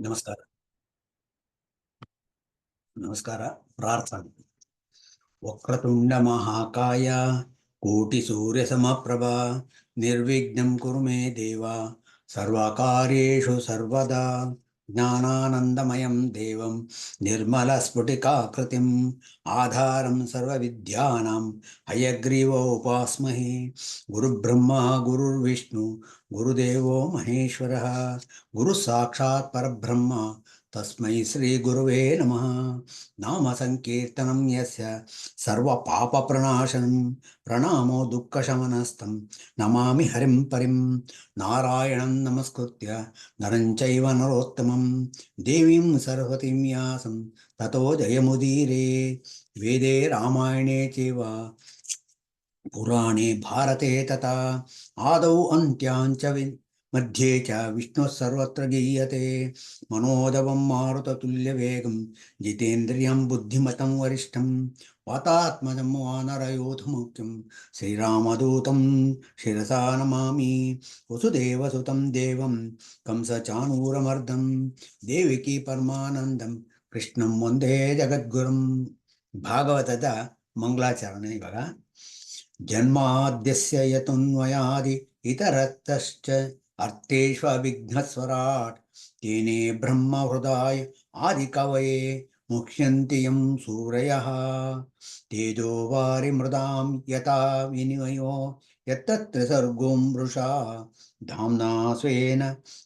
ನಮಸ್ಕಾರ. ನಮಸ್ಕಾರ. ಪ್ರಾರ್ಥನೆ. ವಕ್ರತುಂಡ ಮಹಾಕಾಯ ಕೋಟಿ ಸೂರ್ಯ ಸಮಪ್ರಭ ನಿರ್ವಿಘ್ನಂ ಕುರು ಮೇ ದೇವ ಸರ್ವಕಾರ್ಯೇಷು ಸರ್ವದಾ ಜ್ಞಾನಾನಂದಮಯಂ ದೇವಂ ನಿರ್ಮಲ ಸ್ಫುಟಿಕಾಕೃತಿಂ ಆಧಾರಂ ಸರ್ವವಿದ್ಯಾನಾಂ ಹಯಗ್ರೀವ ಉಪಾಸ್ಮಹೇ. ಗುರುಬ್ರಹ್ಮ ಗುರುರ್ವಿಷ್ಣು ಗುರುದೇವೋ ಮಹೇಶ್ವರಃ ಗುರು ಸಾಕ್ಷಾತ್ ಪರಬ್ರಹ್ಮ ತಸ್ಮೈ ಶ್ರೀ ಗುರುವೇ ನಮಃ. ನಾಮ ಸಂಕೀರ್ತನಂ ಯಸ್ಯ ಸರ್ವ ಪಾಪ ಪ್ರಣಾಶನಂ ಪ್ರಣಾಮೋ ದುಃಖ ಶಮನಸ್ಥಂ ನಮಾಮಿ ಹರಿಂ ಪರಿಂ. ನಾರಾಯಣಂ ನಮಸ್ಕೃತ್ಯ ನರಂ ಚೈವ ನರೋತ್ತಮಂ ದೇವೀಂ ಸರಸ್ವತೀಂ ವ್ಯಾಸಂ ತತೋ ಜಯಮುದೀರೇ. ವೇದೇ ರಾಮಾಯಣೇ ಚೈವ ಪುರಾಣೇ ಭಾರತೆ ತಥಾ ಆದೌ ಅಂತ್ಯಾಂಚ ಮಧ್ಯೆ ಚ ವಿಷ್ಣು ಸರ್ವತ್ರ ಗೀಯತೆ. ಮನೋಜವಂ ಮಾರುತತುಲ್ಯವೇಗಂ ಜಿತೇಂದ್ರಿಯಂ ಬುದ್ಧಿಮತಂ ವರಿಷ್ಠಂ ವಾತಾತ್ಮಜಂ ವಾನರಯೋಧಮುಖ್ಯಂ ಶ್ರೀರಾಮದೂತಂ ಶಿರಸಾ ನಮಾಮಿ. ವಸುದೇವಸುತಂ ದೇವಂ ಕಂಸಚಾಣೂರಮರ್ದಂ ದೇವಿಕಿ ಪರಮಾನಂದಂ ಕೃಷ್ಣಂ ವಂದೇ ಜಗದ್ಗುರುಂ. ಭಾಗವತದ ಮಂಗಳಾಚರಣೆ ಇವಾಗ. ಜನ್ಮಾದ್ಯಸ್ಯ ಯತುನ್ವಯಾದಿ ಇತರತಶ್ಚ ಅರ್ಥೇಷ್ವವಿಘ್ನಸ್ವರಾಟ್ ತೇನೇ ಬ್ರಹ್ಮ ಹೃದಯ ಆದಿಕವಯೇ ಮುಖ್ಯಂತಿ ಯಂ ಸೂರಯಃ. ತೇಜೋ ವಾರಿ ಮೃದಾಂ ಯಥಾ ವಿನಿಮಯೋ ಯತ್ತತ್ರ ಸರ್ಗೋ ಮೃಷಾ ಧಾಮ್ನಾ ಸ್ವೇನ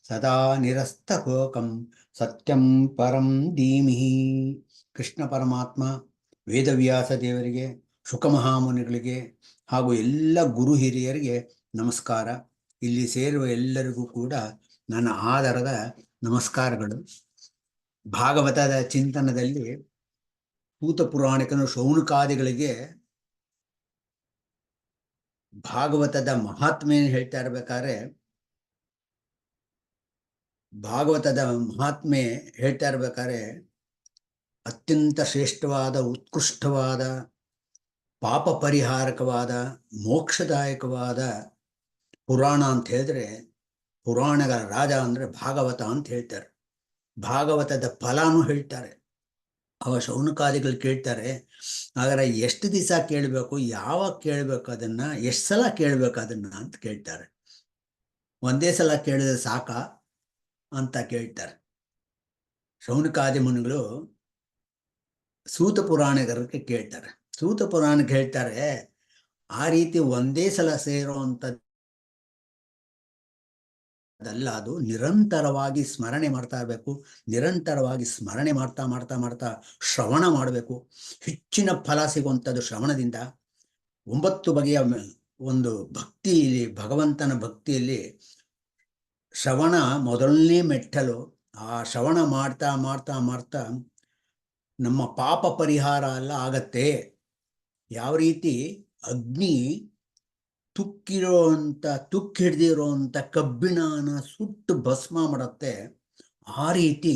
ಸದಾ ನಿರಸ್ತಕೋಕಂ ಸತ್ಯಂ ಪರಂ ಧೀಮಹಿ. ಕೃಷ್ಣ ಪರಮಾತ್ಮ ವೇದವ್ಯಾಸ ದೇವರಿಗೆ, ಶುಕಮಹಾಮುನಿಗಳಿಗೆ ಹಾಗೂ ಎಲ್ಲ ಗುರು ಹಿರಿಯರಿಗೆ ನಮಸ್ಕಾರ. ಇಲ್ಲಿ ಸೇರುವ ಎಲ್ಲರಿಗೂ ಕೂಡ ನನ್ನ ಆದರದ ನಮಸ್ಕಾರಗಳು. ಭಾಗವತದ ಚಿಂತನದಲ್ಲಿ ಸೂತ ಪುರಾಣಿಕನು ಶೌನಕಾದಿಗಳಿಗೆ ಭಾಗವತದ ಮಹಾತ್ಮೆ ಹೇಳ್ತಾ ಇರ್ಬೇಕಾದ್ರೆ, ಅತ್ಯಂತ ಶ್ರೇಷ್ಠವಾದ, ಉತ್ಕೃಷ್ಟವಾದ, ಪಾಪ ಪರಿಹಾರಕವಾದ, ಮೋಕ್ಷದಾಯಕವಾದ ಪುರಾಣ ಅಂತ ಹೇಳಿದ್ರೆ, ಪುರಾಣಗಳ ರಾಜ ಅಂದ್ರೆ ಭಾಗವತ ಅಂತ ಹೇಳ್ತಾರೆ. ಭಾಗವತದ ಫಲಾನು ಹೇಳ್ತಾರೆ. ಅವ ಶೌನಕಾದಿಗಳು ಕೇಳ್ತಾರೆ, ಹಾಗಾದ್ರೆ ಎಷ್ಟು ದಿವಸ ಕೇಳಬೇಕು, ಯಾವಾಗ ಕೇಳಬೇಕು, ಅದನ್ನ ಎಷ್ಟು ಸಲ ಕೇಳಬೇಕು ಅದನ್ನ ಅಂತ ಕೇಳ್ತಾರೆ. ಒಂದೇ ಸಲ ಕೇಳಿದ್ರೆ ಸಾಕ ಅಂತ ಕೇಳ್ತಾರೆ. ಶೌನಕಾದಿ ಮುನಿಗಳು ಸೂತ ಪುರಾಣಿಕರಿಗೆ ಕೇಳ್ತಾರೆ. ಸೂತ ಪುರಾಣಕ್ಕೆ ಹೇಳ್ತಾರೆ, ಆ ರೀತಿ ಒಂದೇ ಸಲ ಸೇರುವಂಥದ್ದಲ್ಲ, ಅದು ನಿರಂತರವಾಗಿ ಸ್ಮರಣೆ ಮಾಡ್ತಾ ಇರಬೇಕು. ನಿರಂತರವಾಗಿ ಸ್ಮರಣೆ ಮಾಡ್ತಾ ಮಾಡ್ತಾ ಮಾಡ್ತಾ ಶ್ರವಣ ಮಾಡಬೇಕು. ಹೆಚ್ಚಿನ ಫಲ ಸಿಗುವಂಥದ್ದು ಶ್ರವಣದಿಂದ. 9 ಬಗೆಯ ಒಂದು ಭಕ್ತಿಯಲ್ಲಿ, ಭಗವಂತನ ಭಕ್ತಿಯಲ್ಲಿ ಶ್ರವಣ ಮೊದಲನೇ ಮೆಟ್ಟಲು. ಆ ಶ್ರವಣ ಮಾಡ್ತಾ ಮಾಡ್ತಾ ಮಾಡ್ತಾ ನಮ್ಮ ಪಾಪ ಪರಿಹಾರ ಎಲ್ಲ ಆಗತ್ತೆ. ಯಾವ ರೀತಿ ಅಗ್ನಿ ತುಕ್ಕಿಡಿದಿರೋಂಥ ಕಬ್ಬಿಣನ ಸುಟ್ಟು ಭಸ್ಮ ಮಾಡುತ್ತೆ, ಆ ರೀತಿ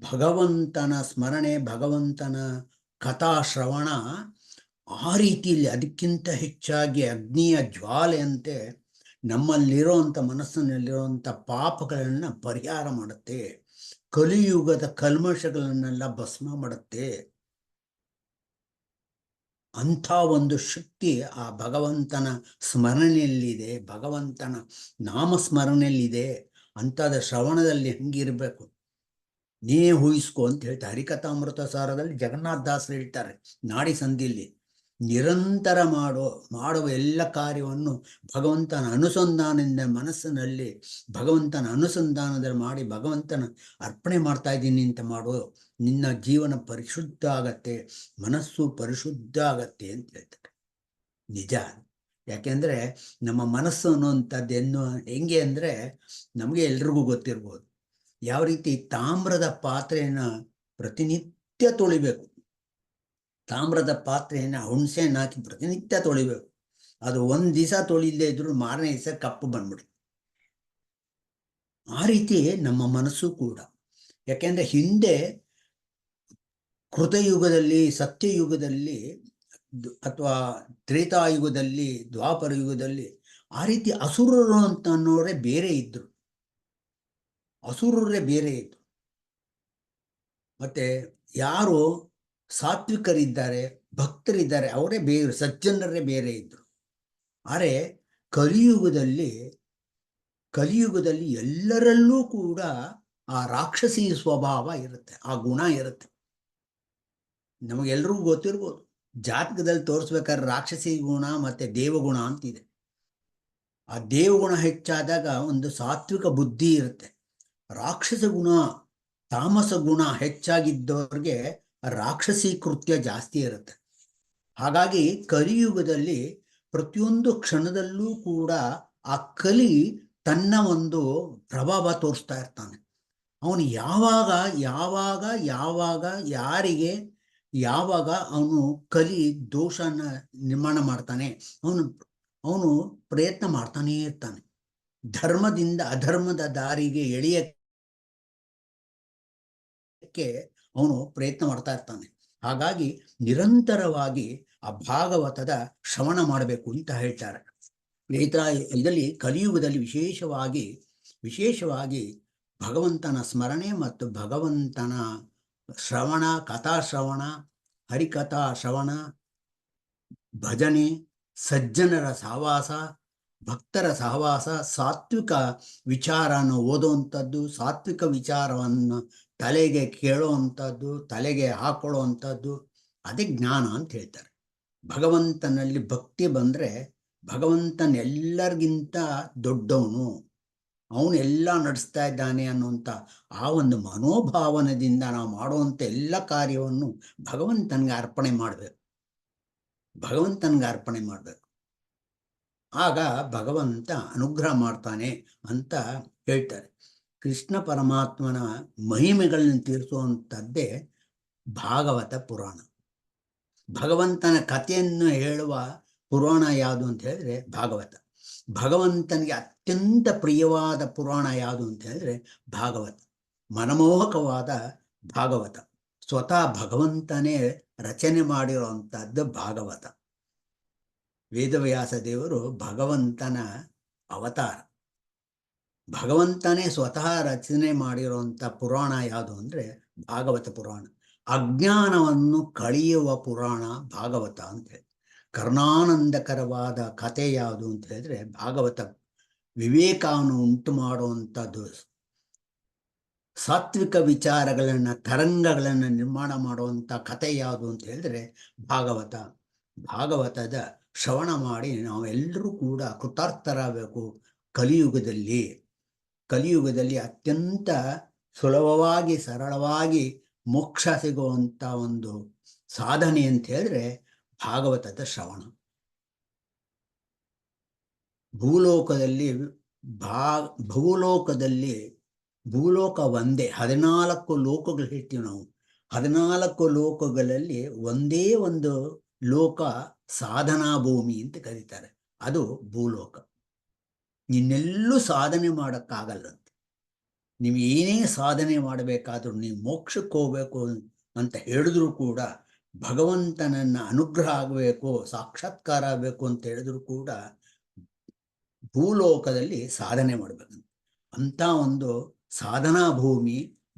ಭಗವಂತನ ಸ್ಮರಣೆ, ಭಗವಂತನ ಕಥಾ ಶ್ರವಣ ಆ ರೀತಿಯಲ್ಲಿ ಅದಕ್ಕಿಂತ ಹೆಚ್ಚಾಗಿ ಅಗ್ನಿಯ ಜ್ವಾಲೆಯಂತೆ ನಮ್ಮಲ್ಲಿರೋಂಥ ಮನಸ್ಸಿನಲ್ಲಿರುವಂಥ ಪಾಪಗಳನ್ನು ಪರಿಹಾರ ಮಾಡುತ್ತೆ. ಕಲಿಯುಗದ ಕಲ್ಮಶಗಳನ್ನೆಲ್ಲ ಭಸ್ಮ ಮಾಡುತ್ತೆ. ಅಂಥ ಒಂದು ಶಕ್ತಿ ಆ ಭಗವಂತನ ಸ್ಮರಣೆಯಲ್ಲಿದೆ, ಭಗವಂತನ ನಾಮಸ್ಮರಣೆಯಲ್ಲಿದೆ. ಅಂಥದ ಶ್ರವಣದಲ್ಲಿ ಹೆಂಗಿರ್ಬೇಕು ನೀನೇ ಊಹಿಸ್ಕೊ ಅಂತ ಹೇಳ್ತಾರೆ. ಹರಿಕಥಾಮೃತ ಸಾರದಲ್ಲಿ ಜಗನ್ನಾಥ ದಾಸರು ಹೇಳ್ತಾರೆ, ನಾಡಿ ಸಂಧಿಯಲ್ಲಿ ನಿರಂತರ ಮಾಡುವ ಎಲ್ಲ ಕಾರ್ಯವನ್ನು ಭಗವಂತನ ಅನುಸಂಧಾನದಿಂದ ಮನಸ್ಸಿನಲ್ಲಿ ಭಗವಂತನ ಅನುಸಂಧಾನದಲ್ಲಿ ಮಾಡಿ ಭಗವಂತನ ಅರ್ಪಣೆ ಮಾಡ್ತಾ ಇದ್ದೀನಿ ಅಂತ ಮಾಡು, ನಿನ್ನ ಜೀವನ ಪರಿಶುದ್ಧ ಆಗತ್ತೆ, ಮನಸ್ಸು ಪರಿಶುದ್ಧ ಆಗತ್ತೆ ಅಂತ ಹೇಳ್ತಾರೆ. ನಿಜ. ಯಾಕೆಂದ್ರೆ ನಮ್ಮ ಮನಸ್ಸು ಅನ್ನುವಂಥದ್ದು ಹೆಂಗೆ ಅಂದ್ರೆ, ನಮಗೆ ಎಲ್ರಿಗೂ ಗೊತ್ತಿರ್ಬೋದು, ಯಾವ ರೀತಿ ತಾಮ್ರದ ಪಾತ್ರೆಯನ್ನ ಪ್ರತಿನಿತ್ಯ ತೊಳಿಬೇಕು. ತಾಮ್ರದ ಪಾತ್ರೆಯನ್ನ ಹುಣಸೆಹಣ್ಣು ಹಾಕಿ ಪ್ರತಿನಿತ್ಯ ತೊಳಿಬೇಕು. ಅದು ಒಂದ್ ದಿವಸ ತೊಳಿಲ್ಲದೆ ಇದ್ರು ಮಾರನೇ ದಿವಸ ಕಪ್ಪು ಬಂದ್ಬಿಡುತ್ತೆ. ಆ ರೀತಿ ನಮ್ಮ ಮನಸ್ಸು ಕೂಡ. ಯಾಕೆಂದ್ರೆ ಹಿಂದೆ ಕೃತಯುಗದಲ್ಲಿ, ಸತ್ಯಯುಗದಲ್ಲಿ ಅಥವಾ ತ್ರೇತಾಯುಗದಲ್ಲಿ, ದ್ವಾಪರ ಯುಗದಲ್ಲಿ ಆ ರೀತಿ ಅಸುರರು ಅಂತ ಅನ್ನೋರೇ ಬೇರೆ ಇದ್ರು. ಮತ್ತೆ ಯಾರು ಸಾತ್ವಿಕರಿದ್ದಾರೆ, ಭಕ್ತರಿದ್ದಾರೆ, ಅವರೇ ಬೇರೆ, ಸಜ್ಜನರೇ ಬೇರೆ ಇದ್ರು. ಆದರೆ ಕಲಿಯುಗದಲ್ಲಿ ಎಲ್ಲರಲ್ಲೂ ಕೂಡ ಆ ರಾಕ್ಷಸಿ ಸ್ವಭಾವ ಇರುತ್ತೆ, ಆ ಗುಣ ಇರುತ್ತೆ. ನಮಗೆಲ್ರಿಗೂ ಗೊತ್ತಿರ್ಬೋದು, ಜಾತಕದಲ್ಲಿ ತೋರಿಸ್ಬೇಕಾದ್ರೆ ರಾಕ್ಷಸಿ ಗುಣ ಮತ್ತೆ ದೇವಗುಣ ಅಂತಿದೆ. ಆ ದೇವಗುಣ ಹೆಚ್ಚಾದಾಗ ಒಂದು ಸಾತ್ವಿಕ ಬುದ್ಧಿ ಇರುತ್ತೆ. ರಾಕ್ಷಸ ಗುಣ, ತಾಮಸ ಗುಣ ಹೆಚ್ಚಾಗಿದ್ದವ್ರಿಗೆ ರಾಕ್ಷಸಿ ಕೃತ್ಯ ಜಾಸ್ತಿ ಇರುತ್ತೆ. ಹಾಗಾಗಿ ಕಲಿಯುಗದಲ್ಲಿ ಪ್ರತಿಯೊಂದು ಕ್ಷಣದಲ್ಲೂ ಕೂಡ ಆ ಕಲಿ ತನ್ನ ಒಂದು ಪ್ರಭಾವ ತೋರಿಸ್ತಾ ಇರ್ತಾನೆ. ಅವನು ಯಾವಾಗ ಯಾವಾಗ ಯಾವಾಗ ಯಾರಿಗೆ ಯಾವಾಗ ಅವನು ಕಲಿ ದೋಷನ ನಿರ್ಮಾಣ ಮಾಡ್ತಾನೆ, ಅವನು ಪ್ರಯತ್ನ ಮಾಡ್ತಾನೇ ಇರ್ತಾನೆ. ಧರ್ಮದಿಂದ ಅಧರ್ಮದ ದಾರಿಗೆ ಎಳೆಯಕ್ಕೆ ಅವನು ಪ್ರಯತ್ನ ಮಾಡ್ತಾ ಇರ್ತಾನೆ. ಹಾಗಾಗಿ ನಿರಂತರವಾಗಿ ಆ ಭಾಗವತದ ಶ್ರವಣ ಮಾಡಬೇಕು ಅಂತ ಹೇಳ್ತಾರೆ. ಇದರಲ್ಲಿ ಕಲಿಯುಗದಲ್ಲಿ ವಿಶೇಷವಾಗಿ ಭಗವಂತನ ಸ್ಮರಣೆ ಮತ್ತು ಭಗವಂತನ ಶ್ರವಣ, ಕಥಾಶ್ರವಣ, ಹರಿಕಥಾ ಶ್ರವಣ, ಭಜನೆ, ಸಜ್ಜನರ ಸಹವಾಸ, ಭಕ್ತರ ಸಹವಾಸ, ಸಾತ್ವಿಕ ವಿಚಾರವನ್ನು ಓದುವಂಥದ್ದು, ಸಾತ್ವಿಕ ವಿಚಾರವನ್ನು ತಲೆಗೆ ಕೇಳುವಂಥದ್ದು, ತಲೆಗೆ ಹಾಕೊಳ್ಳುವಂಥದ್ದು, ಅದೇ ಜ್ಞಾನ ಅಂತ ಹೇಳ್ತಾರೆ. ಭಗವಂತನಲ್ಲಿ ಭಕ್ತಿ ಬಂದರೆ ಭಗವಂತನೆಲ್ಲರಿಗಿಂತ ದೊಡ್ಡವನು, ಅವನು ಎಲ್ಲ ನಡೆಸ್ತಾ ಇದ್ದಾನೆ ಅನ್ನುವಂಥ ಆ ಒಂದು ಮನೋಭಾವನದಿಂದ ನಾವು ಮಾಡುವಂಥ ಎಲ್ಲ ಕಾರ್ಯವನ್ನು ಭಗವಂತನಿಗೆ ಅರ್ಪಣೆ ಮಾಡಬೇಕು. ಆಗ ಭಗವಂತ ಅನುಗ್ರಹ ಮಾಡ್ತಾನೆ ಅಂತ ಹೇಳ್ತಾರೆ. ಕೃಷ್ಣ ಪರಮಾತ್ಮನ ಮಹಿಮೆಗಳನ್ನು ತೀರಿಸುವಂಥದ್ದೇ ಭಾಗವತ ಪುರಾಣ. ಭಗವಂತನ ಕಥೆಯನ್ನು ಹೇಳುವ ಪುರಾಣ ಯಾವುದು ಅಂತ ಹೇಳಿದ್ರೆ ಭಾಗವತ. ಭಗವಂತನಿಗೆ ಅತ್ಯಂತ ಪ್ರಿಯವಾದ ಪುರಾಣ ಯಾವುದು ಅಂತ ಹೇಳಿದ್ರೆ ಭಾಗವತ. ಮನಮೋಹಕವಾದ ಭಾಗವತ, ಸ್ವತಃ ಭಗವಂತನೇ ರಚನೆ ಮಾಡಿರುವಂಥದ್ದು ಭಾಗವತ. ವೇದವ್ಯಾಸ ದೇವರು ಭಗವಂತನ ಅವತಾರ. ಭಗವಂತನೇ ಸ್ವತಃ ರಚನೆ ಮಾಡಿರುವಂಥ ಪುರಾಣ ಯಾವುದು ಅಂದರೆ ಭಾಗವತ ಪುರಾಣ. ಅಜ್ಞಾನವನ್ನು ಕಳೆಯುವ ಪುರಾಣ ಭಾಗವತ ಅಂತ ಹೇಳಿ. ಕರ್ಣಾನಂದಕರವಾದ ಕಥೆ ಯಾವುದು ಅಂತ ಹೇಳಿದ್ರೆ ಭಾಗವತ. ವಿವೇಕವನ್ನು ಉಂಟು ಮಾಡುವಂಥದ್ದು, ಸಾತ್ವಿಕ ವಿಚಾರಗಳನ್ನು, ತರಂಗಗಳನ್ನು ನಿರ್ಮಾಣ ಮಾಡುವಂಥ ಕಥೆ ಯಾವುದು ಅಂತ ಹೇಳಿದ್ರೆ ಭಾಗವತ. ಭಾಗವತದ ಶ್ರವಣ ಮಾಡಿ ನಾವೆಲ್ಲರೂ ಕೂಡ ಕೃತಾರ್ಥರಾಗಬೇಕು. ಕಲಿಯುಗದಲ್ಲಿ ಅತ್ಯಂತ ಸುಲಭವಾಗಿ ಸರಳವಾಗಿ ಮೋಕ್ಷ ಸಿಗುವಂಥ ಒಂದು ಸಾಧನೆ ಅಂತ ಹೇಳಿದ್ರೆ ಭಾಗವತದ ಶ್ರವಣ. ಭೂಲೋಕ ಒಂದೇ, 14 ಲೋಕಗಳು ಹೇಳ್ತೀವಿ ನಾವು. 14 ಲೋಕಗಳಲ್ಲಿ ಒಂದೇ ಒಂದು ಲೋಕ ಸಾಧನಾ ಭೂಮಿ ಅಂತ ಕರೀತಾರೆ, ಅದು ಭೂಲೋಕ. ಇನ್ನೆಲ್ಲೂ ಸಾಧನೆ ಮಾಡೋಕ್ಕಾಗಲ್ಲಂತೆ. ನೀವು ಏನೇ ಸಾಧನೆ ಮಾಡಬೇಕಾದ್ರೂ, ನೀವು ಮೋಕ್ಷಕ್ಕೆ ಹೋಗ್ಬೇಕು ಅಂತ ಹೇಳಿದ್ರು ಕೂಡ, ಭಗವಂತನನ್ನ ಅನುಗ್ರಹ ಆಗಬೇಕು, ಸಾಕ್ಷಾತ್ಕಾರ ಆಗಬೇಕು ಅಂತ ಹೇಳಿದ್ರು ಕೂಡ ಭೂಲೋಕದಲ್ಲಿ ಸಾಧನೆ ಮಾಡಬೇಕಂತ. ಅಂತ ಒಂದು ಸಾಧನಾ ಭೂಮಿ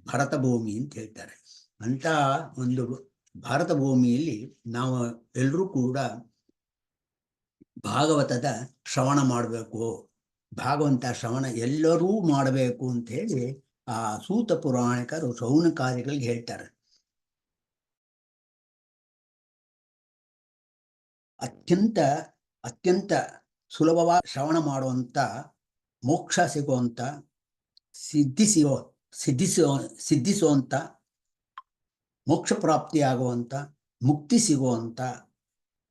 ಭರತ ಭೂಮಿ ಅಂತ ಹೇಳ್ತಾರೆ. ಅಂತ ಒಂದು ಭಾರತ ಭೂಮಿಯಲ್ಲಿ ನಾವು ಎಲ್ಲರೂ ಕೂಡ ಭಾಗವತದ ಶ್ರವಣ ಮಾಡಬೇಕು. ಭಾಗವಂತ ಶ್ರವಣ ಎಲ್ಲರೂ ಮಾಡಬೇಕು ಅಂತ ಹೇಳಿ ಆ ಸೂತ ಪುರಾಣಿಕರು ಶೌನಕಾದಿಗಳಿಗೆ ಹೇಳ್ತಾರೆ. ಅತ್ಯಂತ ಸುಲಭವಾಗಿ ಶ್ರವಣ ಮಾಡುವಂಥ, ಮೋಕ್ಷ ಸಿಗುವಂಥ, ಸಿದ್ಧಿಸುವಂಥ, ಮೋಕ್ಷ ಪ್ರಾಪ್ತಿಯಾಗುವಂಥ, ಮುಕ್ತಿ ಸಿಗುವಂಥ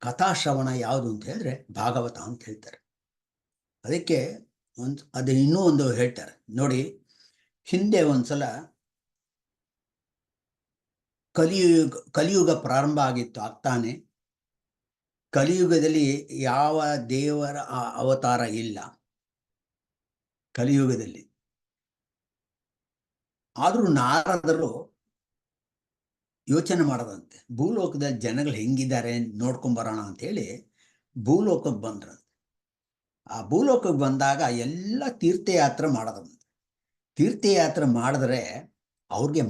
ಕಥಾಶ್ರವಣ ಯಾವುದು ಅಂತ ಹೇಳಿದ್ರೆ ಭಾಗವತ ಅಂತ ಹೇಳ್ತಾರೆ. ಅದಕ್ಕೆ ಅದು ಇನ್ನೂ ಒಂದು ಹೇಳ್ತಾರೆ ನೋಡಿ. ಹಿಂದೆ ಒಂದ್ಸಲ ಕಲಿಯುಗ ಪ್ರಾರಂಭ ಆಗ್ತಾನೆ. ಕಲಿಯುಗದಲ್ಲಿ ಯಾವ ದೇವರ ಅವತಾರ ಇಲ್ಲ ಕಲಿಯುಗದಲ್ಲಿ. ಆದರೂ ನಾರದರು ಯೋಚನೆ ಮಾಡೋದಂತೆ, ಭೂಲೋಕದಲ್ಲಿ ಜನಗಳು ಹೆಂಗಿದ್ದಾರೆ ನೋಡ್ಕೊಂಬರೋಣ ಅಂತೇಳಿ ಭೂಲೋಕಕ್ಕೆ ಬಂದ್ರಂತೆ. ಆ ಭೂಲೋಕಕ್ಕೆ ಬಂದಾಗ ಎಲ್ಲ ತೀರ್ಥಯಾತ್ರೆ ಮಾಡೋದಂತೆ. ತೀರ್ಥಯಾತ್ರೆ ಮಾಡಿದ್ರೆ ಅವ್ರಿಗೆ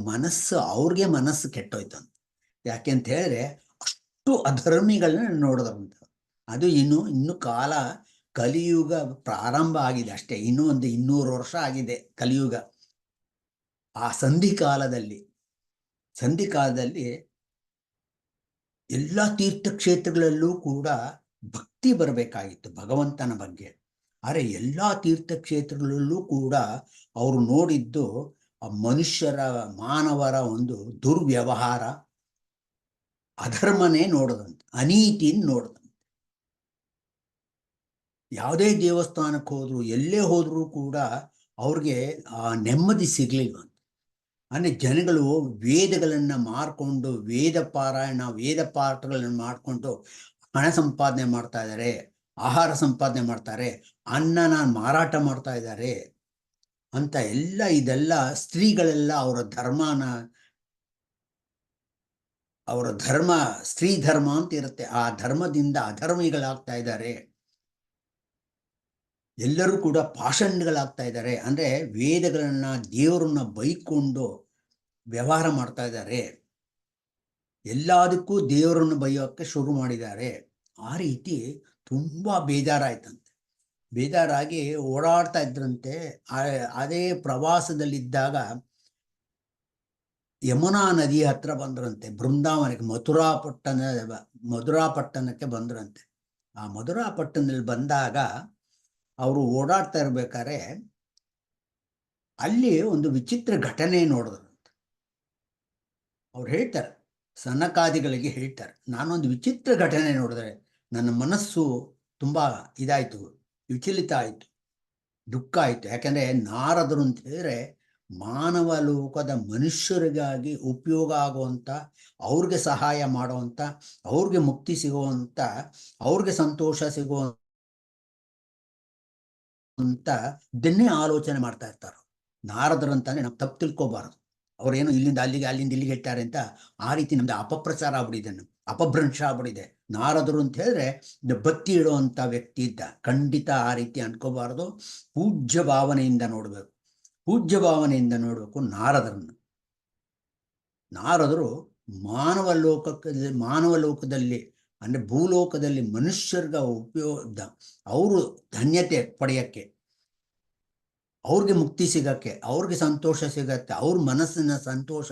ಮನಸ್ಸು ಕೆಟ್ಟೋಯ್ತಂತೆ. ಯಾಕೆ ಅಂತ ಹೇಳಿದ್ರೆ ಅಷ್ಟು ಅಧರ್ಮಿಗಳನ್ನ ನೋಡಿದ್ರಂತ. ಅದು ಇನ್ನು ಕಾಲ ಕಲಿಯುಗ ಪ್ರಾರಂಭ ಆಗಿದೆ ಅಷ್ಟೇ. ಇನ್ನೂ ಒಂದು 200 ವರ್ಷ ಆಗಿದೆ ಕಲಿಯುಗ. ಆ ಸಂಧಿಕಾಲದಲ್ಲಿ ಎಲ್ಲ ತೀರ್ಥಕ್ಷೇತ್ರಗಳಲ್ಲೂ ಕೂಡ ಭಕ್ತಿ ಬರಬೇಕಾಗಿತ್ತು ಭಗವಂತನ ಬಗ್ಗೆ. ಆದರೆ ಎಲ್ಲ ತೀರ್ಥಕ್ಷೇತ್ರಗಳಲ್ಲೂ ಕೂಡ ಅವರು ನೋಡಿದ್ದು ಮಾನವರ ಒಂದು ದುರ್ವ್ಯವಹಾರ, ಅಧರ್ಮನೇ ನೋಡದಂತೆ, ಅನೀತಿನ ನೋಡದಂತೆ. ಯಾವುದೇ ದೇವಸ್ಥಾನಕ್ಕೆ ಹೋದ್ರು, ಎಲ್ಲೇ ಹೋದ್ರೂ ಕೂಡ ಅವ್ರಿಗೆ ಆ ನೆಮ್ಮದಿ ಸಿಗ್ಲಿಲ್ವಂತೆ. ಅಂದರೆ ಜನಗಳು ವೇದಗಳನ್ನು ಮಾರ್ಕೊಂಡು, ವೇದ ಪಾಠಗಳನ್ನು ಮಾಡಿಕೊಂಡು ಹಣ ಸಂಪಾದನೆ ಮಾಡ್ತಾ ಇದ್ದಾರೆ, ಆಹಾರ ಸಂಪಾದನೆ ಮಾಡ್ತಾರೆ, ಅನ್ನನ ಮಾರಾಟ ಮಾಡ್ತಾ ಇದ್ದಾರೆ ಅಂತ ಇದೆಲ್ಲ ಸ್ತ್ರೀಗಳೆಲ್ಲ ಅವರ ಧರ್ಮ ಸ್ತ್ರೀ ಧರ್ಮ ಅಂತ ಇರುತ್ತೆ, ಆ ಧರ್ಮದಿಂದ ಅಧರ್ಮಿಗಳಾಗ್ತಾ ಇದ್ದಾರೆ. ಎಲ್ಲರೂ ಕೂಡ ಪಾಷಂಡ್ಗಳಾಗ್ತಾ ಇದ್ದಾರೆ. ಅಂದರೆ ವೇದಗಳನ್ನ, ದೇವರನ್ನ ಬೈಕೊಂಡು ವ್ಯವಹಾರ ಮಾಡ್ತಾ ಇದ್ದಾರೆ. ಎಲ್ಲದಕ್ಕೂ ದೇವರನ್ನು ಬೈಯೋಕ್ಕೆ ಶುರು ಮಾಡಿದ್ದಾರೆ. ಆ ರೀತಿ ತುಂಬಾ ಬೇಜಾರಾಯ್ತಂತೆ. ಬೇಜಾರಾಗಿ ಓಡಾಡ್ತಾ ಇದ್ರಂತೆ. ಅದೇ ಪ್ರವಾಸದಲ್ಲಿದ್ದಾಗ ಯಮುನಾ ನದಿ ಹತ್ರ ಬಂದ್ರಂತೆ. ಬೃಂದಾವನಕ್ಕೆ, ಮಧುರಾ ಪಟ್ಟಣಕ್ಕೆ ಬಂದ್ರಂತೆ. ಆ ಮಧುರಾ ಪಟ್ಟಣದಲ್ಲಿ ಬಂದಾಗ ಅವರು ಓಡಾಡ್ತಾ ಇರ್ಬೇಕಾದ್ರೆ ಅಲ್ಲಿ ಒಂದು ವಿಚಿತ್ರ ಘಟನೆ ನೋಡಿದ್ರಂತೆ. ಅವ್ರು ಹೇಳ್ತಾರೆ, ಸನಕಾದಿಗಳಿಗೆ ಹೇಳ್ತಾರೆ, ನಾನೊಂದು ವಿಚಿತ್ರ ಘಟನೆ ನೋಡಿದ್ರೆ ನನ್ನ ಮನಸ್ಸು ತುಂಬಾ ಇದಾಯ್ತು, ವಿಚಲಿತ ಆಯಿತು, ದುಃಖ ಆಯಿತು. ಯಾಕಂದ್ರೆ ನಾರದರು ಅಂತ ಹೇಳಿದ್ರೆ ಮಾನವ ಲೋಕದ ಮನುಷ್ಯರಿಗಾಗಿ ಉಪಯೋಗ ಆಗುವಂಥ, ಅವ್ರಿಗೆ ಸಹಾಯ ಮಾಡುವಂಥ, ಅವ್ರಿಗೆ ಮುಕ್ತಿ ಸಿಗುವಂಥ, ಅವ್ರಿಗೆ ಸಂತೋಷ ಸಿಗುವಂತ ಇದನ್ನೇ ಆಲೋಚನೆ ಮಾಡ್ತಾ ಇರ್ತಾರೆ. ನಾರದರು ಅಂತಂದ್ರೆ ನಾವು ತಪ್ಪು ತಿಳ್ಕೋಬಾರದು. ಅವ್ರೇನು ಇಲ್ಲಿಂದ ಇಲ್ಲಿಗೆ ಹೇಳ್ತಾರೆ ಅಂತ ಆ ರೀತಿ ನಮ್ದು ಅಪಪ್ರಚಾರ ಆಗ್ಬಿಟ್ಟಿದೆ, ಅಪಭ್ರಂಶ ಆಗ್ಬಿಟ್ಟಿದೆ. ನಾರದರು ಅಂತ ಹೇಳಿದ್ರೆ ಬತ್ತಿ ಇಡುವಂತ ವ್ಯಕ್ತಿ ಇದ್ದ. ಖಂಡಿತ ಆ ರೀತಿ ಅನ್ಕೋಬಾರದು. ಪೂಜ್ಯ ಭಾವನೆಯಿಂದ ನೋಡ್ಬೇಕು. ನಾರದರು ಮಾನವ ಲೋಕದಲ್ಲಿ ಅಂದ್ರೆ ಭೂಲೋಕದಲ್ಲಿ ಮನುಷ್ಯರಿಗೆ ಉಪಯೋಗ, ಅವರು ಧನ್ಯತೆ ಪಡೆಯಕ್ಕೆ, ಅವ್ರಿಗೆ ಮುಕ್ತಿ ಸಿಗಕ್ಕೆ, ಅವ್ರಿಗೆ ಸಂತೋಷ ಸಿಗಕ್ಕೆ, ಅವ್ರ ಮನಸ್ಸಿನ ಸಂತೋಷ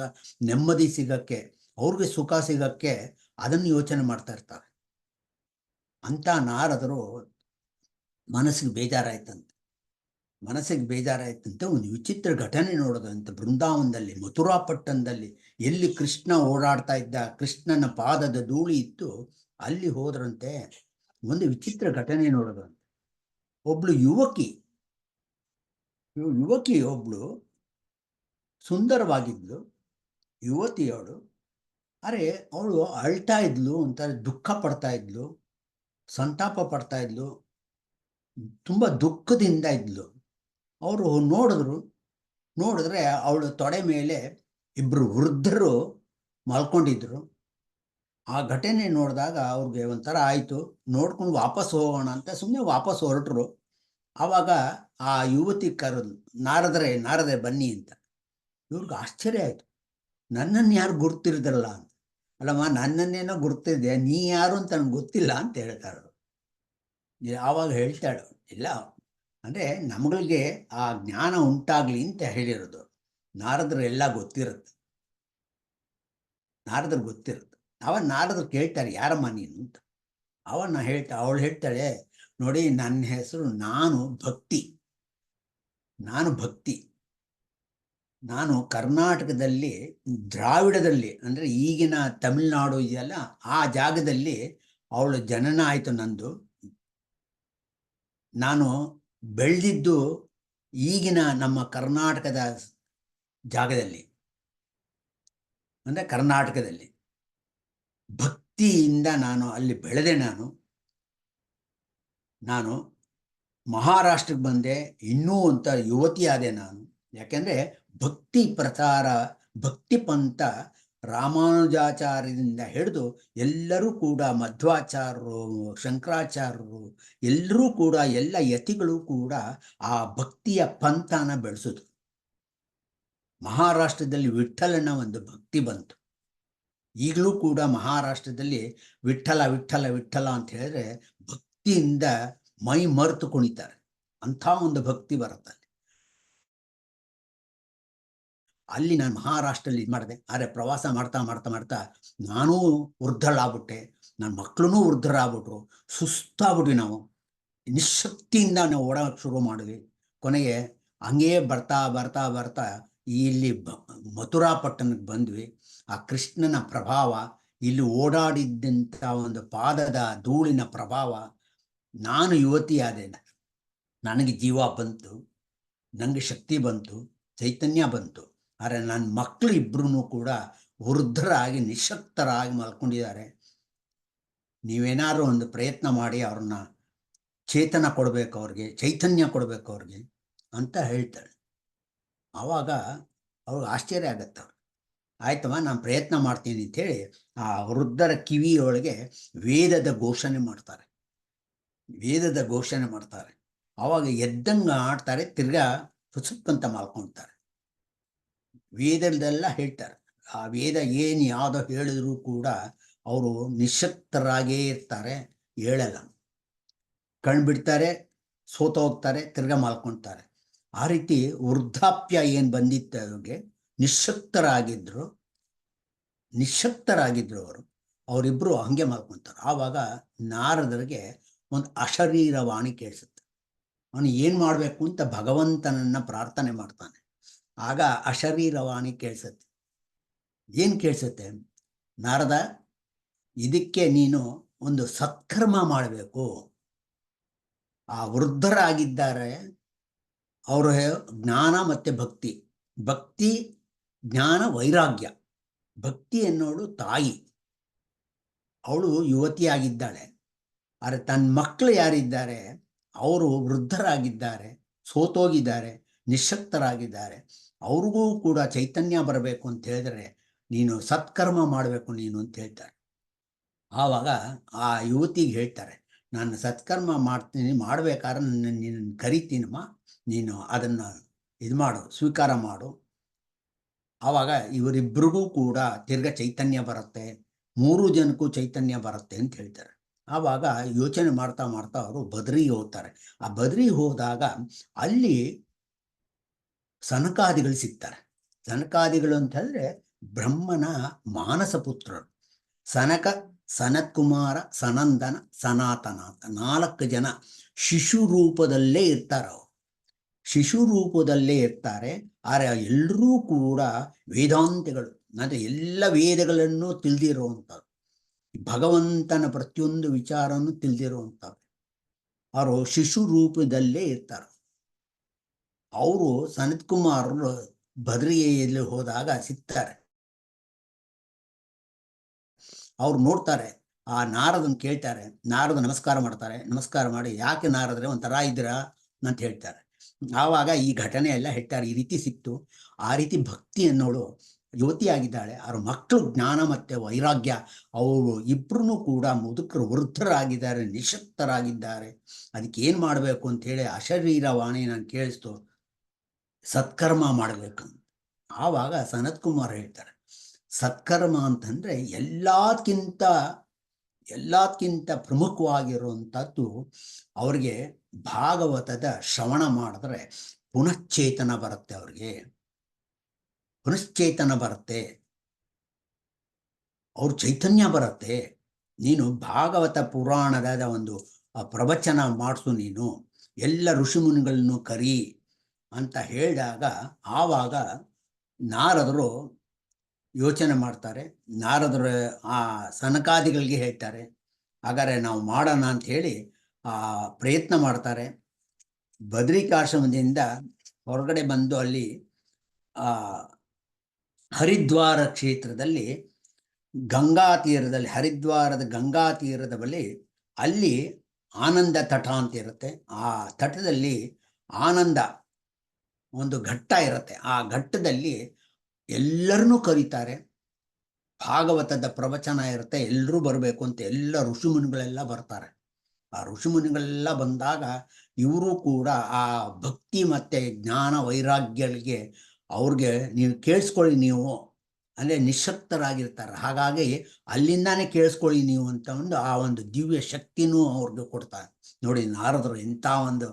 ನೆಮ್ಮದಿ ಸಿಗಕ್ಕೆ, ಅವ್ರಿಗೆ ಸುಖ ಸಿಗಕ್ಕೆ ಅದನ್ನು ಯೋಚನೆ ಮಾಡ್ತಾ ಇರ್ತಾರೆ. ಅಂತ ನಾರದರು ಮನಸ್ಸಿಗೆ ಬೇಜಾರಾಯ್ತಂತೆ. ಒಂದು ವಿಚಿತ್ರ ಘಟನೆ ನೋಡೋದಂತೆ ಬೃಂದಾವನದಲ್ಲಿ, ಮಥುರಾ ಪಟ್ಟಣದಲ್ಲಿ, ಎಲ್ಲಿ ಕೃಷ್ಣ ಓಡಾಡ್ತಾ ಇದ್ದ, ಕೃಷ್ಣನ ಪಾದದ ಧೂಳಿ ಇತ್ತು, ಅಲ್ಲಿ ಹೋದ್ರಂತೆ. ಒಂದು ವಿಚಿತ್ರ ಘಟನೆ ನೋಡೋದಂತೆ. ಒಬ್ಳು ಯುವಕಿ ಒಬ್ಳು ಸುಂದರವಾಗಿದ್ಲು, ಯುವತಿಯವಳು. ಅರೆ ಅವಳು ಅಳ್ತಾ ಇದ್ಲು, ಒಂಥರ ದುಃಖ ಪಡ್ತಾ ಇದ್ಲು, ಸಂತಾಪ ಪಡ್ತಾ ಇದ್ಲು, ತುಂಬಾ ದುಃಖದಿಂದ ಇದ್ಲು. ಅವರು ನೋಡಿದ್ರೆ ಅವಳ ತೊಡೆ ಮೇಲೆ ಇಬ್ರು ವೃದ್ಧರು ಮಲ್ಕೊಂಡಿದ್ರು. ಆ ಘಟನೆ ನೋಡಿದಾಗ ಅವ್ರಿಗೆ ಒಂಥರ ಆಯ್ತು. ನೋಡ್ಕೊಂಡು ವಾಪಸ್ ಹೋಗೋಣ ಅಂತ ಸುಮ್ಮನೆ ವಾಪಸ್ ಹೊರಟರು. ಆವಾಗ ಆ ಯುವತಿ ಕರೆದು, ನಾರದ್ರೆ ಬನ್ನಿ ಅಂತ. ಇವ್ರಿಗೆ ಆಶ್ಚರ್ಯ ಆಯ್ತು, ನನ್ನನ್ನು ಯಾರು ಗುರ್ತಿರಿದ್ರಲ್ಲ ಅಂತ. ಅಲ್ಲಮ್ಮ, ನನ್ನನ್ನೇನೋ ಗುರ್ತಿದ್ದೆ, ನೀ ಯಾರು ಅಂತ ನನಗೆ ಗೊತ್ತಿಲ್ಲ ಅಂತ ಹೇಳ್ತಾಳು. ಆವಾಗ ಹೇಳ್ತಾಳು, ಇಲ್ಲ ಅಂದ್ರೆ ನಮ್ಗಳಿಗೆ ಆ ಜ್ಞಾನ ಉಂಟಾಗ್ಲಿ ಅಂತ ಹೇಳಿರೋದು. ನಾರದ್ರು ಎಲ್ಲ ಗೊತ್ತಿರುತ್ತೆ. ಅವಾಗ ನಾರದ್ರು ಕೇಳ್ತಾರೆ, ಯಾರಮ್ಮ ನೀನು ಅಂತ. ಅವಳು ಹೇಳ್ತಾಳೆ, ನೋಡಿ, ನನ್ನ ಹೆಸರು ನಾನು ಭಕ್ತಿ. ನಾನು ಕರ್ನಾಟಕದಲ್ಲಿ ದ್ರಾವಿಡದಲ್ಲಿ, ಅಂದ್ರೆ ಈಗಿನ ತಮಿಳುನಾಡು ಇದೆಯಲ್ಲ, ಆ ಜಾಗದಲ್ಲಿ ಅವಳ ಜನನ ಆಯ್ತು ನಂದು. ನಾನು ಬೆಳೆದಿದ್ದು ಈಗಿನ ನಮ್ಮ ಕರ್ನಾಟಕದ ಜಾಗದಲ್ಲಿ, ಅಂದ್ರೆ ಕರ್ನಾಟಕದಲ್ಲಿ ಭಕ್ತಿಯಿಂದ ನಾನು ಅಲ್ಲಿ ಬೆಳೆದೆ. ನಾನು ಮಹಾರಾಷ್ಟ್ರಕ್ಕೆ ಬಂದೆ, ಇನ್ನೂ ಅಂತ ಯುವತಿಯಾದೆ ನಾನು. ಯಾಕೆಂದ್ರೆ ಭಕ್ತಿ ಪಂಥ ರಾಮಾನುಜಾಚಾರ್ಯರಿಂದ ಹಿಡಿದು ಎಲ್ಲರೂ ಕೂಡ, ಮಧ್ವಾಚಾರ್ಯರು, ಶಂಕರಾಚಾರ್ಯರು, ಎಲ್ಲರೂ ಕೂಡ, ಎಲ್ಲ ಯತಿಗಳು ಕೂಡ ಆ ಭಕ್ತಿಯ ಪಂಥನ ಬೆಳೆಸಿದ್ರು. ಮಹಾರಾಷ್ಟ್ರದಲ್ಲಿ ವಿಠ್ಠಲನ ಒಂದು ಭಕ್ತಿ ಬಂತು. ಈಗಲೂ ಕೂಡ ಮಹಾರಾಷ್ಟ್ರದಲ್ಲಿ ವಿಠ್ಠಲ ವಿಠ್ಠಲ ವಿಠ್ಠಲ ಅಂತ ಹೇಳಿದ್ರೆ ಭಕ್ತಿಯಿಂದ ಮೈ ಮರೆತು ಕುಣಿತಾರೆ. ಅಂಥ ಒಂದು ಭಕ್ತಿ ಬರುತ್ತೆ ಅಲ್ಲಿ. ನಾನು ಮಹಾರಾಷ್ಟ್ರಲ್ಲಿ ಇದು ಮಾಡಿದೆ. ಆದರೆ ಪ್ರವಾಸ ಮಾಡ್ತಾ ಮಾಡ್ತಾ ಮಾಡ್ತಾ ನಾನೂ ವೃದ್ಧಳಾಗ್ಬಿಟ್ಟೆ, ನನ್ನ ಮಕ್ಕಳೂ ವೃದ್ಧರಾಗ್ಬಿಟ್ರು, ಸುಸ್ತಾಗ್ಬಿಟ್ವಿ. ನಾವು ನಿಶಕ್ತಿಯಿಂದ ನಾವು ಓಡೋಕೆ ಶುರು ಮಾಡಿದ್ವಿ. ಕೊನೆಗೆ ಹಂಗೇ ಬರ್ತಾ ಬರ್ತಾ ಬರ್ತಾ ಇಲ್ಲಿ ಮಥುರಾ ಪಟ್ಟಣಕ್ಕೆ ಬಂದ್ವಿ. ಆ ಕೃಷ್ಣನ ಪ್ರಭಾವ, ಇಲ್ಲಿ ಓಡಾಡಿದ್ದಂಥ ಒಂದು ಪಾದದ ಧೂಳಿನ ಪ್ರಭಾವ, ನಾನು ಯುವತಿಯಾದೆ, ನನಗೆ ಜೀವ ಬಂತು, ನನಗೆ ಶಕ್ತಿ ಬಂತು, ಚೈತನ್ಯ ಬಂತು. ಆದರೆ ನನ್ನ ಮಕ್ಕಳು ಇಬ್ಬರೂ ಕೂಡ ವೃದ್ಧರಾಗಿ ನಿಶಕ್ತರಾಗಿ ಮಲ್ಕೊಂಡಿದ್ದಾರೆ. ನೀವೇನಾದ್ರು ಒಂದು ಪ್ರಯತ್ನ ಮಾಡಿ ಅವ್ರನ್ನ ಚೇತನ ಕೊಡಬೇಕು, ಅವ್ರಿಗೆ ಚೈತನ್ಯ ಕೊಡಬೇಕು ಅವ್ರಿಗೆ ಅಂತ ಹೇಳ್ತಾಳೆ. ಆವಾಗ ಅವ್ರಿಗೆ ಆಶ್ಚರ್ಯ ಆಗತ್ತೆ. ಅವ್ರು ಆಯ್ತಮ್ಮ, ನಾನು ಪ್ರಯತ್ನ ಮಾಡ್ತೀನಿ ಅಂಥೇಳಿ ಆ ವೃದ್ಧರ ಕಿವಿಯೊಳಗೆ ವೇದದ ಘೋಷಣೆ ಮಾಡ್ತಾರೆ. ವೇದದ ಘೋಷಣೆ ಮಾಡ್ತಾರೆ. ಆವಾಗ ಎದ್ದಂಗೆ ಆಡ್ತಾರೆ, ತಿರ್ಗಾ ಪುಸುಕ್ಕಂತ ಮಾಡ್ಕೊಳ್ತಾರೆ. ವೇದದೆಲ್ಲ ಹೇಳ್ತಾರೆ. ಆ ವೇದ ಏನು ಯಾವುದೋ ಹೇಳಿದ್ರು ಕೂಡ ಅವರು ನಿಶಕ್ತರಾಗೇ ಇರ್ತಾರೆ, ಹೇಳಲ್ಲ. ಕಣ್ಣು ಬಿಡ್ತಾರೆ, ಸೋತೋಗ್ತಾರೆ, ತಿರ್ಗಾ ಮಾಲ್ಕೊಳ್ತಾರೆ. ಆ ರೀತಿ ವೃದ್ಧಾಪ್ಯ ಏನು ಬಂದಿತ್ತು ಅವ್ರಿಗೆ, ನಿಶಕ್ತರಾಗಿದ್ರು ಅವರು. ಅವರಿಬ್ಬರು ಹಂಗೆ ಮಾಡ್ಕೊತಾರೆ. ಆವಾಗ ನಾರದರಿಗೆ ಒಂದು ಅಶರೀರವಾಣಿ ಕೇಳಿಸುತ್ತೆ. ಅವನು ಏನು ಮಾಡಬೇಕು ಅಂತ ಭಗವಂತನನ್ನ ಪ್ರಾರ್ಥನೆ ಮಾಡ್ತಾನೆ. ಆಗ ಅಶರೀರವಾಣಿ ಕೇಳಿಸುತ್ತೆ. ಏನು ಕೇಳಿಸುತ್ತೆ? ನಾರದ, ಇದಕ್ಕೆ ನೀನು ಒಂದು ಸತ್ಕರ್ಮ ಮಾಡಬೇಕು. ಆ ವೃದ್ಧರಾಗಿದ್ದಾರೆ, ಅವರ ಜ್ಞಾನ ಮತ್ತು ಭಕ್ತಿ, ಭಕ್ತಿ ಜ್ಞಾನ ವೈರಾಗ್ಯ. ಭಕ್ತಿ ಎನ್ನೋಳು ತಾಯಿ, ಅವಳು ಯುವತಿಯಾಗಿದ್ದಾಳೆ. ಆದರೆ ತನ್ನ ಮಕ್ಕಳು ಯಾರಿದ್ದಾರೆ ಅವರು ವೃದ್ಧರಾಗಿದ್ದಾರೆ, ಸೋತೋಗಿದ್ದಾರೆ, ನಿಶಕ್ತರಾಗಿದ್ದಾರೆ. ಅವ್ರಿಗೂ ಕೂಡ ಚೈತನ್ಯ ಬರಬೇಕು ಅಂತ ಹೇಳಿದ್ರೆ ನೀನು ಸತ್ಕರ್ಮ ಮಾಡಬೇಕು ನೀನು ಅಂತ ಹೇಳ್ತಾರೆ. ಆವಾಗ ಆ ಯುವತಿಗೆ ಹೇಳ್ತಾರೆ, ನಾನು ಸತ್ಕರ್ಮ ಮಾಡ್ತೀನಿ, ಮಾಡಬೇಕಾದ್ರೆ ನೀನು ಕರಿತೀನಮ್ಮ, ನೀನು ಅದನ್ನು ಇದು ಮಾಡು, ಸ್ವೀಕಾರ ಮಾಡು. ಆವಾಗ ಇವರಿಬ್ಬರಿಗೂ ಕೂಡ ತಿರ್ಗ ಚೈತನ್ಯ ಬರುತ್ತೆ, 3 ಜನಕ್ಕೂ ಚೈತನ್ಯ ಬರುತ್ತೆ ಅಂತ ಹೇಳ್ತಾರೆ. ಆವಾಗ ಯೋಚನೆ ಮಾಡ್ತಾ ಮಾಡ್ತಾ ಅವರು ಬದ್ರಿಗೆ ಹೋಗ್ತಾರೆ. ಆ ಬದ್ರಿಗೆ ಹೋದಾಗ ಅಲ್ಲಿ ಸನಕಾದಿಗಳು ಸಿಗ್ತಾರೆ. ಸನಕಾದಿಗಳು ಅಂತ ಹೇಳಿದ್ರೆ ಬ್ರಹ್ಮನ ಮಾನಸ ಪುತ್ರರು. ಸನತ್ ಕುಮಾರ, ಸನಂದನ, ಸನಾತನ ಅಂತ 4 ಜನ ಶಿಶು ರೂಪದಲ್ಲೇ ಇರ್ತಾರೆ. ಅವರು ಶಿಶು ರೂಪದಲ್ಲೇ ಇರ್ತಾರೆ. ಆದರೆ ಎಲ್ಲರೂ ಕೂಡ ವೇದಾಂತಿಗಳು, ಅಂದರೆ ಎಲ್ಲ ವೇದಗಳನ್ನು ತಿಳಿದಿರುವಂಥವ್ರು, ಭಗವಂತನ ಪ್ರತಿಯೊಂದು ವಿಚಾರವನ್ನು ತಿಳಿದಿರುವಂಥವ್ರು. ಅವರು ಶಿಶು ರೂಪದಲ್ಲೇ ಇರ್ತಾರೆ. ಅವರು ಸನತ್ ಕುಮಾರರು ಬದ್ರಿಯಲ್ಲಿ ಹೋದಾಗ ಸಿಗ್ತಾರೆ. ಅವ್ರು ನೋಡ್ತಾರೆ, ಆ ನಾರದನ್ ಕೇಳ್ತಾರೆ. ನಾರದ ನಮಸ್ಕಾರ ಮಾಡ್ತಾರೆ. ನಮಸ್ಕಾರ ಮಾಡಿ, ಯಾಕೆ ನಾರದ್ರೆ ಒಂಥರ ಇದ್ದೀರಾ ಅಂತ ಹೇಳ್ತಾರೆ. ಆವಾಗ ಈ ಘಟನೆ ಎಲ್ಲ ಹೇಳ್ತಾರೆ, ಈ ರೀತಿ ಸಿಕ್ತು. ಆ ರೀತಿ ಭಕ್ತಿ ಅನ್ನೋಳು ಯುವತಿಯಾಗಿದ್ದಾಳೆ. ಅವ್ರ ಮಕ್ಕಳು ಜ್ಞಾನ ಮತ್ತು ವೈರಾಗ್ಯ, ಅವರು ಇಬ್ಬರೂ ಕೂಡ ಮುದುಕರು, ವೃದ್ಧರಾಗಿದ್ದಾರೆ, ನಿಶಕ್ತರಾಗಿದ್ದಾರೆ. ಅದಕ್ಕೆ ಏನು ಮಾಡಬೇಕು ಅಂಥೇಳಿ ಅಶರೀರವಾಣಿ ನಾನು ಕೇಳಿಸ್ತು, ಸತ್ಕರ್ಮ ಮಾಡಬೇಕು. ಆವಾಗ ಸನತ್ ಕುಮಾರ್ ಹೇಳ್ತಾರೆ, ಸತ್ಕರ್ಮ ಅಂತಂದರೆ ಎಲ್ಲಕ್ಕಿಂತ ಪ್ರಮುಖವಾಗಿರುವಂಥದ್ದು ಅವ್ರಿಗೆ ಭಾಗವತದ ಶ್ರವಣ ಮಾಡಿದ್ರೆ ಪುನಶ್ಚೇತನ ಬರುತ್ತೆ. ಅವ್ರಿಗೆ ಪುನಶ್ಚೇತನ ಬರುತ್ತೆ, ಅವ್ರ ಚೈತನ್ಯ ಬರುತ್ತೆ. ನೀನು ಭಾಗವತ ಪುರಾಣದ ಒಂದು ಪ್ರವಚನ ಮಾಡಿಸು, ನೀನು ಎಲ್ಲ ಋಷಿಮುನಿಗಳನ್ನು ಕರಿ ಅಂತ ಹೇಳಿದಾಗ ಆವಾಗ ನಾರದರು ಯೋಚನೆ ಮಾಡ್ತಾರೆ. ನಾರದರು ಆ ಸನಕಾದಿಗಳಿಗೆ ಹೇಳ್ತಾರೆ, ಹಾಗಾದರೆ ನಾವು ಮಾಡೋಣ ಅಂಥೇಳಿ ಪ್ರಯತ್ನ ಮಾಡ್ತಾರೆ. ಬದ್ರಿಕಾಶ್ರಮದಿಂದ ಹೊರಗಡೆ ಬಂದು ಅಲ್ಲಿ ಹರಿದ್ವಾರ ಕ್ಷೇತ್ರದಲ್ಲಿ ಗಂಗಾ ತೀರದಲ್ಲಿ, ಹರಿದ್ವಾರದ ಗಂಗಾ ತೀರದ ಬಳಿ ಅಲ್ಲಿ ಆನಂದ ತಟ ಅಂತ ಇರುತ್ತೆ. ಆ ತಟದಲ್ಲಿ ಆನಂದ ಒಂದು ಘಟ್ಟ ಇರುತ್ತೆ. ಆ ಘಟ್ಟದಲ್ಲಿ ಎಲ್ಲರನ್ನೂ ಕರೀತಾರೆ. ಭಾಗವತದ ಪ್ರವಚನ ಇರುತ್ತೆ, ಎಲ್ಲರೂ ಬರಬೇಕು ಅಂತ ಎಲ್ಲ ಋಷಿಮುನಿಗಳೆಲ್ಲ ಬರ್ತಾರೆ. ಆ ಋಷಿಮುನಿಗಳೆಲ್ಲ ಬಂದಾಗ ಇವರು ಕೂಡ ಆ ಭಕ್ತಿ ಮತ್ತು ಜ್ಞಾನ ವೈರಾಗ್ಯಗಳಿಗೆ ಅವ್ರಿಗೆ ನೀವು ಕೇಳಿಸ್ಕೊಳ್ಳಿ ನೀವು, ಅಂದರೆ ನಿಶ್ಶಕ್ತರಾಗಿರ್ತಾರೆ, ಹಾಗಾಗಿ ಅಲ್ಲಿಂದಾನೇ ಕೇಳಿಸ್ಕೊಳ್ಳಿ ನೀವು ಅಂತ ಆ ಒಂದು ದಿವ್ಯ ಶಕ್ತಿನೂ ಅವ್ರಿಗೆ ಕೊಡ್ತಾರೆ. ನೋಡಿ ನಾರದರು ಎಂಥ ಒಂದು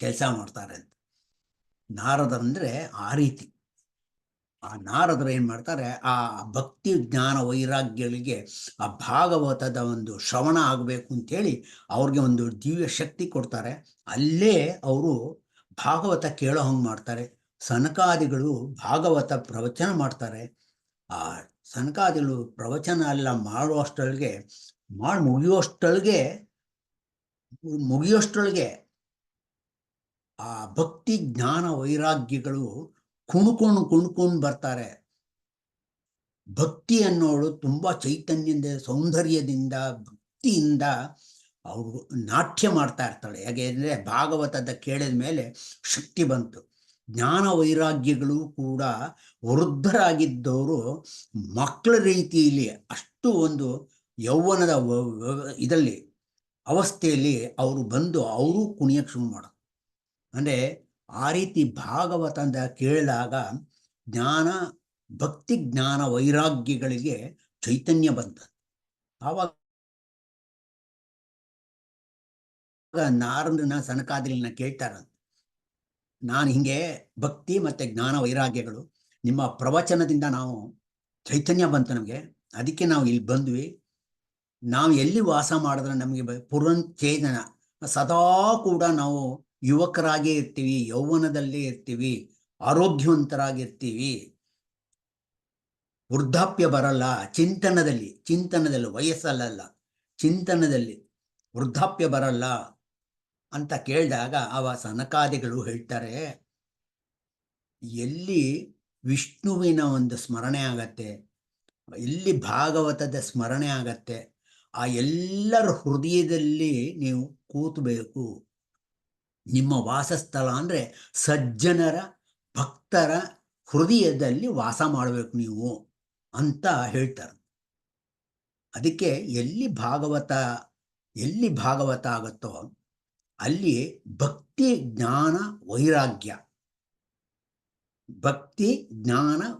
ಕೆಲಸ ಮಾಡ್ತಾರೆ ಅಂತ. ನಾರದರಂದರೆ ಆ ರೀತಿ. ಆ ನಾರದರು ಏನು ಮಾಡ್ತಾರೆ, ಆ ಭಕ್ತಿ ಜ್ಞಾನ ವೈರಾಗ್ಯಗಳಿಗೆ ಆ ಭಾಗವತದ ಒಂದು ಶ್ರವಣ ಆಗಬೇಕು ಅಂತೇಳಿ ಅವ್ರಿಗೆ ಒಂದು ದಿವ್ಯ ಶಕ್ತಿ ಕೊಡ್ತಾರೆ. ಅಲ್ಲೇ ಅವರು ಭಾಗವತ ಕೇಳೋ ಹಂಗೆ ಮಾಡ್ತಾರೆ. ಸನಕಾದಿಗಳು ಭಾಗವತ ಪ್ರವಚನ ಮಾಡ್ತಾರೆ. ಆ ಸನಕಾದಿಗಳು ಪ್ರವಚನ ಎಲ್ಲ ಮಾಡುವಷ್ಟೊಳಗೆ ಮುಗಿಯೋಷ್ಟೊಳಗೆ ಆ ಭಕ್ತಿ ಜ್ಞಾನ ವೈರಾಗ್ಯಗಳು ಕುಣ್ಕೊಂಡು ಬರ್ತಾರೆ. ಭಕ್ತಿ ಅನ್ನೋಳು ತುಂಬಾ ಚೈತನ್ಯದಿಂದ, ಸೌಂದರ್ಯದಿಂದ, ಭಕ್ತಿಯಿಂದ ಅವರು ನಾಟ್ಯ ಮಾಡ್ತಾ ಇರ್ತಾಳೆ. ಯಾಕೆಂದರೆ ಭಾಗವತದ ಕೇಳಿದ ಮೇಲೆ ಶಕ್ತಿ ಬಂತು. ಜ್ಞಾನ ವೈರಾಗ್ಯಗಳು ಕೂಡ ವೃದ್ಧರಾಗಿದ್ದವರು ಮಕ್ಕಳ ರೀತಿಯಲ್ಲಿ ಅಷ್ಟು ಒಂದು ಯೌವನದ ಇದರಲ್ಲಿ ಅವಸ್ಥೆಯಲ್ಲಿ ಅವರು ಬಂದು ಅವರು ಕುಣಿಯಕ್ಕೆ ಶುರು ಮಾಡೋದು. ಅಂದರೆ ಆ ರೀತಿ ಭಾಗವತದ ಕೇಳಿದಾಗ ಭಕ್ತಿ ಜ್ಞಾನ ವೈರಾಗ್ಯಗಳಿಗೆ ಚೈತನ್ಯ ಬಂತ. ಆವಾಗ ನಾರದನ ಸನಕಾದಿಗಳನ್ನ ಕೇಳ್ತಾರ, ನಾನು ಹಿಂಗೆ ಭಕ್ತಿ ಮತ್ತು ಜ್ಞಾನ ವೈರಾಗ್ಯಗಳು ನಿಮ್ಮ ಪ್ರವಚನದಿಂದ ನಾವು ಚೈತನ್ಯ ಬಂತು ನಮಗೆ, ಅದಕ್ಕೆ ನಾವು ಇಲ್ಲಿ ಬಂದ್ವಿ. ನಾವು ಎಲ್ಲಿ ವಾಸ ಮಾಡಿದ್ರೆ ನಮಗೆ ಪುರಂಚೇತನ ಸದಾ ಕೂಡ ನಾವು ಯುವಕರಾಗೇ ಇರ್ತೀವಿ, ಯೌವನದಲ್ಲೇ ಇರ್ತೀವಿ, ಆರೋಗ್ಯವಂತರಾಗಿರ್ತೀವಿ, ವೃದ್ಧಾಪ್ಯ ಬರಲ್ಲ. ಚಿಂತನದಲ್ಲಿ ವಯಸ್ಸಲ್ಲ, ಚಿಂತನದಲ್ಲಿ ವೃದ್ಧಾಪ್ಯ ಬರಲ್ಲ ಅಂತ ಕೇಳಿದಾಗ ಅವ ಸನಕಾದಿಗಳು ಹೇಳ್ತಾರೆ, ಎಲ್ಲಿ ವಿಷ್ಣುವಿನ ಒಂದು ಸ್ಮರಣೆ ಆಗತ್ತೆ, ಎಲ್ಲಿ ಭಾಗವತದ ಸ್ಮರಣೆ ಆಗತ್ತೆ, ಆ ಎಲ್ಲರ ಹೃದಯದಲ್ಲಿ ನೀವು ಕೂತಬೇಕು. ನಿಮ್ಮ ವಾಸಸ್ಥಳ ಅಂದರೆ ಸಜ್ಜನರ ಭಕ್ತರ ಹೃದಯದಲ್ಲಿ ವಾಸ ಮಾಡಬೇಕು ನೀವು ಅಂತ ಹೇಳ್ತಾರೆ. ಅದಕ್ಕೆ ಎಲ್ಲಿ ಭಾಗವತ ಆಗುತ್ತೋ ಅಲ್ಲಿ ಭಕ್ತಿ ಜ್ಞಾನ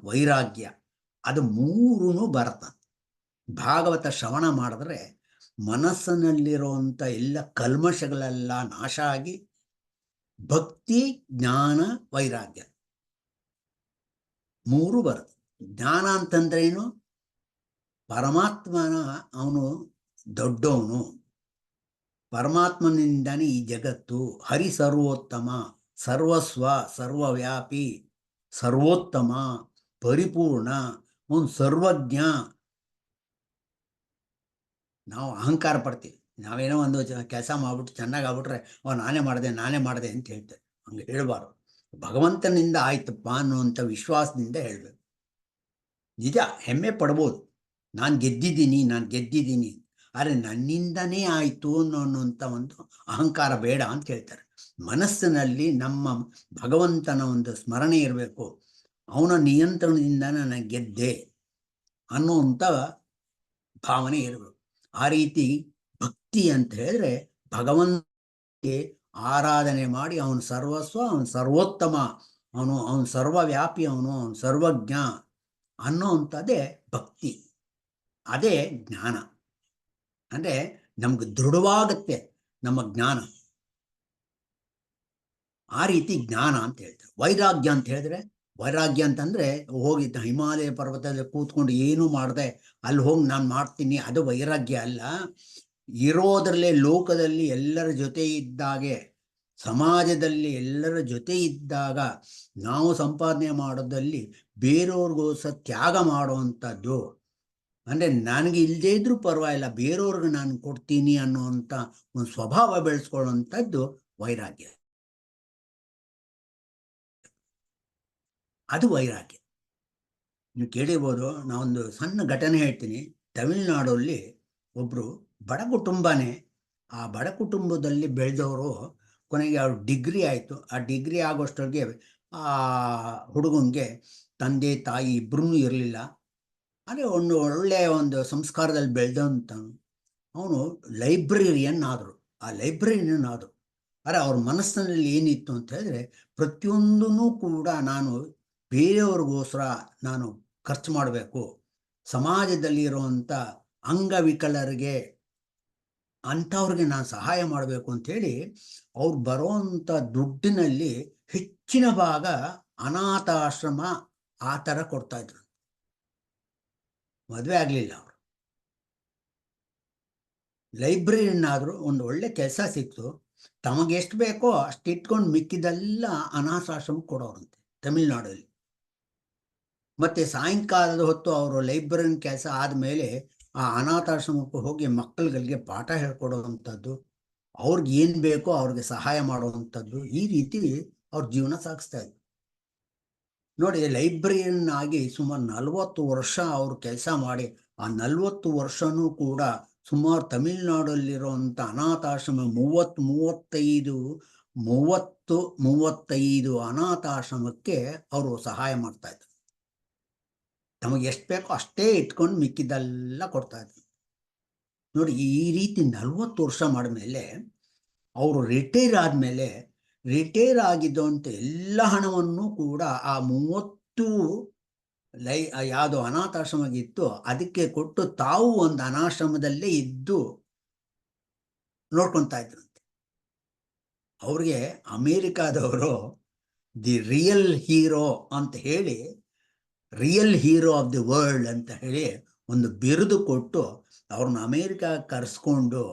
ವೈರಾಗ್ಯ ಅದು ಮೂರೂ ಬರ್ತದೆ. ಭಾಗವತ ಶ್ರವಣ ಮಾಡಿದ್ರೆ ಮನಸ್ಸಿನಲ್ಲಿರುವಂಥ ಎಲ್ಲ ಕಲ್ಮಶಗಳೆಲ್ಲ ನಾಶ ಆಗಿ ಭಕ್ತಿ ಜ್ಞಾನ ವೈರಾಗ್ಯ ಮೂರು ಬರುತ್ತೆ. ಜ್ಞಾನ ಅಂತಂದ್ರೇನು? ಪರಮಾತ್ಮನ ಅವನು ದೊಡ್ಡವನು, ಪರಮಾತ್ಮನಿಂದಾನೇ ಈ ಜಗತ್ತು, ಹರಿ ಸರ್ವೋತ್ತಮ, ಸರ್ವಸ್ವ, ಸರ್ವವ್ಯಾಪಿ, ಸರ್ವೋತ್ತಮ, ಪರಿಪೂರ್ಣ, ಅವನು ಸರ್ವಜ್ಞ. ನಾವು ಅಹಂಕಾರ ಪಡ್ತೀವಿ, ನಾವೇನೋ ಒಂದು ಕೆಲಸ ಮಾಡ್ಬಿಟ್ಟು ಚೆನ್ನಾಗಿ ಆಗ್ಬಿಟ್ರೆ ನಾನೇ ಮಾಡಿದೆ ಅಂತ ಹೇಳ್ತೇವೆ. ಹಂಗೆ ಹೇಳಬಾರ್ದು. ಭಗವಂತನಿಂದ ಆಯ್ತಪ್ಪ ಅನ್ನುವಂಥ ವಿಶ್ವಾಸದಿಂದ ಹೇಳಬೇಕು. ನಿಜ ಹೆಮ್ಮೆ ಪಡ್ಬೋದು, ನಾನು ಗೆದ್ದಿದ್ದೀನಿ, ಆದರೆ ನನ್ನಿಂದನೇ ಆಯಿತು ಅನ್ನೋಂಥ ಒಂದು ಅಹಂಕಾರ ಬೇಡ ಅಂತ ಹೇಳ್ತಾರೆ. ಮನಸ್ಸಿನಲ್ಲಿ ನಮ್ಮ ಭಗವಂತನ ಒಂದು ಸ್ಮರಣೆ ಇರಬೇಕು. ಅವನ ನಿಯಂತ್ರಣದಿಂದ ನಾನು ಗೆದ್ದೆ ಅನ್ನುವಂಥ ಭಾವನೆ ಇರಬೇಕು. ಆ ರೀತಿ ಭಕ್ತಿ ಅಂತ ಹೇಳಿದ್ರೆ ಭಗವಂತನಿಗೆ ಆರಾಧನೆ ಮಾಡಿ ಅವನು ಸರ್ವಸ್ವ, ಅವನು ಸರ್ವೋತ್ತಮ, ಅವನು ಸರ್ವವ್ಯಾಪಿ, ಅವನು ಸರ್ವಜ್ಞ ಅನ್ನೋವಂಥದ್ದೇ ಭಕ್ತಿ. ಅದೇ ಜ್ಞಾನ. ಅಂದರೆ ನಮ್ಗೆ ದೃಢವಾಗತ್ತೆ ನಮ್ಮ ಜ್ಞಾನ. ಆ ರೀತಿ ಜ್ಞಾನ ಅಂತ ಹೇಳ್ತಾರೆ. ವೈರಾಗ್ಯ ಅಂತ ಹೇಳಿದ್ರೆ, ವೈರಾಗ್ಯ ಅಂತಂದರೆ ಹೋಗಿ ಹಿಮಾಲಯ ಪರ್ವತದಲ್ಲಿ ಕೂತ್ಕೊಂಡು ಏನೂ ಮಾಡದೆ ಅಲ್ಲಿ ಹೋಗಿ ನಾನು ಮಾಡ್ತೀನಿ, ಅದು ವೈರಾಗ್ಯ ಅಲ್ಲ. ಇರೋದರಲ್ಲೇ ಲೋಕದಲ್ಲಿ ಎಲ್ಲರ ಜೊತೆ ಇದ್ದಾಗೆ, ಸಮಾಜದಲ್ಲಿ ಎಲ್ಲರ ಜೊತೆ ಇದ್ದಾಗ ನಾವು ಸಂಪಾದನೆ ಮಾಡೋದಲ್ಲಿ ಬೇರೆಯವ್ರಿಗೋಸ್ಕರ ತ್ಯಾಗ ಮಾಡುವಂಥದ್ದು. ಅಂದರೆ ನನಗೆ ಇಲ್ಲದೇ ಇದ್ರೂ ಪರವಾಗಿಲ್ಲ, ಬೇರೆಯವ್ರಿಗೆ ನಾನು ಕೊಡ್ತೀನಿ ಅನ್ನುವಂಥ ಒಂದು ಸ್ವಭಾವ ಬೆಳೆಸ್ಕೊಳ್ಳುವಂಥದ್ದು ವೈರಾಗ್ಯ. ಅದು ವೈರಾಗ್ಯ. ನೀವು ಕೇಳಿರ್ಬೋದು. ನಾವೊಂದು ಸಣ್ಣ ಘಟನೆ ಹೇಳ್ತೀನಿ. ತಮಿಳುನಾಡಲ್ಲಿ ಒಬ್ಬರು ಬಡ ಕುಟುಂಬನೇ. ಆ ಬಡ ಕುಟುಂಬದಲ್ಲಿ ಬೆಳೆದವರು ಕೊನೆಗೆ ಅವ್ರ ಡಿಗ್ರಿ ಆಯಿತು. ಆ ಡಿಗ್ರಿ ಆಗೋಷ್ಟೊಳಗೆ ಆ ಹುಡುಗನಿಗೆ ತಂದೆ ತಾಯಿ ಇಬ್ಬರೂ ಇರಲಿಲ್ಲ. ಅಂದರೆ ಒಂದು ಒಳ್ಳೆಯ ಒಂದು ಸಂಸ್ಕಾರದಲ್ಲಿ ಬೆಳೆದಂತ ಅವನು ಲೈಬ್ರರಿಯನ್ ಆದರು. ಆದರೆ ಅವ್ರ ಮನಸ್ಸಿನಲ್ಲಿ ಏನಿತ್ತು ಅಂತ ಹೇಳಿದ್ರೆ, ಪ್ರತಿಯೊಂದೂ ಕೂಡ ನಾನು ಬೇರೆಯವ್ರಿಗೋಸ್ಕರ ನಾನು ಖರ್ಚು ಮಾಡಬೇಕು, ಸಮಾಜದಲ್ಲಿ ಇರುವಂಥ ಅಂಗವಿಕಲರಿಗೆ ಅಂಥವ್ರಿಗೆ ನಾನು ಸಹಾಯ ಮಾಡಬೇಕು ಅಂಥೇಳಿ ಅವ್ರು ಬರೋವಂಥ ದುಡ್ಡಿನಲ್ಲಿ ಹೆಚ್ಚಿನ ಭಾಗ ಅನಾಥಾಶ್ರಮ ಆ ಥರ ಕೊಡ್ತಾಯಿದ್ರು. ಮದುವೆ ಆಗಲಿಲ್ಲ ಅವರು, ಲೈಬ್ರರಿನಾದರೂ ಒಂದು ಒಳ್ಳೆ ಕೆಲಸ ಸಿಕ್ತು, ತಮಗೆಷ್ಟು ಬೇಕೋ ಅಷ್ಟು ಇಟ್ಕೊಂಡು ಮಿಕ್ಕಿದೆಲ್ಲ ಅನಾಥಾಶ್ರಮಕ್ಕೆ ಕೊಡೋರಂತೆ ತಮಿಳ್ನಾಡಲ್ಲಿ. ಮತ್ತು ಸಾಯಂಕಾಲದ ಹೊತ್ತು ಅವರು ಲೈಬ್ರರಿನ ಕೆಲಸ ಆದಮೇಲೆ ಆ ಅನಾಥಾಶ್ರಮಕ್ಕೆ ಹೋಗಿ ಮಕ್ಕಳುಗಳಿಗೆ ಪಾಠ ಹೇಳ್ಕೊಡೋವಂಥದ್ದು, ಅವ್ರಿಗೆ ಏನು ಬೇಕೋ ಅವ್ರಿಗೆ ಸಹಾಯ ಮಾಡುವಂಥದ್ದು, ಈ ರೀತಿ ಅವ್ರ ಜೀವನ ಸಾಗಿಸ್ತಾ ಇದ್ರು. ನೋಡಿ, ಲೈಬ್ರರಿಯನ್ ಆಗಿ ಸುಮಾರು 40 ವರ್ಷ ಅವರು ಕೆಲಸ ಮಾಡಿ, ಆ 40 ವರ್ಷನೂ ಕೂಡ ಸುಮಾರು ತಮಿಳ್ನಾಡಲ್ಲಿರುವಂಥ ಅನಾಥಾಶ್ರಮ 35 ಅನಾಥಾಶ್ರಮಕ್ಕೆ ಅವರು ಸಹಾಯ ಮಾಡ್ತಾ ಇದ್ರು. ನಮಗೆ ಎಷ್ಟು ಬೇಕೋ ಅಷ್ಟೇ ಇಟ್ಕೊಂಡು ಮಿಕ್ಕಿದ್ದೆಲ್ಲ ಕೊಡ್ತಾ ಇದ್ರು. ನೋಡಿ, ಈ ರೀತಿ 40 ವರ್ಷ ಮಾಡಿದ್ಮೇಲೆ ಅವರು ರಿಟೈರ್ ಆದಮೇಲೆ, ರಿಟೈರ್ ಆಗಿದ್ದಂಥ ಎಲ್ಲ ಹಣವನ್ನು ಕೂಡ ಆ 30 ಯಾವುದೋ ಅನಾಥಾಶ್ರಮಗಿತ್ತು ಅದಕ್ಕೆ ಕೊಟ್ಟು ತಾವು ಒಂದು ಅನಾಶ್ರಮದಲ್ಲೇ ಇದ್ದು ನೋಡ್ಕೊತಾ ಇದ್ರಂತೆ. ಅವ್ರಿಗೆ ಅಮೇರಿಕಾದವರು ದಿ ರಿಯಲ್ ಹೀರೋ ಅಂತ ಹೇಳಿ, real hero of the world ಅಂತ ಹೇಳಿ ಒಂದು ಬಿರುದು ಕೊಟ್ಟು ಅವ್ರನ್ನ ಅಮೇರಿಕಾ ಕರೆಸ್ಕೊಂಡು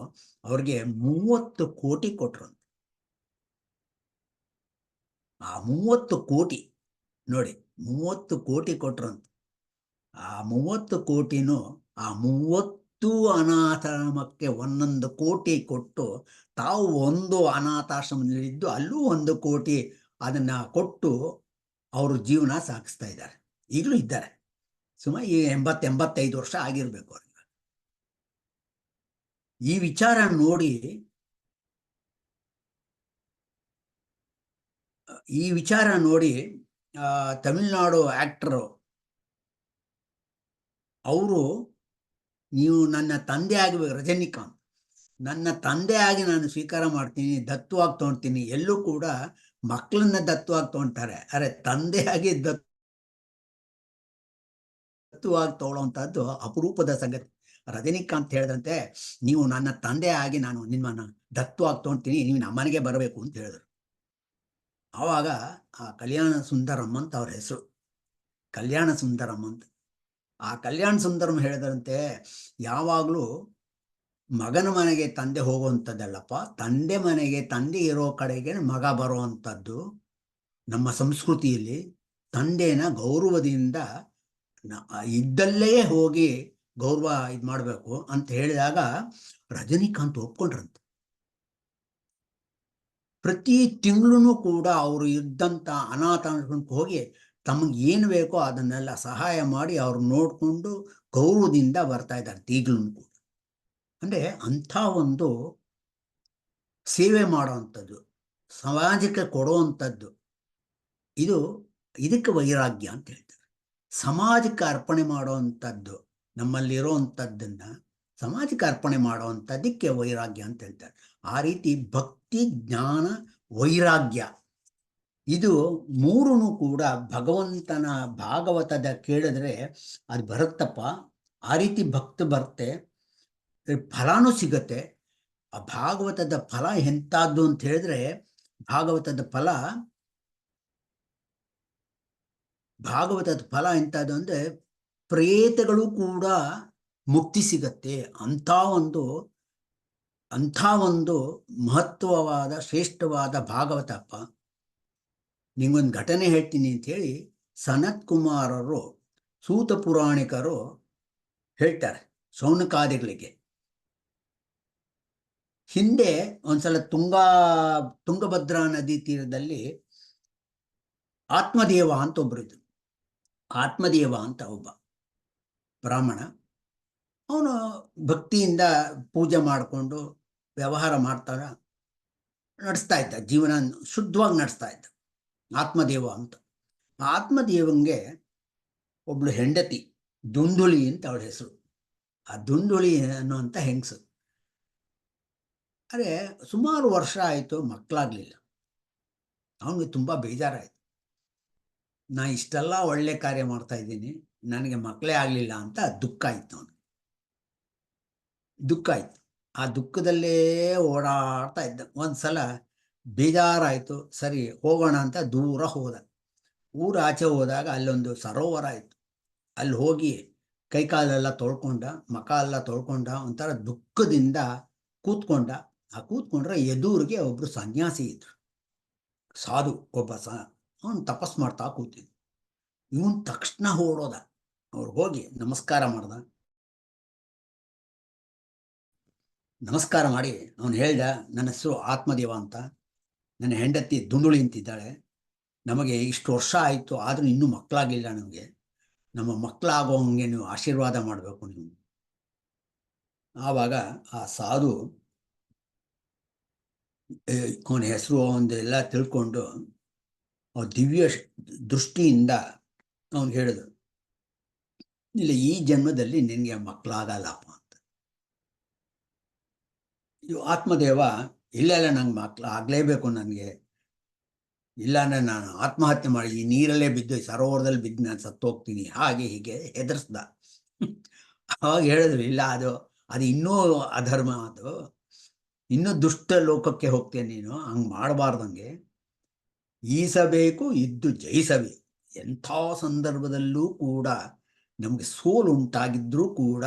ಅವ್ರಿಗೆ 30 ಕೋಟಿ ಕೊಟ್ರಂತೆ. ಆ 30 ಕೋಟಿ ನೋಡಿ, 30 ಕೋಟಿ ಕೊಟ್ರಂತೆ. ಆ 30 ಕೋಟಿನೂ ಆ 30 ಅನಾಥಾಶ್ರಮಕ್ಕೆ 1 ಕೋಟಿ ಕೊಟ್ಟು, ತಾವು ಒಂದು ಅನಾಥಾಶ್ರಮದಲ್ಲಿದ್ದು ಅಲ್ಲೂ 1 ಕೋಟಿ ಅದನ್ನು ಕೊಟ್ಟು ಅವರು ಜೀವನ ಸಾಗಿಸ್ತಾ ಇದ್ದಾರೆ. ಈಗಲೂ ಇದ್ದಾರೆ. ಸುಮಾರು 80-85 ವರ್ಷ ಆಗಿರಬೇಕು ಅವ್ರಿಗೆ. ಈ ವಿಚಾರ ನೋಡಿ ತಮಿಳ್ನಾಡು ಆ್ಯಕ್ಟ್ರು ಅವರು, ನೀವು ನನ್ನ ತಂದೆ ಆಗಬೇಕು, ರಜನಿಕಾಂತ್ ನನ್ನ ತಂದೆ ಆಗಿ ನಾನು ಸ್ವೀಕಾರ ಮಾಡ್ತೀನಿ, ದತ್ತುವಾಗಿ ತೊಗೊಳ್ತೀನಿ. ಎಲ್ಲೂ ಕೂಡ ಮಕ್ಕಳನ್ನ ದತ್ತುವಾಗಿ ತೊಗೊಳ್ತಾರೆ, ಅರೆ ತಂದೆಯಾಗಿ ದತ್ತುವಾಗಿ ತೊಗೊಳ್ಳೋವಂಥದ್ದು ಅಪರೂಪದ ಸಂಗತಿ. ರಜನಿಕಾಂತ್ ಹೇಳಿದಂತೆ, ನೀವು ನನ್ನ ತಂದೆ ಆಗಿ ನಾನು ನಿಮ್ಮನ್ನು ದತ್ತುವಾಗಿ ತೊಗೊಳ್ತೀನಿ, ನೀವು ನಮ್ಮನೆಗೆ ಬರಬೇಕು ಅಂತ ಹೇಳಿದ್ರು. ಆವಾಗ ಆ ಕಲ್ಯಾಣ ಸುಂದರಂ ಅಂತ ಅವ್ರ ಹೆಸರು, ಕಲ್ಯಾಣ ಸುಂದರಂ ಅಂತ. ಆ ಕಲ್ಯಾಣ ಸುಂದರಂ ಹೇಳಿದಂತೆ, ಯಾವಾಗಲೂ ಮಗನ ಮನೆಗೆ ತಂದೆ ಹೋಗುವಂಥದ್ದಲ್ಲಪ್ಪ, ತಂದೆ ಮನೆಗೆ ತಂದೆ ಇರೋ ಕಡೆಗೆ ಮಗ ಬರುವಂಥದ್ದು. ನಮ್ಮ ಸಂಸ್ಕೃತಿಯಲ್ಲಿ ತಂದೆನ ಗೌರವದಿಂದ ಇದ್ದಲ್ಲೇ ಹೋಗಿ ಗೌರವ ಇದು ಮಾಡಬೇಕು ಅಂತ ಹೇಳಿದಾಗ ರಜನಿಕಾಂತ್ ಒಪ್ಕೊಂಡ್ರಂತೆ. ಪ್ರತಿ ತಿಂಗಳು ಕೂಡ ಅವರು ಇದ್ದಂಥ ಅನಾಥಾಶ್ರಮಕ್ಕೆ ಹೋಗಿ ತಮಗೆ ಏನು ಬೇಕೋ ಅದನ್ನೆಲ್ಲ ಸಹಾಯ ಮಾಡಿ ಅವ್ರು ನೋಡಿಕೊಂಡು ಗೌರವದಿಂದ ಬರ್ತಾ ಇದ್ದಾರೆ ಈಗಲೂ ಕೂಡ. ಅಂದರೆ ಅಂಥ ಒಂದು ಸೇವೆ ಮಾಡೋವಂಥದ್ದು, ಸಮಾಜಕ್ಕೆ ಕೊಡುವಂಥದ್ದು, ಇದಕ್ಕೆ ವೈರಾಗ್ಯ ಅಂತ ಹೇಳ್ತಾರೆ. ಸಮಾಜಕ್ಕೆ ಅರ್ಪಣೆ ಮಾಡುವಂಥದ್ದು, ನಮ್ಮಲ್ಲಿರೋವಂಥದ್ದನ್ನು ಸಮಾಜಕ್ಕೆ ಅರ್ಪಣೆ ಮಾಡುವಂಥದ್ದಕ್ಕೆ ವೈರಾಗ್ಯ ಅಂತ ಹೇಳ್ತಾರೆ. ಆ ರೀತಿ ಭಕ್ತಿ, ಜ್ಞಾನ, ವೈರಾಗ್ಯ, ಇದು ಮೂರೂ ಕೂಡ ಭಗವಂತನ ಭಾಗವತದ ಕೇಳಿದ್ರೆ ಅದು ಬರುತ್ತಪ್ಪ. ಆ ರೀತಿ ಭಕ್ತಿ ಬರುತ್ತೆ, ಫಲನೂ ಸಿಗತ್ತೆ. ಆ ಭಾಗವತದ ಫಲ ಎಂಥದ್ದು ಅಂತ ಹೇಳಿದ್ರೆ, ಭಾಗವತದ ಫಲ ಎಂಥದ್ದು ಅಂದರೆ ಪ್ರೇತಗಳು ಕೂಡ ಮುಕ್ತಿ ಸಿಗತ್ತೆ. ಅಂಥ ಒಂದು ಮಹತ್ವವಾದ ಶ್ರೇಷ್ಠವಾದ ಭಾಗವತಪ್ಪ. ನಿಂಗೊಂದು ಘಟನೆ ಹೇಳ್ತೀನಿ ಅಂಥೇಳಿ ಸನತ್ ಕುಮಾರರು, ಸೂತ ಪುರಾಣಿಕರು ಹೇಳ್ತಾರೆ ಶೌನಕಾದಿಗಳಿಗೆ. ಹಿಂದೆ ಒಂದ್ಸಲ ತುಂಗಭದ್ರಾ ನದಿ ತೀರದಲ್ಲಿ ಆತ್ಮದೇವ ಅಂತ ಒಬ್ಬರಿದ್ರು. ಆತ್ಮದೇವ ಅಂತ ಒಬ್ಬ ಬ್ರಾಹ್ಮಣ, ಅವನು ಭಕ್ತಿಯಿಂದ ಪೂಜೆ ಮಾಡಿಕೊಂಡು ವ್ಯವಹಾರ ಮಾಡ್ತಾ ನಡೆಸ್ತಾ ಇದ್ದ, ಜೀವನ ಶುದ್ಧವಾಗಿ ನಡೆಸ್ತಾ ಇದ್ದ ಆತ್ಮದೇವ ಅಂತ. ಆತ್ಮದೇವಂಗೆ ಒಬ್ಳು ಹೆಂಡತಿ, ದುಂದುಳಿ ಅಂತ ಅವಳ ಹೆಸರು. ಆ ದುಂದುಳಿ ಅನ್ನುವಂಥ ಹೆಂಗಸು. ಅರೆ ಸುಮಾರು ವರ್ಷ ಆಯಿತು, ಮಕ್ಕಳಾಗಲಿಲ್ಲ. ಅವನಿಗೆ ತುಂಬ ಬೇಜಾರಾಯಿತು. ನಾ ಇಷ್ಟೆಲ್ಲ ಒಳ್ಳೆ ಕಾರ್ಯ ಮಾಡ್ತಾ ಇದ್ದೀನಿ, ನನಗೆ ಮಕ್ಕಳೇ ಆಗಲಿಲ್ಲ ಅಂತ ದುಃಖ ಆಯ್ತು ಅವನು. ದುಃಖ ಆಯ್ತು. ಆ ದುಃಖದಲ್ಲೇ ಓಡಾಡ್ತಾ ಇದ್ದ. ಒಂದ್ಸಲ ಬೇಜಾರಾಯಿತು, ಸರಿ ಹೋಗೋಣ ಅಂತ ದೂರ ಹೋದ. ಊರ ಆಚೆ ಹೋದಾಗ ಅಲ್ಲೊಂದು ಸರೋವರ ಆಯಿತು. ಅಲ್ಲಿ ಹೋಗಿ ಕೈಕಾಲೆಲ್ಲ ತೊಳ್ಕೊಂಡ, ಮುಖ ಎಲ್ಲ ತೊಳ್ಕೊಂಡ, ಒಂಥರ ದುಃಖದಿಂದ ಕೂತ್ಕೊಂಡ. ಆ ಕೂತ್ಕೊಂಡ್ರೆ ಎದುರಿಗೆ ಒಬ್ರು ಸನ್ಯಾಸಿ ಇದ್ರು, ಸಾಧು ಒಬ್ಬ ಅವನು ತಪಸ್ ಮಾಡ್ತಾ ಕೂತಿದ್ದ. ಇವನ್ ತಕ್ಷಣ ಓಡೋದ, ಅವ್ರು ಹೋಗಿ ನಮಸ್ಕಾರ ಮಾಡ್ದ. ನಮಸ್ಕಾರ ಮಾಡಿ ಅವನು ಹೇಳ್ದ, ನನ್ನ ಹೆಸರು ಆತ್ಮದೇವ ಅಂತ, ನನ್ನ ಹೆಂಡತಿ ದುಂಡುಳಿ ಅಂತಿದ್ದಾಳೆ, ನಮಗೆ ಇಷ್ಟು ವರ್ಷ ಆಯಿತು ಆದರೂ ಇನ್ನೂ ಮಕ್ಕಳಾಗಿಲ್ಲ, ನಮಗೆ ನಮ್ಮ ಮಕ್ಕಳಾಗೋ ಹಂಗೆ ನೀವು ಆಶೀರ್ವಾದ ಮಾಡಬೇಕು ನೀವು. ಆವಾಗ ಆ ಸಾಧು ಅವನ ಹೆಸರು ಒಂದೆಲ್ಲ ತಿಳ್ಕೊಂಡು ಅವ್ರ ದಿವ್ಯ ದೃಷ್ಟಿಯಿಂದ ಅವನು ಹೇಳಿದ್ರು, ಇಲ್ಲ ಈ ಜನ್ಮದಲ್ಲಿ ನಿನಗೆ ಮಕ್ಕಳಾಗಲ್ಲಪ್ಪ ಅಂತ. ಇವು ಆತ್ಮದೇವ, ಇಲ್ಲ ನಂಗೆ ಮಕ್ಕಳು ಆಗಲೇಬೇಕು, ನನಗೆ ಇಲ್ಲ ಅಂದರೆ ನಾನು ಆತ್ಮಹತ್ಯೆ ಮಾಡಿ ಈ ನೀರಲ್ಲೇ ಬಿದ್ದು ಸರೋವರದಲ್ಲಿ ಬಿದ್ದು ನಾನು ಸತ್ತೋಗ್ತೀನಿ, ಹಾಗೆ ಹೀಗೆ ಹೆದರ್ಸ್ದ. ಅವಾಗ ಹೇಳಿದ್ರು, ಇಲ್ಲ ಅದು ಇನ್ನೂ ಅಧರ್ಮ, ಅದು ಇನ್ನೂ ದುಷ್ಟ ಲೋಕಕ್ಕೆ ಹೋಗ್ತೇನೆ ನೀನು, ಹಂಗೆ ಮಾಡಬಾರ್ದಂಗೆ. ಈಸಬೇಕು, ಇದ್ದು ಜಯಿಸಬೇಕು. ಎಂಥ ಸಂದರ್ಭದಲ್ಲೂ ಕೂಡ ನಮಗೆ ಸೋಲು ಉಂಟಾಗಿದ್ರೂ ಕೂಡ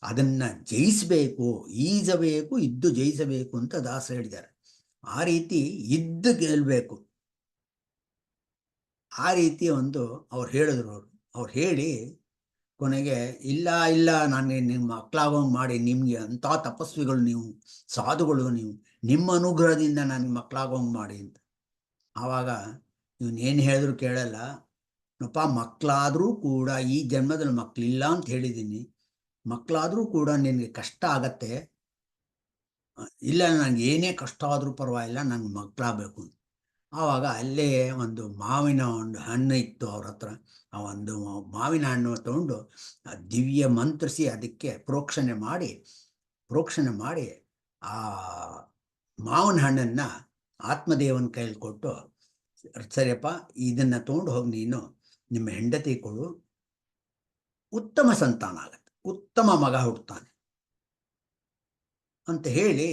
ಅದನ್ನ ಜಯಿಸಬೇಕು, ಈಸಬೇಕು, ಇದ್ದು ಜಯಿಸಬೇಕು ಅಂತ ದಾಸರು ಹೇಳಿದ್ದಾರೆ. ಆ ರೀತಿ ಇದ್ದು ಗೆಲ್ಲಬೇಕು, ಆ ರೀತಿ ಒಂದು ಅವ್ರು ಹೇಳಿದ್ರು. ಅವ್ರು ಹೇಳಿ ಕೊನೆಗೆ, ಇಲ್ಲ ನಾನು ನಿಮ್ಮ ಮಕ್ಕಳಾಗೋಂಗೆ ಮಾಡಿ, ನಿಮಗೆ ಅಂಥ ತಪಸ್ವಿಗಳು ನೀವು, ಸಾಧುಗಳು ನೀವು, ನಿಮ್ಮ ಅನುಗ್ರಹದಿಂದ ನನಗೆ ಮಕ್ಕಳಾಗೋಂಗೆ ಮಾಡಿ ಅಂತ. ಆವಾಗ ಇವನೇನು ಹೇಳಿದ್ರು ಕೇಳಲ್ಲ, ನಪ್ಪ ಮಕ್ಕಳಾದರೂ ಕೂಡ ಈ ಜನ್ಮದಲ್ಲಿ ಮಕ್ಕಳಿಲ್ಲ ಅಂತ ಹೇಳಿದ್ದೀನಿ, ಮಕ್ಕಳಾದರೂ ಕೂಡ ನಿನಗೆ ಕಷ್ಟ ಆಗತ್ತೆ, ಇಲ್ಲ ನನಗೆ ಏನೇ ಕಷ್ಟ ಆದರೂ ಪರವಾಗಿಲ್ಲ, ನನಗೆ ಮಕ್ಕಳಾಗಬೇಕು. ಆವಾಗ ಅಲ್ಲೇ ಒಂದು ಮಾವಿನ ಒಂದು ಹಣ್ಣು ಇತ್ತು ಅವ್ರ ಹತ್ರ. ಆ ಒಂದು ಮಾವಿನ ಹಣ್ಣು ತಗೊಂಡು ದಿವ್ಯ ಮಂತ್ರಿಸಿ ಅದಕ್ಕೆ ಪ್ರೋಕ್ಷಣೆ ಮಾಡಿ ಆ ಮಾವಿನ ಹಣ್ಣನ್ನು ಆತ್ಮದೇವನ ಕೈಯಲ್ಲಿ ಕೊಟ್ಟು, ಸರಿಯಪ್ಪ ಇದನ್ನು ತೊಗೊಂಡು ಹೋಗಿ ನೀನು ನಿಮ್ಮ ಹೆಂಡತಿ ಕೊಡು, ಉತ್ತಮ ಸಂತಾನ ಆಗತ್ತೆ, ಉತ್ತಮ ಮಗ ಹುಡ್ತಾನೆ ಅಂತ ಹೇಳಿ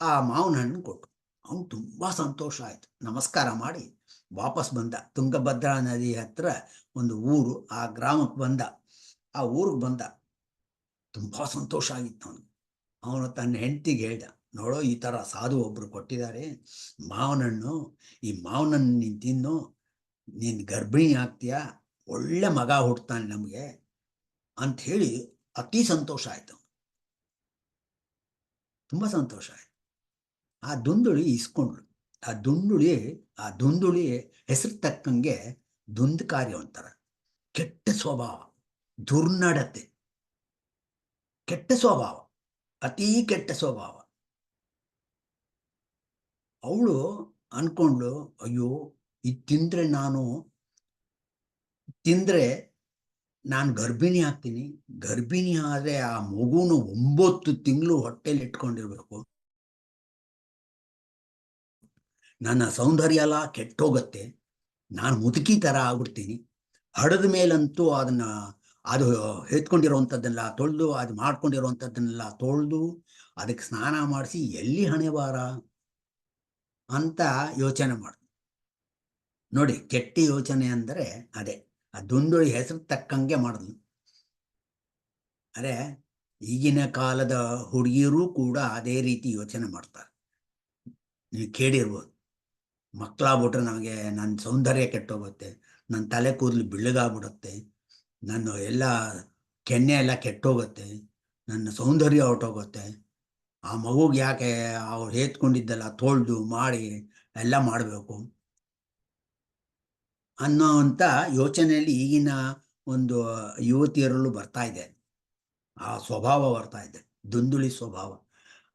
ಆ ಮಾವಿನ ಹಣ್ಣು ಕೊಟ್ಟು, ಅವನು ತುಂಬ ಸಂತೋಷ ಆಯಿತು. ನಮಸ್ಕಾರ ಮಾಡಿ ವಾಪಸ್ ಬಂದ. ತುಂಗಭದ್ರಾ ನದಿ ಹತ್ರ ಒಂದು ಊರು, ಆ ಗ್ರಾಮಕ್ಕೆ ಬಂದ. ಆ ಊರಿಗೆ ಬಂದ, ತುಂಬ ಸಂತೋಷ ಆಗಿತ್ತು ಅವನು ತನ್ನ ಹೆಂಡತಿಗೆ ಹೇಳ್ದ, ನೋಡೋ ಈ ಥರ ಸಾಧು ಒಬ್ಬರು ಕೊಟ್ಟಿದ್ದಾರೆ ಮಾವಿನ ಹಣ್ಣು, ಈ ಮಾವಿನ ಹಣ್ಣು ನೀನು ತಿನ್ನು, ನೀನು ಗರ್ಭಿಣಿ ಆಗ್ತೀಯ, ಒಳ್ಳೆ ಮಗ ಹುಡ್ತಾನೆ ನಮಗೆ ಅಂತ ಹೇಳಿ ಅತಿ ಸಂತೋಷ ಆಯಿತು, ತುಂಬ ಸಂತೋಷ ಆಯಿತು. ಆ ದುಂದುಳಿ ಇಸ್ಕೊಂಡ್ಳು. ಆ ದುಂದುಳಿ ಹೆಸರು ತಕ್ಕಂಗೆ ದುಂದುಕಾರಿ ಅಂತಾರೆ, ಕೆಟ್ಟ ಸ್ವಭಾವ, ದುರ್ನಡತೆ, ಕೆಟ್ಟ ಸ್ವಭಾವ, ಅತೀ ಕೆಟ್ಟ ಸ್ವಭಾವ. ಅವಳು ಅನ್ಕೊಂಡ್ಳು, ಅಯ್ಯೋ ಇದು ತಿಂದ್ರೆ ನಾನು ಗರ್ಭಿಣಿ ಆಗ್ತೀನಿ, ಗರ್ಭಿಣಿ ಆದರೆ ಆ ಮಗುನ 9 ತಿಂಗಳು ಹೊಟ್ಟೆಲಿ ಇಟ್ಕೊಂಡಿರ್ಬೇಕು, ನನ್ನ ಸೌಂದರ್ಯ ಎಲ್ಲ ಕೆಟ್ಟೋಗತ್ತೆ, ನಾನು ಮುದುಕಿ ಥರ ಆಗ್ಬಿಡ್ತೀನಿ, ಹಡದ ಮೇಲಂತೂ ಅದು ಎತ್ಕೊಂಡಿರೋವಂಥದ್ದನ್ನೆಲ್ಲ ತೊಳೆದು, ಅದು ಮಾಡ್ಕೊಂಡಿರೋವಂಥದ್ದನ್ನೆಲ್ಲ ತೊಳೆದು ಅದಕ್ಕೆ ಸ್ನಾನ ಮಾಡಿಸಿ ಎಲ್ಲಿ ಹಣೆ ಬಾರ ಅಂತ ಯೋಚನೆ ಮಾಡು. ನೋಡಿ, ಕೆಟ್ಟ ಯೋಚನೆ ಅಂದರೆ ಅದೇ. ಆ ದುಂದುಳಿ ಹೆಸರು ತಕ್ಕಂಗೆ ಮಾಡಿದ್ಲು. ಅರೆ ಈಗಿನ ಕಾಲದ ಹುಡುಗಿಯರು ಕೂಡ ಅದೇ ರೀತಿ ಯೋಚನೆ ಮಾಡ್ತಾರೆ. ನೀವು ಕೇಳಿರ್ಬೋದು, ಮಕ್ಕಳಾಗ್ಬಿಟ್ರೆ ನಮಗೆ ನನ್ನ ಸೌಂದರ್ಯ ಕೆಟ್ಟೋಗುತ್ತೆ, ನನ್ನ ತಲೆ ಕೂದಲು ಬೆಳ್ಳಗಾಗ್ಬಿಡುತ್ತೆ, ನನ್ನ ಎಲ್ಲ ಕೆನ್ನೆ ಎಲ್ಲ ಕೆಟ್ಟೋಗುತ್ತೆ, ನನ್ನ ಸೌಂದರ್ಯ ಹೊರಟೋಗುತ್ತೆ, ಆ ಮಗುಗೆ ಯಾಕೆ ಅವ್ರು ಹೇತ್ಕೊಂಡಿದ್ದೆಲ್ಲ ತೊಳೆದು ಮಾಡಿ ಎಲ್ಲ ಮಾಡಬೇಕು ಅನ್ನೋವಂಥ ಯೋಚನೆಯಲ್ಲಿ ಈಗಿನ ಒಂದು ಯುವತಿಯರಲ್ಲೂ ಬರ್ತಾ ಇದೆ. ಆ ಸ್ವಭಾವ ಬರ್ತಾ ಇದೆ, ದುಂದುಳಿ ಸ್ವಭಾವ.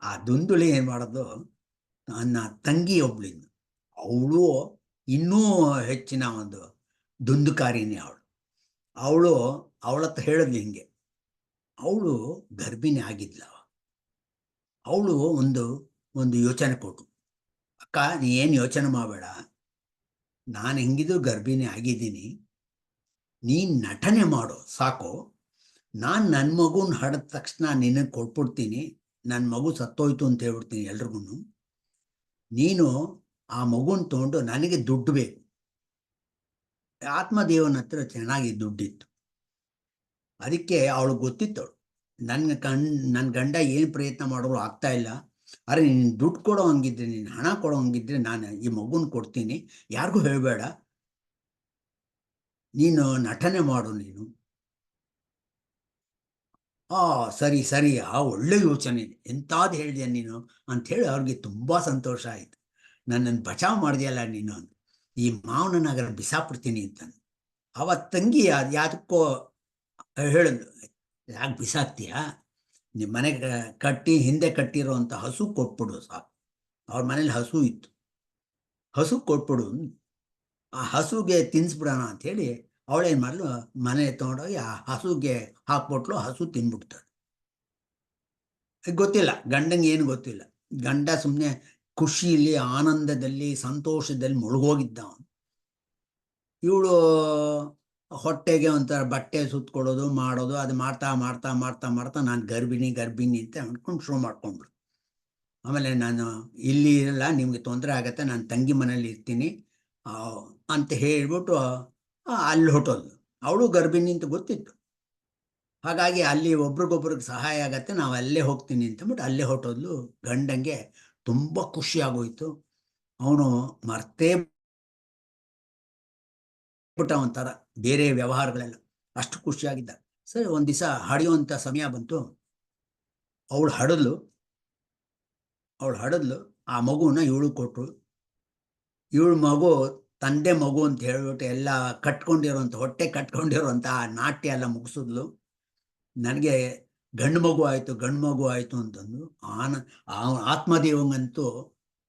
ಆ ದುಂದುಳಿ ಏನು ಮಾಡೋದು, ನನ್ನ ತಂಗಿ ಒಬ್ಳಿಂದು, ಅವಳು ಇನ್ನೂ ಹೆಚ್ಚಿನ ಒಂದು ದುಂದುಕಾರಿನೇ. ಅವಳ ಹತ್ರ ಹೇಳಿದ್ಲು ಹಿಂಗೆ, ಅವಳು ಗರ್ಭಿಣಿ ಆಗಿದ್ಲ. ಅವಳು ಒಂದು ಯೋಚನೆ ಕೊಟ್ಟು, ಅಕ್ಕ ನೀ ಏನು ಯೋಚನೆ ಮಾಡಬೇಡ, ನಾನು ಹೆಂಗಿದ್ರು ಗರ್ಭಿಣಿ ಆಗಿದ್ದೀನಿ, ನೀನು ನಟನೆ ಮಾಡು ಸಾಕು. ನಾನು ನನ್ನ ಮಗುನ ಹಡಿದ ತಕ್ಷಣ ನಿನಗೆ ಕೊಟ್ಬಿಡ್ತೀನಿ, ನನ್ನ ಮಗು ಸತ್ತೋಯ್ತು ಅಂತ ಹೇಳ್ಬಿಡ್ತೀನಿ ಎಲ್ರಿಗೂ. ನೀನು ಆ ಮಗುನ ತೊಗೊಂಡು, ನನಗೆ ದುಡ್ಡು ಬೇಕು. ಆತ್ಮದೇವನ ಹತ್ರ ಚೆನ್ನಾಗಿ ದುಡ್ಡಿತ್ತು. ಅದಕ್ಕೆ ಅವಳು ಗೊತ್ತಿತ್ತು, ನನ್ನ ಗಂಡ ಏನು ಪ್ರಯತ್ನ ಮಾಡೋರು ಆಗ್ತಾ ಇಲ್ಲ. ಅರೆ ನೀನು ದುಡ್ಡು ಕೊಡೋ ಹಂಗಿದ್ರೆ, ನೀನು ಹಣ ಕೊಡೋ ಹಂಗಿದ್ರೆ ನಾನು ಈ ಮಗುನ ಕೊಡ್ತೀನಿ, ಯಾರಿಗೂ ಹೇಳಬೇಡ, ನೀನು ನಟನೆ ಮಾಡು ನೀನು. ಸರಿ ಸರಿ, ಒಳ್ಳೆ ಯೋಚನೆ, ಎಂಥದ್ದು ಹೇಳಿದೆ ನೀನು ಅಂಥೇಳಿ ಅವ್ರಿಗೆ ತುಂಬ ಸಂತೋಷ ಆಯಿತು. ನನ್ನನ್ನು ಬಚಾವ್ ಮಾಡಿದೆಯಲ್ಲ ನೀನು, ಈ ಮಾವನ ನಗರ ಬಿಸಾಕ್ಬಿಡ್ತೀನಿ ಅಂತ. ಅವತ್ತು ತಂಗಿ ಅದು ಯಾತಕ್ಕೋ ಹೇಳಿದ್ಲು, ಯಾಕೆ ಬಿಸಾಕ್ತೀಯಾ, ನಿಮ್ಮ ಮನೆಗೆ ಹಿಂದೆ ಕಟ್ಟಿರೋಂಥ ಹಸು ಕೊಟ್ಬಿಡು ಸಾಕು. ಅವ್ರ ಮನೇಲಿ ಹಸು ಇತ್ತು, ಹಸು ಕೊಟ್ಬಿಡು, ಆ ಹಸುಗೆ ತಿನ್ನಿಸ್ಬಿಡೋಣ ಅಂಥೇಳಿ ಅವಳೇನು ಮಾಡಲು, ಮನೆ ತೊಗೊಂಡೋಗಿ ಆ ಹಸುಗೆ ಹಾಕ್ಬಿಟ್ಲು. ಹಸು ತಿನ್ಬಿಡ್ತದೆ. ಗೊತ್ತಿಲ್ಲ ಗಂಡಂಗೆ, ಏನು ಗೊತ್ತಿಲ್ಲ. ಗಂಡ ಸುಮ್ಮನೆ ಖುಷಿಯಲ್ಲಿ, ಆನಂದದಲ್ಲಿ, ಸಂತೋಷದಲ್ಲಿ ಮುಳುಗೋಗಿದ್ದ ಅವನು. ಇವಳು ಹೊಟ್ಟೆಗೆ ಒಂಥರ ಬಟ್ಟೆ ಸುತ್ತಕೊಳ್ಳೋದು ಮಾಡೋದು, ಅದು ಮಾಡ್ತಾ ಮಾಡ್ತಾ ಮಾಡ್ತಾ ಮಾಡ್ತಾ ನಾನು ಗರ್ಭಿಣಿ ಅಂತ ಅಂದ್ಕೊಂಡು ಶುರು ಮಾಡ್ಕೊಂಡ್ಬಿಡು. ಆಮೇಲೆ ನಾನು ಇಲ್ಲಿ ಇರಲ್ಲ, ನಿಮಗೆ ತೊಂದರೆ ಆಗತ್ತೆ, ನಾನು ತಂಗಿ ಮನೇಲಿ ಇರ್ತೀನಿ ಅಂತ ಹೇಳ್ಬಿಟ್ಟು ಅಲ್ಲಿ ಹೊಟ್ಟೋದು. ಅವಳು ಗರ್ಭಿಣಿ ಅಂತ ಗೊತ್ತಿತ್ತು. ಹಾಗಾಗಿ ಅಲ್ಲಿ ಒಬ್ರಿಗೊಬ್ರಿಗೆ ಸಹಾಯ ಆಗತ್ತೆ, ನಾವು ಅಲ್ಲೇ ಹೋಗ್ತೀನಿ ಅಂತಂದ್ಬಿಟ್ಟು ಅಲ್ಲೇ ಹೊಟ್ಟೋದ್ಲು. ಗಂಡಂಗೆ ತುಂಬ ಖುಷಿ ಆಗೋಯ್ತು. ಅವನು ಮರ್ತೇ ಬಿಟ್ಟ ಒಂಥರ ಬೇರೆ ವ್ಯವಹಾರಗಳೆಲ್ಲ, ಅಷ್ಟು ಖುಷಿಯಾಗಿದ್ದ. ಸರಿ, ಒಂದು ದಿವಸ ಹಡಿಯುವಂಥ ಸಮಯ ಬಂತು. ಅವಳು ಹಡಿದ್ಲು, ಆ ಮಗುನ ಇವಳು ಕೊಟ್ಟರು. ಇವಳು ಮಗು ತಂದೆ ಮಗು ಅಂತ ಹೇಳ್ಬಿಟ್ಟು ಎಲ್ಲ ಕಟ್ಕೊಂಡಿರೋಂಥ, ಹೊಟ್ಟೆ ಕಟ್ಕೊಂಡಿರೋಂಥ ನಾಟ್ಯ ಎಲ್ಲ ಮುಗಿಸಿದ್ಲು. ನನಗೆ ಗಂಡು ಮಗು ಆಯಿತು ಅಂತಂದು ಆತ್ಮದೇವಂಗಂತೂ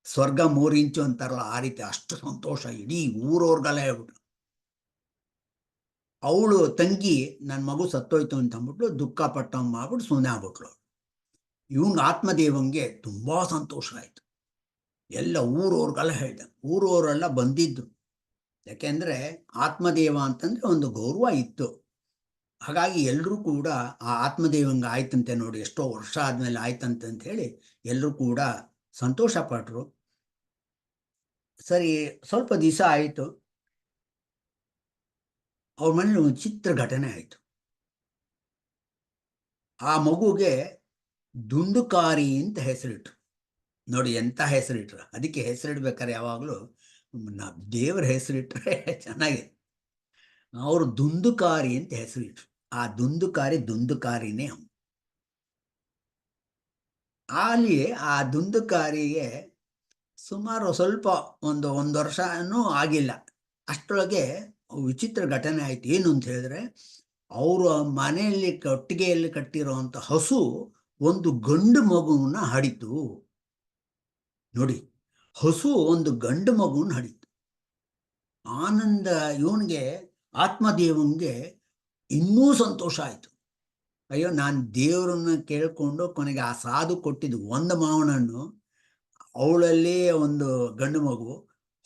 ಸ್ವರ್ಗ 3 ಇಂಚು ಅಂತಾರಲ್ಲ, ಆ ರೀತಿ ಅಷ್ಟು ಸಂತೋಷ. ಇಡೀ ಊರವ್ರಿಗೆಲ್ಲ ಹೇಳ್ಬಿಟ್ಟು. ಅವಳು ತಂಗಿ ನನ್ನ ಮಗು ಸತ್ತೋಯ್ತು ಅಂತ ಅಂದ್ಬಿಟ್ಟು ದುಃಖ ಪಟ್ಟ ಮಾಡ್ಬಿಟ್ಟು ಸುಮ್ಮನೆ ಆಗ್ಬಿಟ್ಲು. ಇವಂಗ ಆತ್ಮದೇವಂಗೆ ತುಂಬ ಸಂತೋಷ ಆಯಿತು. ಎಲ್ಲ ಊರವ್ರಿಗೆಲ್ಲ ಹೇಳ್ದ. ಊರವರೆಲ್ಲ ಬಂದಿದ್ದು, ಯಾಕೆಂದರೆ ಆತ್ಮದೇವ ಅಂತಂದರೆ ಒಂದು ಗೌರವ ಇತ್ತು. ಹಾಗಾಗಿ ಎಲ್ಲರೂ ಕೂಡ ಆ ಆತ್ಮದೇವಂಗೆ ಆಯ್ತಂತೆ ನೋಡಿ, ಎಷ್ಟೋ ವರ್ಷ ಆದಮೇಲೆ ಆಯ್ತಂತೆ ಅಂತ ಹೇಳಿ ಎಲ್ಲರೂ ಕೂಡ ಸಂತೋಷ ಪಟ್ಟರು. ಸರಿ, ಸ್ವಲ್ಪ ದಿವಸ ಆಯಿತು. ಅವ್ರ ಮನೇಲಿ ಒಂದು ಚಿತ್ರ ಘಟನೆ ಆಯಿತು. ಆ ಮಗುಗೆ ದುಂದುಕಾರಿ ಅಂತ ಹೆಸರಿಟ್ರು. ನೋಡಿ ಎಂಥ ಹೆಸರಿಟ್ರು. ಅದಕ್ಕೆ ಹೆಸರಿಡ್ಬೇಕಾದ್ರೆ ಯಾವಾಗಲೂ ದೇವರ ಹೆಸರಿಟ್ರೆ ಚೆನ್ನಾಗಿದೆ. ಅವರು ದುಂದುಕಾರಿ ಅಂತ ಹೆಸರಿಟ್ರು. ಆ ದುಂದುಕಾರಿನೇ ಅವನು. ಅಲ್ಲಿ ಆ ದುಂದುಕಾರಿಗೆ ಸುಮಾರು ಸ್ವಲ್ಪ ಒಂದು ವರ್ಷನೂ ಆಗಿಲ್ಲ. ಅಷ್ಟರೊಳಗೆ ವಿಚಿತ್ರ ಘಟನೆ ಆಯ್ತು. ಏನು ಅಂತ ಹೇಳಿದ್ರೆ, ಅವರ ಮನೆಯಲ್ಲಿ ಕಟ್ಟಿಗೆಯಲ್ಲಿ ಕಟ್ಟಿರುವಂಥ ಹಸು ಒಂದು ಗಂಡು ಮಗುವನ್ನ ಹಡಿತು. ನೋಡಿ, ಹಸು ಒಂದು ಗಂಡು ಮಗುವನ್ನ ಹಡಿತು. ಆನಂದ, ಇವನಿಗೆ ಆತ್ಮದೇವನಿಗೆ ಇನ್ನೂ ಸಂತೋಷ ಆಯಿತು. ಅಯ್ಯೋ, ನಾನು ದೇವರನ್ನ ಕೇಳಿಕೊಂಡು ಕೊನೆಗೆ ಆ ಸಾಧು ಕೊಟ್ಟಿದ್ದು ಒಂದು ಮಾವನನ್ನು, ಅವಳಲ್ಲೇ ಒಂದು ಗಂಡು ಮಗು,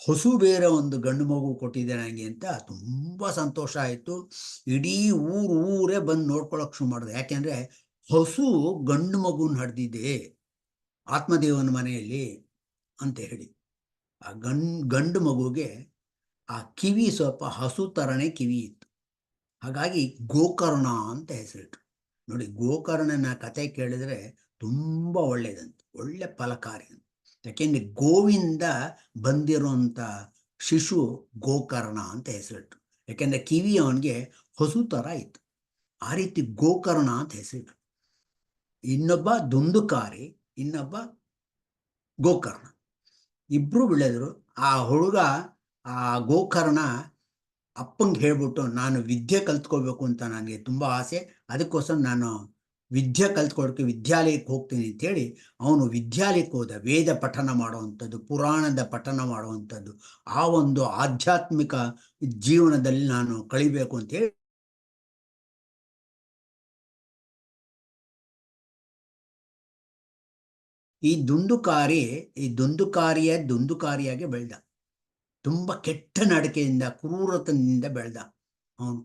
ಹಸು ಬೇರೆ ಒಂದು ಗಂಡು ಮಗು ಕೊಟ್ಟಿದ್ದೆ ನನಗೆ ಅಂತ ತುಂಬ ಸಂತೋಷ ಆಯಿತು. ಇಡೀ ಊರೇ ಬಂದು ನೋಡ್ಕೊಳಕ್ಕೆ ಶುರು ಮಾಡಿದೆ. ಯಾಕೆಂದರೆ ಹಸು ಗಂಡು ಮಗುನ ಹಡ್ದಿದೆ ಆತ್ಮದೇವನ ಮನೆಯಲ್ಲಿ ಅಂತ ಹೇಳಿ. ಆ ಗಂಡು ಮಗುಗೆ ಆ ಕಿವಿ ಸ್ವಲ್ಪ ಹಸು ಥರನೇ ಕಿವಿ ಇತ್ತು. ಹಾಗಾಗಿ ಗೋಕರ್ಣ ಅಂತ ಹೆಸರಿಟ್ರು. ನೋಡಿ, ಗೋಕರ್ಣನ ಕತೆ ಕೇಳಿದರೆ ತುಂಬ ಒಳ್ಳೆಯದಂತೆ, ಒಳ್ಳೆ ಫಲಕಾರಿ ಅಂತ. ಯಾಕೆಂದರೆ ಗೋವಿಂದ ಬಂದಿರೋಂಥ ಶಿಶು ಗೋಕರ್ಣ ಅಂತ ಹೆಸರಿಟ್ರು. ಯಾಕೆಂದರೆ ಕಿವಿ ಅವನಿಗೆ ಹಸು ಥರ ಇತ್ತು. ಆ ರೀತಿ ಗೋಕರ್ಣ ಅಂತ ಹೆಸರಿಟ್ರು. ಇನ್ನೊಬ್ಬ ದುಂದುಕಾರಿ, ಇನ್ನೊಬ್ಬ ಗೋಕರ್ಣ, ಇಬ್ಬರು ಬೆಳೆದರು. ಆ ಹುಡುಗ, ಆ ಗೋಕರ್ಣ ಅಪ್ಪಂಗೆ ಹೇಳ್ಬಿಟ್ಟು, ನಾನು ವಿದ್ಯೆ ಕಲ್ತ್ಕೋಬೇಕು ಅಂತ ನನಗೆ ತುಂಬ ಆಸೆ, ಅದಕ್ಕೋಸ್ಕರ ನಾನು ವಿದ್ಯೆ ಕಲ್ತ್ಕೊಳ್ಳೋಕ್ಕೆ ವಿದ್ಯಾಲಯಕ್ಕೆ ಹೋಗ್ತೀನಿ ಅಂತೇಳಿ ಅವನು ವಿದ್ಯಾಲಯಕ್ಕೆ ಹೋದ. ವೇದ ಪಠನ ಮಾಡುವಂಥದ್ದು, ಪುರಾಣದ ಪಠನ ಮಾಡುವಂಥದ್ದು, ಆ ಒಂದು ಆಧ್ಯಾತ್ಮಿಕ ಜೀವನದಲ್ಲಿ ನಾನು ಕಳಿಬೇಕು ಅಂತೇಳಿ ಈ ದುಂದುಕಾರಿಯಾಗಿ ಬೆಳೆದ. ತುಂಬ ಕೆಟ್ಟ ನಡಕೆಯಿಂದ ಕ್ರೂರತನದಿಂದ ಬೆಳೆದ ಅವನು.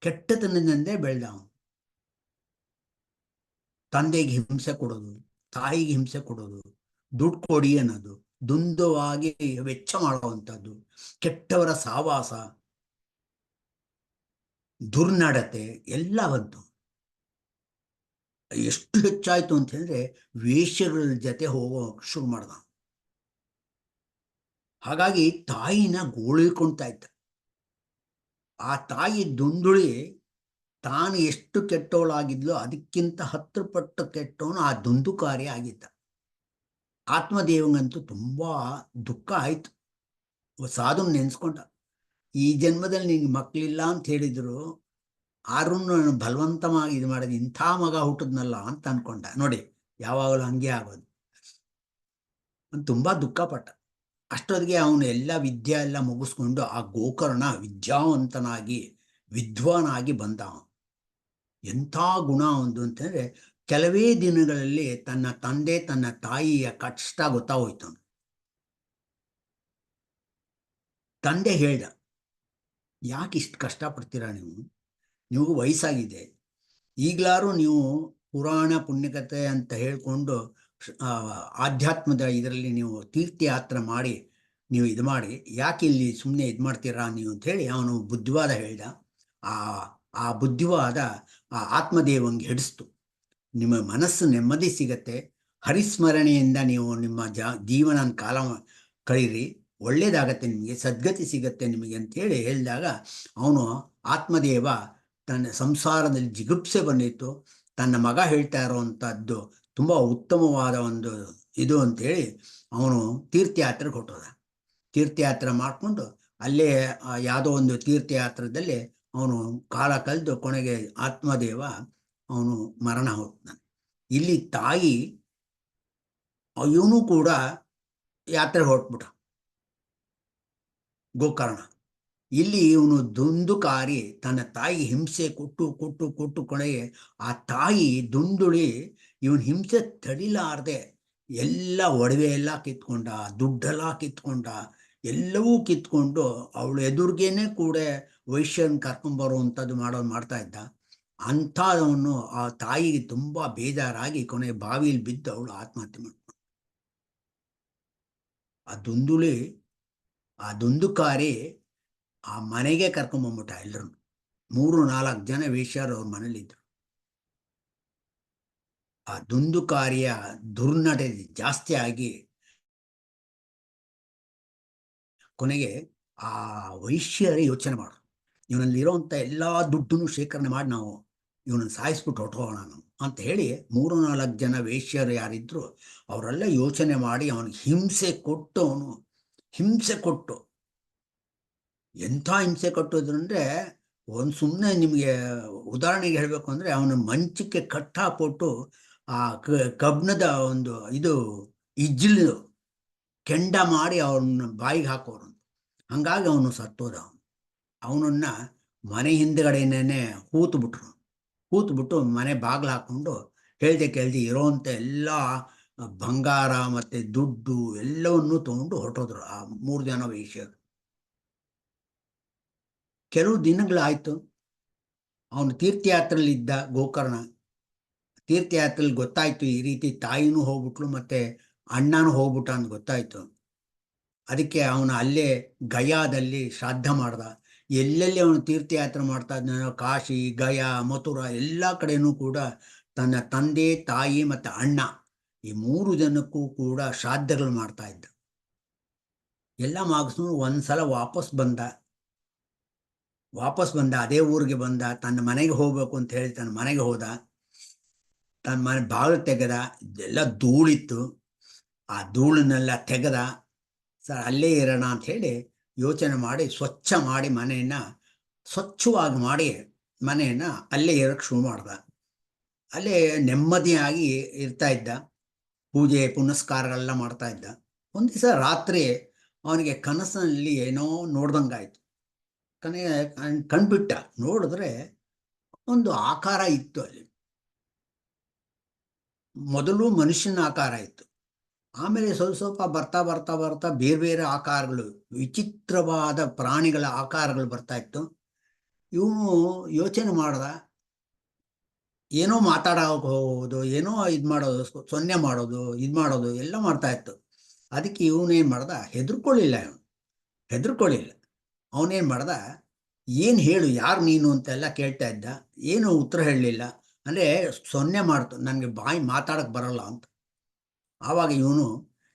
ಕೆಟ್ಟತನದಿಂದೇ ಬೆಳೆದ ಅವನು. ತಂದೆಗೆ ಹಿಂಸೆ ಕೊಡೋದು, ತಾಯಿಗೆ ಹಿಂಸೆ ಕೊಡೋದು, ದುಡ್ಡು ಕೊಡಿ ಅನ್ನೋದು, ದ್ವಂದ್ವವಾಗಿ ವೆಚ್ಚ ಮಾಡುವಂಥದ್ದು, ಕೆಟ್ಟವರ ಸಾವಾಸ, ದುರ್ನಡತೆ ಎಲ್ಲ ಬಂತು. ಎಷ್ಟು ಹೆಚ್ಚಾಯ್ತು ಅಂತ ಹೇಳಿದ್ರೆ ವೇಶ್ಯಗಳ ಜೊತೆ ಹೋಗೋ ಶುರು ಮಾಡ್ದ. ಹಾಗಾಗಿ ತಾಯಿನ ಗೋಳಿಕೊಳ್ತಾ ಇದ್ದ. ಆ ತಾಯಿ ದುಂದುಳಿ ತಾನು ಎಷ್ಟು ಕೆಟ್ಟವಳಾಗಿದ್ಲೋ ಅದಕ್ಕಿಂತ 10 ಪಟ್ಟು ಕೆಟ್ಟವನು ಆ ದುಂದುಕಾರಿ ಆಗಿದ್ದ. ಆತ್ಮದೇವಂಗಂತೂ ತುಂಬಾ ದುಃಖ ಆಯ್ತು. ಸಾಧು ನೆನ್ಸ್ಕೊಂಡ, ಈ ಜನ್ಮದಲ್ಲಿ ನಿಂಗೆ ಮಕ್ಕಳಿಲ್ಲ ಅಂತ ಹೇಳಿದ್ರು, ಆದ್ರೂ ನಾನು ಬಲವಂತವಾಗಿ ಇದು ಮಾಡಿದ, ಇಂಥ ಮಗ ಹುಟ್ಟಿದ್ನಲ್ಲ ಅಂತ ಅನ್ಕೊಂಡ. ನೋಡಿ, ಯಾವಾಗಲೂ ಹಂಗೆ ಆಗೋದು. ತುಂಬಾ ದುಃಖಪಟ್ಟ. ಅಷ್ಟೊತ್ತಿಗೆ ಅವನು ಎಲ್ಲ ವಿದ್ಯೆ ಎಲ್ಲ ಮುಗಿಸ್ಕೊಂಡು ಆ ಗೋಕರ್ಣ ವಿದ್ಯಾವಂತನಾಗಿ ವಿದ್ವಾನಾಗಿ ಬಂದ. ಎಂಥ ಗುಣ ಒಂದು ಅಂತಂದ್ರೆ, ಕೆಲವೇ ದಿನಗಳಲ್ಲಿ ತನ್ನ ತಂದೆ ತನ್ನ ತಾಯಿಯ ಕಷ್ಟ ಗೊತ್ತಾಗೋಯ್ತು. ತಂದೆ ಹೇಳ್ದ, ಯಾಕೆ ಇಷ್ಟು ಕಷ್ಟಪಡ್ತೀರಾ ನೀವು ವಯಸ್ಸಾಗಿದೆ, ಈಗಲಾರು ನೀವು ಪುರಾಣ ಪುಣ್ಯಕಥೆ ಅಂತ ಹೇಳ್ಕೊಂಡು ಆಧ್ಯಾತ್ಮದ ಇದರಲ್ಲಿ ನೀವು ತೀರ್ಥಯಾತ್ರೆ ಮಾಡಿ ನೀವು ಇದು ಮಾಡಿ, ಯಾಕೆ ಇಲ್ಲಿ ಸುಮ್ಮನೆ ಇದು ಮಾಡ್ತೀರಾ ನೀವು ಅಂಥೇಳಿ ಅವನು ಬುದ್ಧಿವಾದ ಹೇಳ್ದ. ಆ ಬುದ್ಧಿವಾದ ಆ ಆತ್ಮದೇವಂಗೆ ಹಿಡಿಸ್ತು. ನಿಮ್ಮ ಮನಸ್ಸು ನೆಮ್ಮದಿ ಸಿಗತ್ತೆ, ಹರಿಸ್ಮರಣೆಯಿಂದ ನೀವು ನಿಮ್ಮ ಜೀವನ ಕಾಲ ಕಳೀರಿ, ಒಳ್ಳೇದಾಗತ್ತೆ, ನಿಮಗೆ ಸದ್ಗತಿ ಸಿಗತ್ತೆ ನಿಮಗೆ ಅಂತೇಳಿ ಹೇಳಿದಾಗ ಅವನು ಆತ್ಮದೇವ ತನ್ನ ಸಂಸಾರದಲ್ಲಿ ಜಿಗುಪ್ಸೆ ಬಂದಿತ್ತು. ತನ್ನ ಮಗ ಹೇಳ್ತಾ ಇರೋವಂಥದ್ದು ತುಂಬ ಉತ್ತಮವಾದ ಒಂದು ಇದು ಅಂತೇಳಿ ಅವನು ತೀರ್ಥಯಾತ್ರೆಗೆ ಹೊಟ್ಟೋದ. ತೀರ್ಥಯಾತ್ರೆ ಮಾಡಿಕೊಂಡು ಅಲ್ಲೇ ಯಾವುದೋ ಒಂದು ತೀರ್ಥಯಾತ್ರದಲ್ಲಿ ಅವನು ಕಾಲ ಕಳೆದು ಕೊನೆಗೆ ಆತ್ಮದೇವ ಅವನು ಮರಣ ಹೋಗ್ತಾನೆ. ಇಲ್ಲಿ ತಾಯಿ ಇವನು ಕೂಡ ಯಾತ್ರೆ ಹೊರಟ್ಬಿಟ್ಟ ಗೋಕರ್ಣ. ಇಲ್ಲಿ ಇವನು ದುಂದುಕಾರಿ ತನ್ನ ತಾಯಿ ಹಿಂಸೆ ಕೊಟ್ಟು ಕೊಟ್ಟು ಕೊಟ್ಟು ಕೊನೆಗೆ ಆ ತಾಯಿ ದುಂದುಳಿ ಇವನ್ ಹಿಂಸೆ ತಡಿಲಾರ್ದೆ ಎಲ್ಲ ಒಡವೆ ಎಲ್ಲ ಕಿತ್ಕೊಂಡ, ದುಡ್ಡೆಲ್ಲ ಕಿತ್ಕೊಂಡ, ಎಲ್ಲವೂ ಕಿತ್ಕೊಂಡು ಅವಳು ಎದುರ್ಗೇನೆ ಕೂಡ ವೈಶ್ಯನ್ ಕರ್ಕೊಂಬರುವಂಥದ್ದು ಮಾಡ್ತಾ ಇದ್ದ. ಅಂಥವನು ಆ ತಾಯಿಗೆ ತುಂಬಾ ಬೇಜಾರಾಗಿ ಕೊನೆಗೆ ಬಾವಿಯಲ್ಲಿ ಬಿದ್ದು ಅವಳು ಆತ್ಮಹತ್ಯೆ ಮಾಡ್ಕೊಂಡು, ಆ ದುಂದುಕಾರಿ ಆ ಮನೆಗೆ ಕರ್ಕೊಂಬಂದ್ಬಿಟ್ಟ ಎಲ್ಲರೂ. 3-4 ಜನ ವೇಶ್ಯರು ಅವ್ರ ಮನೇಲಿದ್ರು. ಆ ದುಂದುಕಾರಿಯ ದುರ್ನಡೆ ಜಾಸ್ತಿ ಆಗಿ ಕೊನೆಗೆ ಆ ವೈಶ್ಯರೇ ಯೋಚನೆ ಮಾಡು, ಇವನಲ್ಲಿರೋಂಥ ಎಲ್ಲ ದುಡ್ಡನ್ನು ಶೇಖರಣೆ ಮಾಡಿ ನಾವು ಇವನನ್ನು ಸಾಯಿಸ್ಬಿಟ್ಟು ಹೊಟ್ಟೋಗೋಣ ನಾವು ಅಂತ ಹೇಳಿ 3-4 ಜನ ವೇಶ್ಯರು ಯಾರಿದ್ರು ಅವರೆಲ್ಲ ಯೋಚನೆ ಮಾಡಿ ಅವನಿಗೆ ಹಿಂಸೆ ಕೊಟ್ಟು ಎಂಥ ಹಿಂಸೆ ಕೊಟ್ಟೋದ್ರಂದ್ರೆ, ಒಂದು ಸುಮ್ಮನೆ ನಿಮಗೆ ಉದಾಹರಣೆಗೆ ಹೇಳಬೇಕು ಅಂದರೆ, ಅವನ ಮಂಚಕ್ಕೆ ಕಟ್ಟಾಕ್ಬಿಟ್ಟು ಆ ಕಬ್ಣದ ಒಂದು ಇದು ಇಜ್ಜಿಲು ಕೆಂಡ ಮಾಡಿ ಅವನ ಬಾಯಿಗೆ ಹಾಕೋರು. ಹಂಗಾಗಿ ಅವನು ಸತ್ತೋದ. ಅವನನ್ನ ಮನೆ ಹಿಂದ್ಗಡೆನೇ ಹೂತ್ಬಿಟ್ಟು ಮನೆ ಬಾಗಿಲು ಹಾಕ್ಕೊಂಡು ಕೇಳ್ದೆ ಇರೋವಂಥ ಎಲ್ಲ ಬಂಗಾರ ಮತ್ತು ದುಡ್ಡು ಎಲ್ಲವನ್ನೂ ತೊಗೊಂಡು ಹೊರಟೋದ್ರು ಆ 3 ಜನ ವೇಶ್ಯರು. ಕೆಲವು ದಿನಗಳಾಯ್ತು, ಅವನು ತೀರ್ಥಯಾತ್ರೆಯಲ್ಲಿದ್ದ ಗೋಕರ್ಣ. ತೀರ್ಥಯಾತ್ರೆಯಲ್ಲಿ ಗೊತ್ತಾಯ್ತು ಈ ರೀತಿ ತಾಯಿನೂ ಹೋಗ್ಬಿಟ್ಲು ಮತ್ತೆ ಅಣ್ಣನೂ ಹೋಗ್ಬಿಟ್ಟ ಅಂತ ಗೊತ್ತಾಯ್ತು. ಅದಕ್ಕೆ ಅವನು ಅಲ್ಲೇ ಗಯಾದಲ್ಲಿ ಶ್ರಾದ್ದ ಮಾಡ್ದ. ಎಲ್ಲೆಲ್ಲಿ ಅವನು ತೀರ್ಥಯಾತ್ರೆ ಮಾಡ್ತಾ ಇದ್ದ, ಕಾಶಿ, ಗಯಾ, ಮಥುರಾ ಎಲ್ಲ ಕಡೆನೂ ಕೂಡ ತನ್ನ ತಂದೆ, ತಾಯಿ ಮತ್ತು ಅಣ್ಣ ಈ 3 ಜನಕ್ಕೂ ಕೂಡ ಶ್ರಾದ್ದಗಳು ಮಾಡ್ತಾ ಇದ್ದ. ಎಲ್ಲ ಮಾಗಿಸ್ಕೊಂಡು ಒಂದ್ಸಲ ವಾಪಸ್ ಬಂದ, ಅದೇ ಊರಿಗೆ ಬಂದ. ತನ್ನ ಮನೆಗೆ ಹೋಗ್ಬೇಕು ಅಂತ ಹೇಳಿ ತನ್ನ ಮನೆಗೆ ಹೋದ. ತನ್ನ ಮನೆ ಬಾಗಿಲು ತೆಗೆದ, ಎಲ್ಲ ಧೂಳಿತ್ತು, ಆ ಧೂಳನ್ನೆಲ್ಲ ತೆಗೆದ. ಸರ್ ಅಲ್ಲೇ ಇರೋಣ ಅಂತ ಹೇಳಿ ಯೋಚನೆ ಮಾಡಿ ಸ್ವಚ್ಛವಾಗಿ ಮಾಡಿ ಮನೆಯನ್ನ ಅಲ್ಲೇ ಇರೋಕ್ಕೆ ಶುರು ಮಾಡ್ದ. ಅಲ್ಲೇ ನೆಮ್ಮದಿಯಾಗಿ ಇರ್ತಾ ಇದ್ದ, ಪೂಜೆ ಪುನಸ್ಕಾರಗಳೆಲ್ಲ ಮಾಡ್ತಾ ಇದ್ದ. ಒಂದು ದಿವಸ ರಾತ್ರಿ ಅವನಿಗೆ ಕನಸಿನಲ್ಲಿ ಏನೋ ನೋಡ್ದಂಗಾಯ್ತು. ಕಣ್ಬಿಟ್ಟ, ನೋಡಿದ್ರೆ ಒಂದು ಆಕಾರ ಇತ್ತು ಅಲ್ಲಿ. ಮೊದಲು ಮನುಷ್ಯನ ಆಕಾರ ಇತ್ತು, ಆಮೇಲೆ ಸ್ವಲ್ಪ ಸ್ವಲ್ಪ ಬರ್ತಾ ಬರ್ತಾ ಬರ್ತಾ ಬೇರೆ ಬೇರೆ ಆಕಾರಗಳು, ವಿಚಿತ್ರವಾದ ಪ್ರಾಣಿಗಳ ಆಕಾರಗಳು ಬರ್ತಾ ಇತ್ತು. ಇವನು ಯೋಚನೆ ಮಾಡ್ದ, ಏನೋ ಮಾತಾಡೋದು, ಏನೋ ಇದು ಮಾಡೋದು, ಸೊನ್ನೆ ಮಾಡೋದು, ಇದು ಮಾಡೋದು ಎಲ್ಲ ಮಾಡ್ತಾ ಇತ್ತು. ಅದಕ್ಕೆ ಇವನೇನು ಮಾಡ್ದ, ಹೆದರ್ಕೊಳ್ಳಿಲ್ಲ. ಹೆದರ್ಕೊಳ್ಳಿಲ್ಲ. ಅವನೇನು ಮಾಡ್ದ, ಏನು ಹೇಳು, ಯಾರು ನೀನು ಅಂತೆಲ್ಲ ಕೇಳ್ತಾ ಇದ್ದ. ಏನು ಉತ್ತರ ಹೇಳಲಿಲ್ಲ. ಅಂದರೆ ಸೊನ್ನೆ ಮಾಡ್ತು, ನನಗೆ ಬಾಯಿ ಮಾತಾಡಕ್ಕೆ ಬರಲ್ಲ ಅಂತ. ಆವಾಗ ಇವನು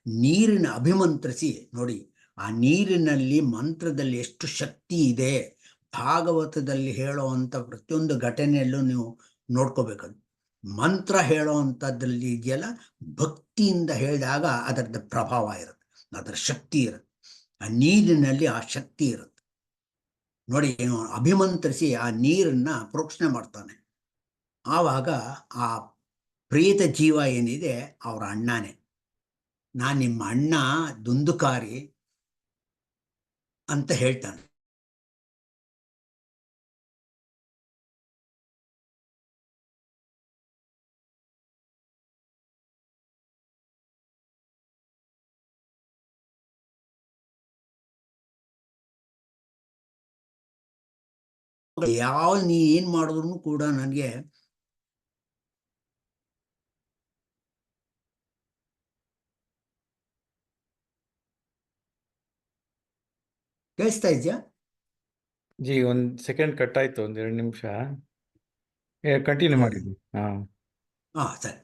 ನೀರಿನ ಅಭಿಮಂತ್ರಿಸಿ, ನೋಡಿ ಆ ನೀರಿನಲ್ಲಿ ಮಂತ್ರದಲ್ಲಿ ಎಷ್ಟು ಶಕ್ತಿ ಇದೆ. ಭಾಗವತದಲ್ಲಿ ಹೇಳೋವಂಥ ಪ್ರತಿಯೊಂದು ಘಟನೆಯಲ್ಲೂ ನೀವು ನೋಡ್ಕೋಬೇಕದು. ಮಂತ್ರ ಹೇಳೋ ಅಂಥದ್ರಲ್ಲಿ ಇದೆಯಲ್ಲ, ಭಕ್ತಿಯಿಂದ ಹೇಳಿದಾಗ ಅದರದ ಪ್ರಭಾವ ಇರುತ್ತೆ, ಅದರ ಶಕ್ತಿ ಇರುತ್ತೆ. ಆ ನೀರಿನಲ್ಲಿ ಆ ಶಕ್ತಿ ಇರುತ್ತೆ. ನೋಡಿ, ಅಭಿಮಂತ್ರಿಸಿ ಆ ನೀರನ್ನ ಪ್ರೋಕ್ಷಣೆ ಮಾಡ್ತಾನೆ. ಆವಾಗ ಆ ಪ್ರೇತ ಜೀವ ಏನಿದೆ ಅವರ ಅಣ್ಣನೇ. ನಾನು ನಿಮ್ಮ ಅಣ್ಣ ದುಂದುಕಾರಿ ಅಂತ ಹೇಳ್ತಾನೆ. ಯಾವ ನೀ ಏನ್ ಮಾಡಿದ್ರು ಕೂಡ ನನಗೆ ಕೇಳಿಸ್ತಾ ಇದೆಯಾ? ಜಿ ಒಂದು ಸೆಕೆಂಡ್ ಕಟ್ ಆಯ್ತು, ಒಂದು 2 ನಿಮಿಷ ಕಂಟಿನ್ಯೂ ಮಾಡಿದ್ವಿ. ಸರಿ.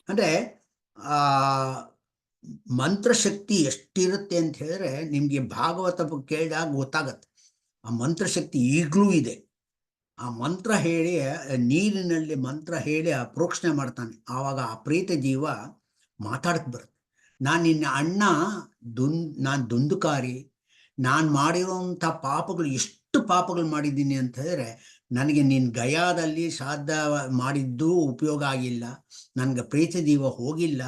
ಅಂದರೆ ಆ ಮಂತ್ರಶಕ್ತಿ ಎಷ್ಟಿರುತ್ತೆ ಅಂತ ಹೇಳಿದ್ರೆ ನಿಮಗೆ ಭಾಗವತ ಕೇಳಿದಾಗ ಗೊತ್ತಾಗತ್ತೆ. ಆ ಮಂತ್ರಶಕ್ತಿ ಈಗಲೂ ಇದೆ. ಆ ಮಂತ್ರ ಹೇಳಿ, ನೀರಿನಲ್ಲಿ ಮಂತ್ರ ಹೇಳಿ ಆ ಪ್ರೋಕ್ಷಣೆ ಮಾಡ್ತಾನೆ. ಆವಾಗ ಆ ಪ್ರೇತ ಜೀವ ಮಾತಾಡಕ್ಕೆ ಬರುತ್ತೆ. ನಾನು ನಿನ್ನ ಅಣ್ಣ, ನಾನು ದುಂದುಕಾರಿ, ನಾನು ಮಾಡಿರೋಂಥ ಪಾಪಗಳು, ಎಷ್ಟು ಪಾಪಗಳು ಮಾಡಿದ್ದೀನಿ ಅಂತ ಹೇಳಿದ್ರೆ ನನಗೆ ನಿನ್ನ ಗಯಾದಲ್ಲಿ ಶ್ರಾದ್ದ ಮಾಡಿದ್ದು ಉಪಯೋಗ ಆಗಿಲ್ಲ, ನನಗೆ ಪ್ರೇತ ಜೀವ ಹೋಗಿಲ್ಲ,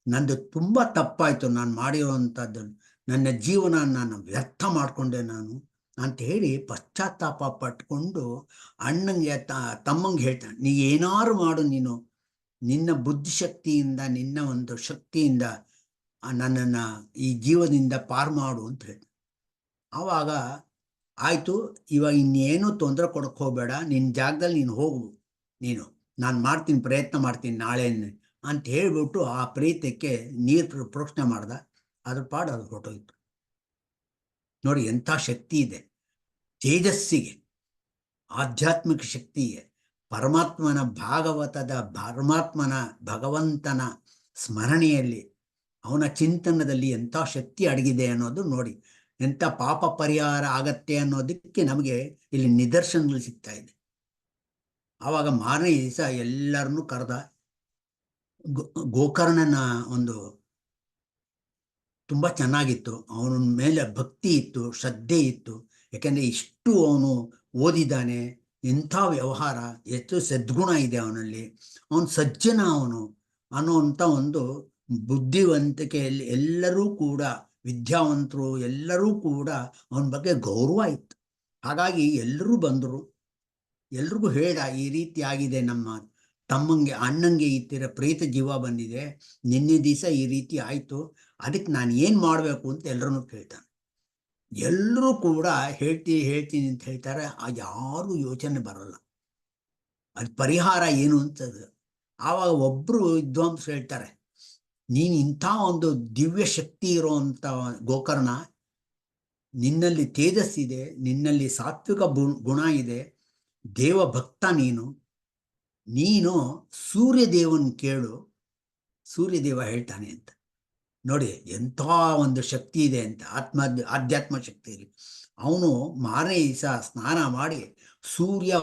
ನಂದು ತುಂಬ ತಪ್ಪಾಯಿತು ನಾನು ಮಾಡಿರೋವಂಥದ್ದು, ನನ್ನ ಜೀವನ ನಾನು ವ್ಯರ್ಥ ಮಾಡಿಕೊಂಡೆ ನಾನು ಅಂತ ಹೇಳಿ ಪಶ್ಚಾತ್ತಾಪ ಪಟ್ಕೊಂಡು ಅಣ್ಣಂಗೆ ತಮ್ಮಂಗೆ ಹೇಳ್ತಾನೆ, ನೀ ಏನಾರು ಮಾಡು, ನೀನು ನಿನ್ನ ಬುದ್ಧಿಶಕ್ತಿಯಿಂದ, ನಿನ್ನ ಒಂದು ಶಕ್ತಿಯಿಂದ ನನ್ನನ್ನು ಈ ಜೀವದಿಂದ ಪಾರು ಮಾಡು ಅಂತ ಹೇಳ್ತಾನೆ. ಆವಾಗ ಆಯಿತು, ಇವಾಗ ಇನ್ನೇನು ತೊಂದರೆ ಕೊಡಕ್ಕೆ ಹೋಗಬೇಡ, ನಿನ್ನ ಜಾಗದಲ್ಲಿ ನೀನು ಹೋಗು, ನೀನು ನಾನು ಮಾಡ್ತೀನಿ, ಪ್ರಯತ್ನ ಮಾಡ್ತೀನಿ ನಾಳೆನೇ ಅಂತ ಹೇಳಿಬಿಟ್ಟು ಆ ಪ್ರೇತಕ್ಕೆ ನೀರು ಪ್ರೋಕ್ಷಣೆ ಮಾಡ್ದ. ಅದ್ರ ಪಾಡು ಅದು ಹೊರಟೋಯ್ತು. ನೋಡಿ ಎಂಥ ಶಕ್ತಿ ಇದೆ ತೇಜಸ್ಸಿಗೆ, ಆಧ್ಯಾತ್ಮಿಕ ಶಕ್ತಿಗೆ, ಪರಮಾತ್ಮನ ಭಾಗವತದ ಪರಮಾತ್ಮನ ಭಗವಂತನ ಸ್ಮರಣೆಯಲ್ಲಿ, ಅವನ ಚಿಂತನದಲ್ಲಿ ಎಂಥ ಶಕ್ತಿ ಅಡಗಿದೆ ಅನ್ನೋದು ನೋಡಿ. ಎಂಥ ಪಾಪ ಪರಿಹಾರ ಆಗತ್ತೆ ಅನ್ನೋದಕ್ಕೆ ನಮಗೆ ಇಲ್ಲಿ ನಿದರ್ಶನಗಳು ಸಿಗ್ತಾ ಇದೆ. ಆವಾಗ ಮಾರನೇ ದಿವಸ ಎಲ್ಲರನ್ನೂ ಕರೆದ. ಗೋಕರ್ಣನ ಒಂದು ತುಂಬ ಚೆನ್ನಾಗಿತ್ತು, ಅವನ ಮೇಲೆ ಭಕ್ತಿ ಇತ್ತು, ಶ್ರದ್ಧೆ ಇತ್ತು. ಯಾಕೆಂದರೆ ಇಷ್ಟು ಅವನು ಓದಿದ್ದಾನೆ, ಇಂಥ ವ್ಯವಹಾರ, ಎಷ್ಟು ಸದ್ಗುಣ ಇದೆ ಅವನಲ್ಲಿ, ಅವನು ಸಜ್ಜನ ಅವನು ಅನ್ನುವಂಥ ಒಂದು ಬುದ್ಧಿವಂತಿಕೆಯಲ್ಲಿ ಎಲ್ಲರೂ ಕೂಡ, ವಿದ್ಯಾವಂತರು ಎಲ್ಲರೂ ಕೂಡ ಅವನ ಬಗ್ಗೆ ಗೌರವ ಇತ್ತು. ಹಾಗಾಗಿ ಎಲ್ಲರೂ ಬಂದರು, ಎಲ್ರಿಗೂ ಹೇಳ, ಈ ರೀತಿ ಆಗಿದೆ, ನಮ್ಮ ತಮ್ಮಂಗೆ ಅಣ್ಣಂಗೆ ಈ ಥರ ಪ್ರೇತ ಜೀವ ಬಂದಿದೆ, ನಿನ್ನೆ ದಿವಸ ಈ ರೀತಿ ಆಯಿತು, ಅದಕ್ಕೆ ನಾನು ಏನು ಮಾಡಬೇಕು ಅಂತ ಎಲ್ಲರನ್ನೂ ಕೇಳ್ತಾನೆ. ಎಲ್ಲರೂ ಕೂಡ ಹೇಳ್ತೀನಿ ಅಂತ ಹೇಳ್ತಾರೆ. ಯಾರು ಯೋಚನೆ ಬರಲ್ಲ ಅದು ಪರಿಹಾರ ಏನು ಅಂತದ್ದು. ಆವಾಗ ಒಬ್ಬರು ವಿದ್ವಾಂಸರು ಹೇಳ್ತಾರೆ, ನೀನು ಇಂಥ ಒಂದು ದಿವ್ಯ ಶಕ್ತಿ ಇರೋವಂಥ ಗೋಕರ್ಣ, ನಿನ್ನಲ್ಲಿ ತೇಜಸ್ಸಿದೆ, ನಿನ್ನಲ್ಲಿ ಸಾತ್ವಿಕ ಗುಣ ಇದೆ, ದೇವಭಕ್ತ ನೀನು ಸೂರ್ಯದೇವನ್ ಕೇಳು, ಸೂರ್ಯದೇವ ಹೇಳ್ತಾನೆ ಅಂತ. ನೋಡಿ ಎಂಥ ಒಂದು ಶಕ್ತಿ ಇದೆ ಅಂತ, ಆಧ್ಯಾತ್ಮ ಶಕ್ತಿಯಲ್ಲಿ. ಅವನು ಮಾರನೇ ದಿವಸ ಸ್ನಾನ ಮಾಡಿ ಸೂರ್ಯ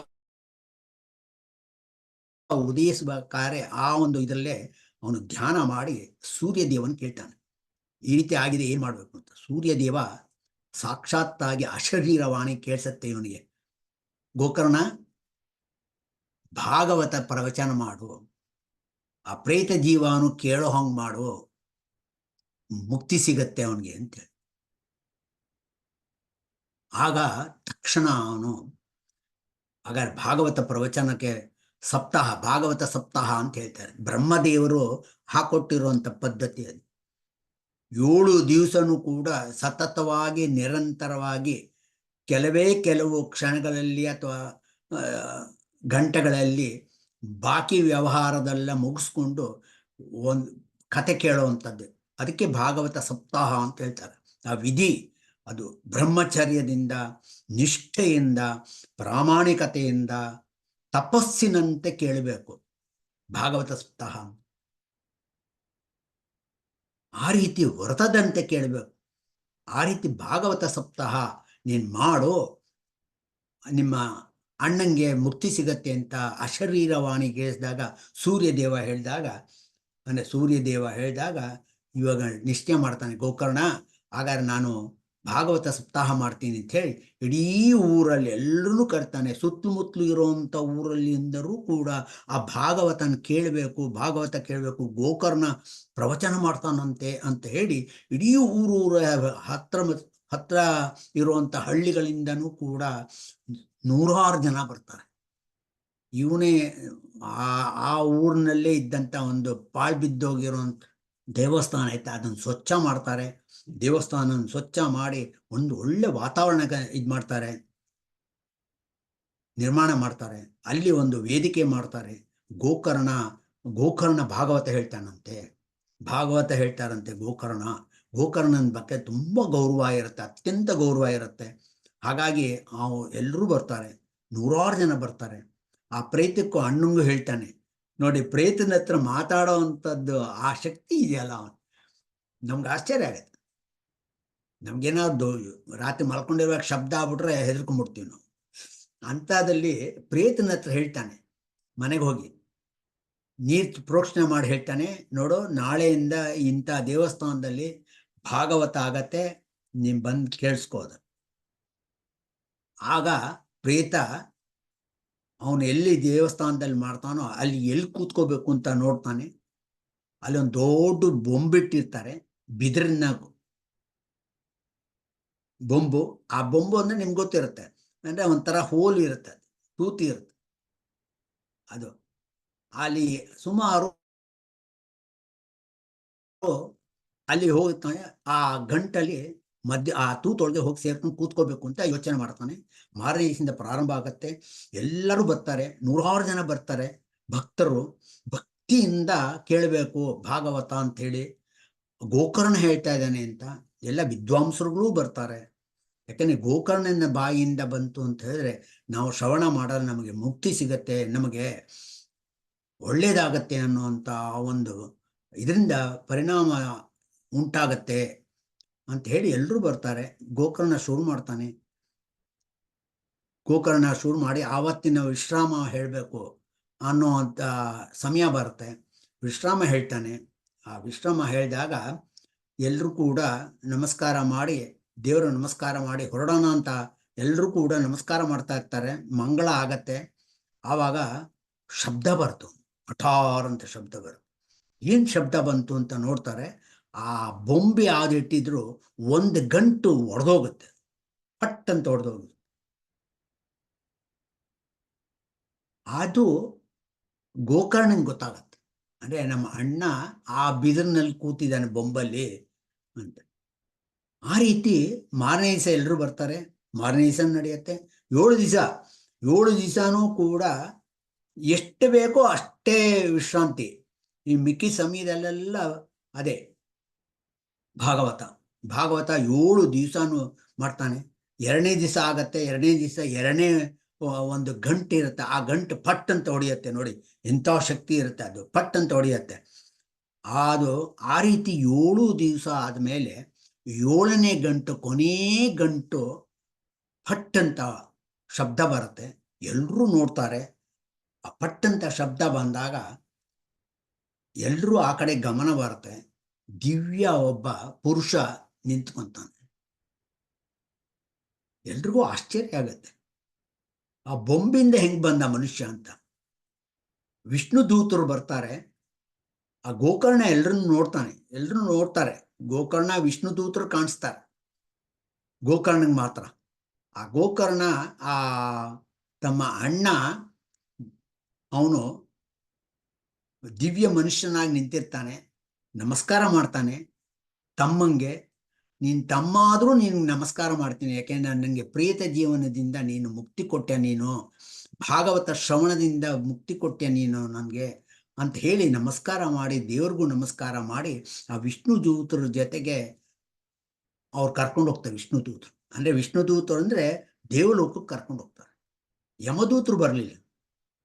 ಉದಯಿಸಬೇಕಾದ್ರೆ ಆ ಒಂದು ಇದರಲ್ಲೇ ಅವನು ಧ್ಯಾನ ಮಾಡಿ ಸೂರ್ಯದೇವನ್ ಕೇಳ್ತಾನೆ, ಈ ರೀತಿ ಆಗಿದೆ, ಏನು ಮಾಡಬೇಕು ಅಂತ. ಸೂರ್ಯದೇವ ಸಾಕ್ಷಾತ್ತಾಗಿ ಅಶರೀರವಾಣಿ ಕೇಳಿಸತ್ತೆ ಇವನಿಗೆ, ಗೋಕರ್ಣ ಭಾಗವತ ಪ್ರವಚನ ಮಾಡು, ಆ ಪ್ರೇತ ಜೀವನು ಕೇಳೋ ಹಂಗೆ ಮಾಡು, ಮುಕ್ತಿ ಸಿಗತ್ತೆ ಅವನಿಗೆ ಅಂತೇಳಿ. ಆಗ ತಕ್ಷಣ ಅವನು ಹಾಗಾದ್ರೆ ಭಾಗವತ ಪ್ರವಚನಕ್ಕೆ ಸಪ್ತಾಹ, ಭಾಗವತ ಸಪ್ತಾಹ ಅಂತ ಹೇಳ್ತಾರೆ, ಬ್ರಹ್ಮದೇವರು ಹಾಕೊಟ್ಟಿರುವಂಥ ಪದ್ಧತಿ ಅದು. 7 ದಿವಸನೂ ಕೂಡ ಸತತವಾಗಿ ನಿರಂತರವಾಗಿ ಕೆಲವು ಕ್ಷಣಗಳಲ್ಲಿ ಅಥವಾ ಗಂಟೆಗಳಲ್ಲಿ ಬಾಕಿ ವ್ಯವಹಾರದೆಲ್ಲ ಮುಗಿಸ್ಕೊಂಡು ಒಂದು ಕತೆ ಕೇಳುವಂಥದ್ದು. ಅದಕ್ಕೆ ಭಾಗವತ ಸಪ್ತಾಹ ಅಂತ ಹೇಳ್ತಾರೆ. ಆ ವಿಧಿ ಅದು ಬ್ರಹ್ಮಚರ್ಯದಿಂದ, ನಿಷ್ಠೆಯಿಂದ, ಪ್ರಾಮಾಣಿಕತೆಯಿಂದ, ತಪಸ್ಸಿನಂತೆ ಕೇಳಬೇಕು ಭಾಗವತ ಸಪ್ತಾಹ. ಆ ರೀತಿ ವ್ರತದಂತೆ ಕೇಳಬೇಕು. ಆ ರೀತಿ ಭಾಗವತ ಸಪ್ತಾಹ ನೀನು ಮಾಡು, ನಿಮ್ಮ ಅಣ್ಣಂಗೆ ಮುಕ್ತಿ ಸಿಗತ್ತೆ ಅಂತ ಅಶರೀರವಾಣಿ ಕೇಳಿಸಿದಾಗ ಸೂರ್ಯದೇವ ಹೇಳಿದಾಗ ಇವಾಗ ನಿಶ್ಚಯ ಮಾಡ್ತಾನೆ ಗೋಕರ್ಣ, ಹಾಗಾದ್ರೆ ನಾನು ಭಾಗವತ ಸಪ್ತಾಹ ಮಾಡ್ತೀನಿ ಅಂತ ಹೇಳಿ ಇಡೀ ಊರಲ್ಲಿ ಎಲ್ಲರೂ ಕರ್ತಾನೆ. ಸುತ್ತಮುತ್ತಲು ಇರುವಂಥ ಊರಲ್ಲಿಂದರೂ ಕೂಡ ಆ ಭಾಗವತನ ಕೇಳಬೇಕು, ಭಾಗವತ ಕೇಳಬೇಕು, ಗೋಕರ್ಣ ಪ್ರವಚನ ಮಾಡ್ತಾನಂತೆ ಅಂತ ಹೇಳಿ ಇಡೀ ಊರ ಹತ್ರ ಇರುವಂಥ ಹಳ್ಳಿಗಳಿಂದನೂ ಕೂಡ 100 ಜನ ಬರ್ತಾರೆ. ಇವನೇ ಆ ಊರಿನಲ್ಲೇ ಇದ್ದಂಥ ಒಂದು ಪಾಳು ಬಿದ್ದೋಗಿರುವಂಥ ದೇವಸ್ಥಾನ ಐತೆ, ಅದನ್ನು ಸ್ವಚ್ಛ ಮಾಡ್ತಾರೆ. ದೇವಸ್ಥಾನ ಸ್ವಚ್ಛ ಮಾಡಿ ಒಂದು ಒಳ್ಳೆ ವಾತಾವರಣ ಇದು ಮಾಡ್ತಾರೆ, ನಿರ್ಮಾಣ ಮಾಡ್ತಾರೆ. ಅಲ್ಲಿ ಒಂದು ವೇದಿಕೆ ಮಾಡ್ತಾರೆ. ಗೋಕರ್ಣ ಭಾಗವತ ಹೇಳ್ತಾರಂತೆ. ಗೋಕರ್ಣನ ಬಗ್ಗೆ ತುಂಬ ಗೌರವ ಇರುತ್ತೆ, ಅತ್ಯಂತ ಗೌರವ ಇರುತ್ತೆ. ಹಾಗಾಗಿ ಎಲ್ಲರೂ ಬರ್ತಾರೆ, 100 ಜನ ಬರ್ತಾರೆ. ಆ ಪ್ರೇತಕ್ಕೂ ಅಣ್ಣಂಗೂ ಹೇಳ್ತಾನೆ ನೋಡಿ, ಪ್ರೇತನ ಹತ್ರ ಮಾತಾಡೋ ಅಂಥದ್ದು ಆ ಶಕ್ತಿ ಇದೆಯಲ್ಲ, ನಮ್ಗೆ ಆಶ್ಚರ್ಯ ಆಗುತ್ತೆ. ನಮ್ಗೇನಾದ್ರು ರಾತ್ರಿ ಮಲ್ಕೊಂಡಿರುವಾಗ ಶಬ್ದ ಆಗ್ಬಿಟ್ರೆ ಹೆದರ್ಕೊಂಡ್ಬಿಡ್ತೀವಿ ನಾವು. ಅಂಥದ್ದಲ್ಲಿ ಪ್ರೇತನ ಹತ್ರ ಹೇಳ್ತಾನೆ, ಮನೆಗೆ ಹೋಗಿ ನೀರು ಪ್ರೋಕ್ಷಣೆ ಮಾಡಿ ಹೇಳ್ತಾನೆ, ನೋಡು ನಾಳೆಯಿಂದ ಇಂಥ ದೇವಸ್ಥಾನದಲ್ಲಿ ಭಾಗವತ ಆಗತ್ತೆ, ನೀನು ಬಂದು ಕೇಳಿಸ್ಕೋದ. ಆಗ ಪ್ರೇತ ಅವನು ಎಲ್ಲಿ ದೇವಸ್ಥಾನದಲ್ಲಿ ಮಾಡ್ತಾನೋ ಅಲ್ಲಿ ಎಲ್ಲಿ ಕೂತ್ಕೋಬೇಕು ಅಂತ ನೋಡ್ತಾನೆ. ಅಲ್ಲಿ ಒಂದು ದೊಡ್ಡ ಬೊಂಬಿಟ್ಟಿರ್ತಾರೆ, ಬಿದಿರಿನ ಬೊಂಬು. ಆ ಬೊಂಬು ಅಂದ್ರೆ ನಿಮ್ಗೆ ಗೊತ್ತಿರುತ್ತೆ, ಅಂದ್ರೆ ಒಂಥರ ಹೋಲ್ ಇರುತ್ತೆ, ತೂತಿ ಇರುತ್ತೆ. ಅದು ಅಲ್ಲಿ ಸುಮಾರು ಅಲ್ಲಿ ಹೋಗ್ತಾನೆ. ಆ ಗಂಟಲ್ಲಿ ಆ ತೂತೊಳಗೆ ಹೋಗಿ ಸೇರ್ಕೊಂಡು ಕೂತ್ಕೋಬೇಕು ಅಂತ ಯೋಚನೆ ಮಾಡ್ತಾನೆ. ಮಾರನೇ ದಿವಸದಿಂದ ಪ್ರಾರಂಭ ಆಗತ್ತೆ. ಎಲ್ಲರೂ ಬರ್ತಾರೆ, 100 ಜನ ಬರ್ತಾರೆ. ಭಕ್ತರು ಭಕ್ತಿಯಿಂದ ಕೇಳಬೇಕು ಭಾಗವತ ಅಂತ ಹೇಳಿ. ಗೋಕರ್ಣ ಹೇಳ್ತಾ ಇದ್ದಾನೆ ಅಂತ ಎಲ್ಲ ವಿದ್ವಾಂಸರುಗಳು ಬರ್ತಾರೆ. ಯಾಕಂದ್ರೆ ಗೋಕರ್ಣನ ಬಾಯಿಯಿಂದ ಬಂತು ಅಂತ ಹೇಳಿದ್ರೆ ನಾವು ಶ್ರವಣ ಮಾಡಲು ನಮಗೆ ಮುಕ್ತಿ ಸಿಗತ್ತೆ, ನಮಗೆ ಒಳ್ಳೇದಾಗತ್ತೆ ಅನ್ನುವಂಥ ಒಂದು ಇದರಿಂದ ಪರಿಣಾಮ ಉಂಟಾಗತ್ತೆ ಅಂತ ಹೇಳಿ ಎಲ್ಲರೂ ಬರ್ತಾರೆ. ಗೋಕರ್ಣ ಶುರು ಮಾಡ್ತಾನೆ. ಗೋಕರ್ಣ ಶುರು ಮಾಡಿ ಆವತ್ತಿನ ವಿಶ್ರಾಮ ಹೇಳಬೇಕು ಅನ್ನೋವಂಥ ಸಮಯ ಬರುತ್ತೆ. ವಿಶ್ರಾಮ ಹೇಳ್ತಾನೆ. ಆ ವಿಶ್ರಾಮ ಹೇಳಿದಾಗ ಎಲ್ಲರೂ ಕೂಡ ನಮಸ್ಕಾರ ಮಾಡಿ, ದೇವರು ನಮಸ್ಕಾರ ಮಾಡಿ ಹೊರಡೋಣ ಅಂತ ಎಲ್ಲರೂ ಕೂಡ ನಮಸ್ಕಾರ ಮಾಡ್ತಾ ಇರ್ತಾರೆ. ಮಂಗಳ ಆಗತ್ತೆ. ಆವಾಗ ಶಬ್ದ ಬರ್ತು, ಹಠಾರ್ ಅಂತ ಶಬ್ದ ಬರುತ್ತೆ. ಏನು ಶಬ್ದ ಬಂತು ಅಂತ ನೋಡ್ತಾರೆ. ಆ ಬೊಂಬೆ ಯಾವ್ದಿಟ್ಟಿದ್ರು 1 ಗಂಟು ಒಡೆದೋಗುತ್ತೆ, ಪಟ್ ಅಂತ ಒಡೆದೋಗುತ್ತೆ. ಅದು ಗೋಕರ್ಣಂಗೆ ಗೊತ್ತಾಗತ್ತೆ, ಅಂದ್ರೆ ನಮ್ಮ ಅಣ್ಣ ಆ ಬಿದಿರಿನಲ್ಲಿ ಕೂತಿದ್ದಾನೆ ಬೊಂಬಲ್ಲಿ ಅಂತ. ಆ ರೀತಿ ಮಾರನೇ ದಿವಸ ಎಲ್ಲರೂ ಬರ್ತಾರೆ. ಮಾರನೇ ದಿವಸ ನಡೆಯುತ್ತೆ. 7 ದಿವಸನೂ ಕೂಡ ಎಷ್ಟು ಬೇಕೋ ಅಷ್ಟೇ ವಿಶ್ರಾಂತಿ. ಈ ಮಿಕ್ಕಿ ಸಮಯದಲ್ಲೆಲ್ಲ ಅದೇ ಭಾಗವತ 7 ದಿವಸನೂ ಮಾಡ್ತಾನೆ. 2ನೇ ದಿವಸ ಆಗತ್ತೆ. 2ನೇ ದಿವಸ 2ನೇ ಒಂದು ಗಂಟೆ ಇರುತ್ತೆ. ಆ ಗಂಟೆ ಪಟ್ ಅಂತ ಹೊಡೆಯುತ್ತೆ. ನೋಡಿ ಎಂಥ ಶಕ್ತಿ ಇರುತ್ತೆ, ಅದು ಪಟ್ ಅಂತ ಹೊಡೆಯುತ್ತೆ. ಅದು ಆ ರೀತಿ 7 ದಿವಸ ಆದಮೇಲೆ 7ನೇ ಗಂಟು, ಕೊನೇ ಗಂಟು ಪಟ್ ಅಂತ ಶಬ್ದ ಬರುತ್ತೆ. ಎಲ್ಲರೂ ನೋಡ್ತಾರೆ. ಆ ಪಟ್ ಅಂತ ಶಬ್ದ ಬಂದಾಗ ಎಲ್ಲರೂ ಆ ಕಡೆ ಗಮನ ಬರುತ್ತೆ. ದಿವ್ಯ ಒಬ್ಬ ಪುರುಷ ನಿಂತ್ಕೊಂತಾನೆ. ಎಲ್ರಿಗೂ ಆಶ್ಚರ್ಯ ಆಗತ್ತೆ, ಆ ಬೊಂಬಿಂದ ಹೆಂಗ್ ಬಂದ ಮನುಷ್ಯ ಅಂತ. ವಿಷ್ಣು ದೂತರು ಬರ್ತಾರೆ. ಆ ಗೋಕರ್ಣ ಎಲ್ಲರೂ ನೋಡ್ತಾರೆ. ಗೋಕರ್ಣ ವಿಷ್ಣು ದೂತರು ಕಾಣಿಸ್ತಾರೆ ಗೋಕರ್ಣಂಗೆ ಮಾತ್ರ. ಆ ಗೋಕರ್ಣ ಆ ತಮ್ಮ ಅಣ್ಣ ಅವನು ದಿವ್ಯ ಮನುಷ್ಯನಾಗಿ ನಿಂತಿರ್ತಾನೆ, ನಮಸ್ಕಾರ ಮಾಡ್ತಾನೆ. ತಮ್ಮಂಗೆ, ನೀನು ತಮ್ಮ ಆದರೂ ನೀನು ನಮಸ್ಕಾರ ಮಾಡ್ತೀನಿ, ಯಾಕೆಂದ್ರೆ ನನಗೆ ಪ್ರೇತ ಜೀವನದಿಂದ ನೀನು ಮುಕ್ತಿ ಕೊಟ್ಟೆ, ನೀನು ಭಾಗವತ ಶ್ರವಣದಿಂದ ಮುಕ್ತಿ ಕೊಟ್ಟೆ ನೀನು ನನಗೆ ಅಂತ ಹೇಳಿ ನಮಸ್ಕಾರ ಮಾಡಿ, ದೇವ್ರಿಗೂ ನಮಸ್ಕಾರ ಮಾಡಿ ಆ ವಿಷ್ಣು ದೂತರ ಜೊತೆಗೆ ಅವ್ರು ಕರ್ಕೊಂಡು ಹೋಗ್ತಾರೆ. ವಿಷ್ಣು ದೂತರು ಅಂದರೆ ವಿಷ್ಣು ದೂತರು ಅಂದರೆ ದೇವಲೋಕಕ್ಕೆ ಕರ್ಕೊಂಡು ಹೋಗ್ತಾರೆ. ಯಮದೂತರು ಬರಲಿಲ್ಲ,